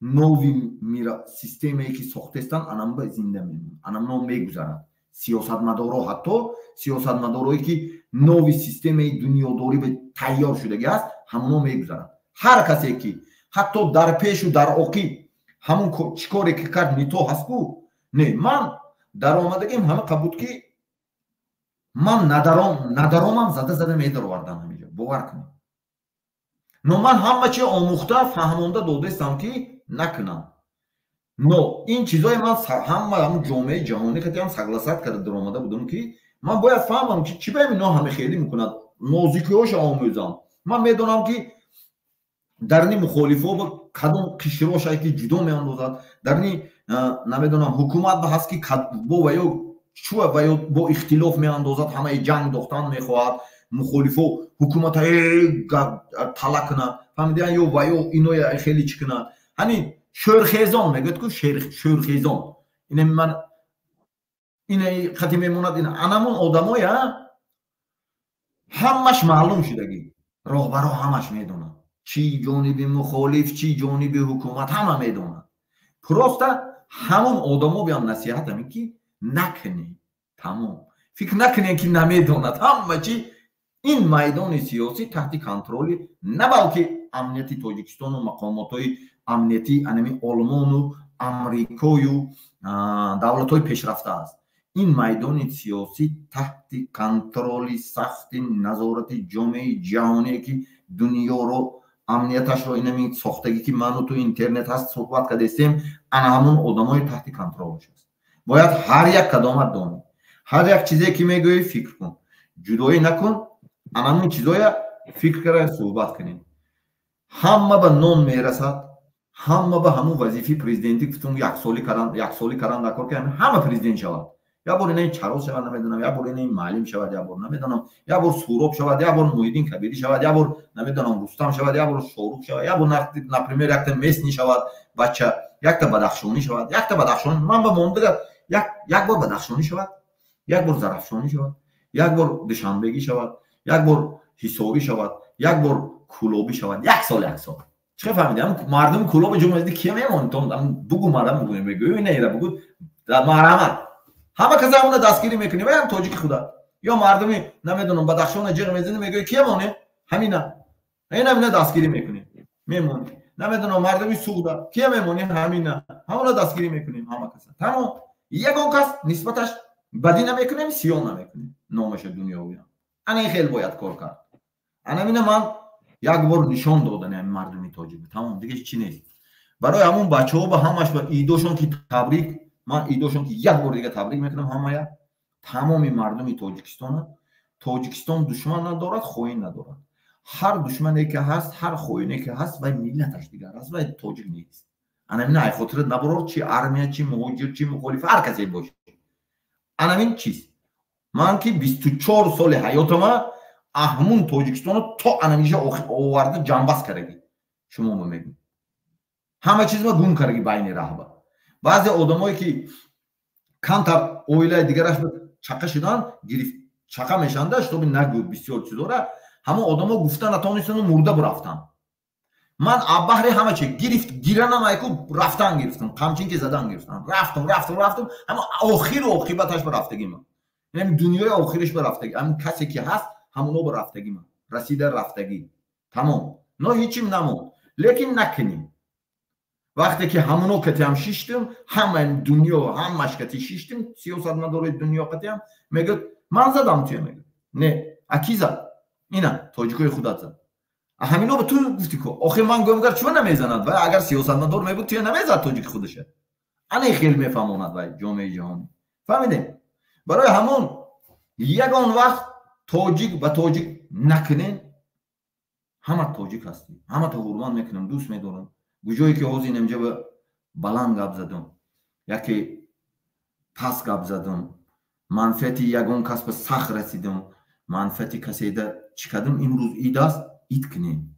نوی میرا سیستمی که ساخته استن انم به زنده میمونن انم نو میگذارن سیاستمدارا حتی سیاستمدارایی که نوی سیستمی دنیاداری به تیار شده است همونو میگذارن هر کسی که حتی در پیش و در عقب همون چیکاری که کرد نیتو هست کو نه من در آمدگیم همه قبول که من ندارم زده میدارم وردن همینجا باور کنید نو من همه چی آموخته فهمونده دادستم که نکنم نو این چیزای من همون جامعه جهانی که هم سگلسات کرده در آمده بودم که من باید فهمم که چی باید اینا همه خیلی میکند نازکی هاش آموزم من میدونم که در این مخالفه با کدوم قشروش که جدا میاندازد در این نمیدونم حکومت به هست که با و با اختلاف میاندازد همه جنگ دختن میخواهد مخالفه حکومت طلا کنند فهمیدین یا اینو خیلی چی کنند همین شورخیزان میگوید که شورخیزان این من این خطی میموند این انمون آدمای همش معلوم شدگی راهبرا همش میدونن چی جانب مخالف چی جانب حکومت همه میدونن پروسته همون آدما بیان نصیحت همین که نکنی تمام فکر نکنی که نمیدوند همه چی این میدان سیاسی تحت کنترل نه بلکه امنیتی تاجیکستان و مقامات‌های امنیتی انمی آلمان و امریکای و دولت‌های پیشرفته است این میدان سیاسی تحت کنترل سخت نظارت جامعه جهانی که دنیا رو امنیتش رو اینمی ساختگی که منو تو اینترنت هست صحبت کردیم انا همون آدمای تحت کنترلش است باید هر یک کدامت دانی هر یک چیزی که میگوی فکر کن جدایی نکن انا همون چیزای فکر کرده صحبت کنیم همه به نون میرسد همه به همون وظیفه پرزیدنتی گفتم یک سالی کردن نکار که همه پرزیدنت شود یا بار این چراغ شود نمیدونم یا بار این معلم شود یا بار نمیدونم یا بار سوراب شود یا بار محیدین کبیری شود یا بار نمیدونم رستم شود یا بار شاروخ شود یا بار نپریمیر یک تا مسنی شود بچه یک تا بدخشانی شود یک تا بدخشانی من به مونده یک بار بدخشانی شود یک بار زرافشانی شود یک بار دشنبگی شود یک بار حسابی شود یک بار کلوبی شود یک سال چه فهمیدم مردم کلوب جمهوری کی میمونن تو بگو مردم بگو نه بگو در مرحمت همه کسی همون دستگیری میکنی و هم تاجیک خدا یا مردمی نمیدونم بدخشان جر میزنی میگه کی مونه همینا اینا دستگیری میکنی میمونی نمیدونم مردمی سودا کی میمونی همینا همون دستگیری میکنیم همه کسی تمام یگان کس نسبتش بدی نمیکنیم سیاه نمیکنیم نامش دنیا و انا خیلی باید کار کرد انا من یک بار نشان دادن مردمی تاجیک تمام دیگه چی نیست برای همون بچه‌ها به همش به ایدوشون که تبریک من ایدوشون که یک بار دیگه تبریک میکنم همه تمام مردمی تاجیکستان دشمن ندارد خوین ندارد هر دشمنی که هست هر خوینی که هست و ملتش دیگر است و تاجیک نیست انا نه خاطر نبرار چی ارمیا چی مهاجر چی مخالف هر کسی باشه انا این چیز من که 24 سال حیاتم همون تاجیکستان تا انمیشه آورده جنبس کردی شما میگید همه چیز ما گم کردی بین راه بعضی آدمایی که کانتر اویلای دیگرش چاقه شدن گرفت چاقه میشندش تو نگو بسیار چیزا همه آدما گفتن نتونستن مرده برفتن من بحر همه چی گرفت گیرنم ایکو گرفتم قمچین که زدن گرفتن رفتم اما آخر و عاقبتش به رفتگی من یعنی دنیای آخرش به رفتگی همون کسی که هست همونو به رفتگی من رسیده رفتگی تمام نه هیچیم نمون لیکن نکنیم وقتی که همونو کتی هم شیشتیم همه دنیا هم مشکتی شیشتیم سیاست مداره دنیا کتی هم میگه من زدم توی میگه نه اکی زد اینا تاجیکای خودت زد همینو به تو گفتی که آخه من گفتم چون نمیزند و اگر سیاست مدار میبود توی نمیزد تاجیک خودشه انا خیلی میفهموند و جامعه جهانی فهمیدین برای همون یگان وقت تاجیک با تاجیک نکنین همه تاجیک هستی همه تا قربان میکنم دوست میدارم گوجایی که حوزی نمجا به بلند گب زدم یکی پس گب زدم منفعتی یگان کس به سخ رسیدم منفعتی کسی ده چی کدم امروز اید است اید کنین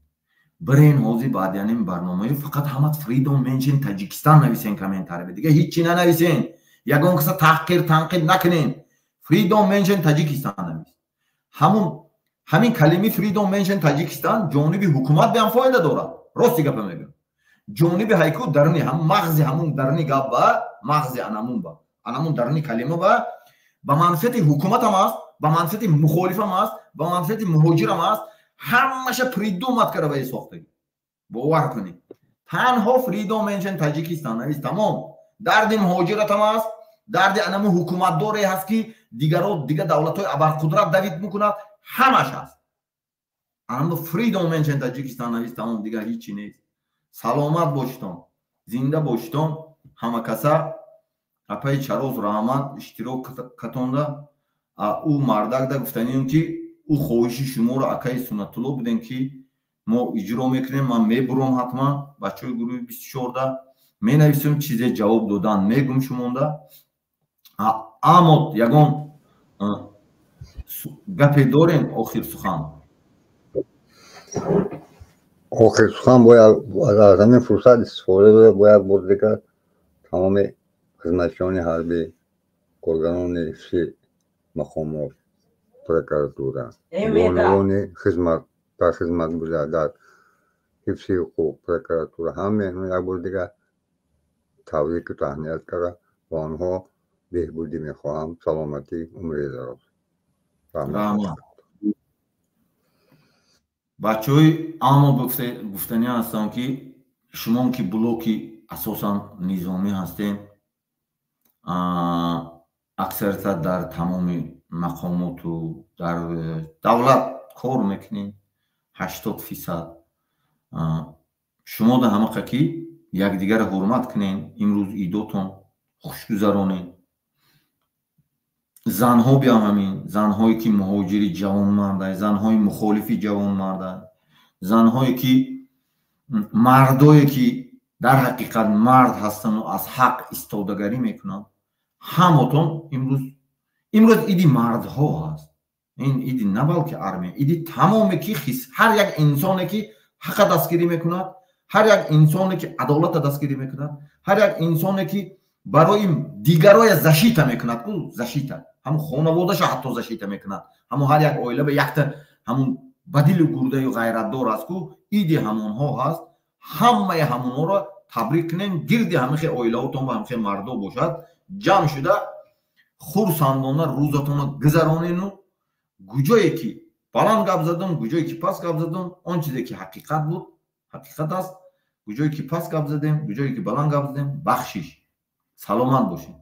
برین حوزی بعد یعنی برنامه فقط همه فریدوم منشن تاجیکستان نویسین کامنتار به دیگه هیچی ننویسین یگان کس تحقیر تنقید نکنین فریدوم منشن تاجیکستان نویس همین کلمه فریدوم منشن تاجیکستان جانبی حکومت به هم فایده دارد راستی گپ میگم جانبی هایکو درنی هم مغز همون درنی گپ با مغز انمون درنی کلمه با منفعت حکومت هم است با منفعت مخالف هم است با منفعت مهاجر هم است همش فریدوم کرده به ساختگی باور کنید تنها فریدوم منشن تاجیکستان است تمام درد مهاجرت هم است درد انمون حکومت داره هست که дигаро дига давлатҳои абарқудрат давид мекунад, ҳамаш ҳаст. Ана фридом менчен Таҷикистон навист, тамом, дигар ҳичи нест. Саломат бошитон, зинда бошитон, ҳама каса апаи Чароз Раҳмат иштирок катонда, ӯ мардакда гуфтанем ки ӯ хоҳиши шуморо акаи Суннатулло будем ки мо иҷро мекунем, ман мебурам ҳатман бачаҳои гурӯҳи 24 менависем, чизе ҷавоб додан мегум шумонда. Аммо ягон гапе дорем охир сухан. охир сухан бояд аз ҳамин фурсат истифода дода бояд бор дигар тамоми хизматчиёни ҳарбӣ, коргарони ҳифзи мақомот, прокуратура, вонрони хизмат дар хизмат буда дар ҳифзи ҳуқуқ, прокуратура, ҳамаеҳно як бор дигар табрику таҳният карда ба онҳо беҳбудӣ мехоҳам, саломатӣ, умри дароз. бачаҳои аммо гуфтанӣ ҳастанд ки шумо ки блоки асосан низомӣ ҳастем, аксаритар дар тамоми мақомоту дар давлат кор мекунем 80%. шумо дар ҳамақа ки якдигарро ҳурмат кунем, имрӯз идотон хуш гузаронем. занҳо биям ҳамин, занҳое ки муҳоҷири ҷавонмарда, занҳои мухолифи ҷавонмарда, занҳое ки мардое ки дар ҳақиқат мард ҳастану аз ҳақ истодагарӣ мекунанд, ҳамотон имрӯз иди мардҳо ҳаст. ин иди на балки армия, иди тамоме ки ҳар як инсоне ки ҳаққа дастгирӣ мекунад, ҳар як инсоне ки адолата дастгирӣ мекунад, ҳар як инсоне ки барои дигароя зашита мекунад, зашита ҳамун хонаводаша ҳатто зашита мекунад, ҳамун ҳар як оила ба якта ҳамун бадилу гурдаю ғайратдор аст ку иди ҳамонҳо ҳаст. ҳамаи ҳамонҳоро табрик кунем, гирди ҳамихе оилаотон ва ҳамихе мардо бошад, ҷамъ шуда хурсандона рӯзатонро гузаронену гуҷое ки баланд гап задум, гуҷое ки паст гап задум, он чизе ки ҳақиқат буд ҳақиқат аст, гуҷое ки паст гап задем, гуҷое ки баланд гап задем, бахшиш. саломат бошед.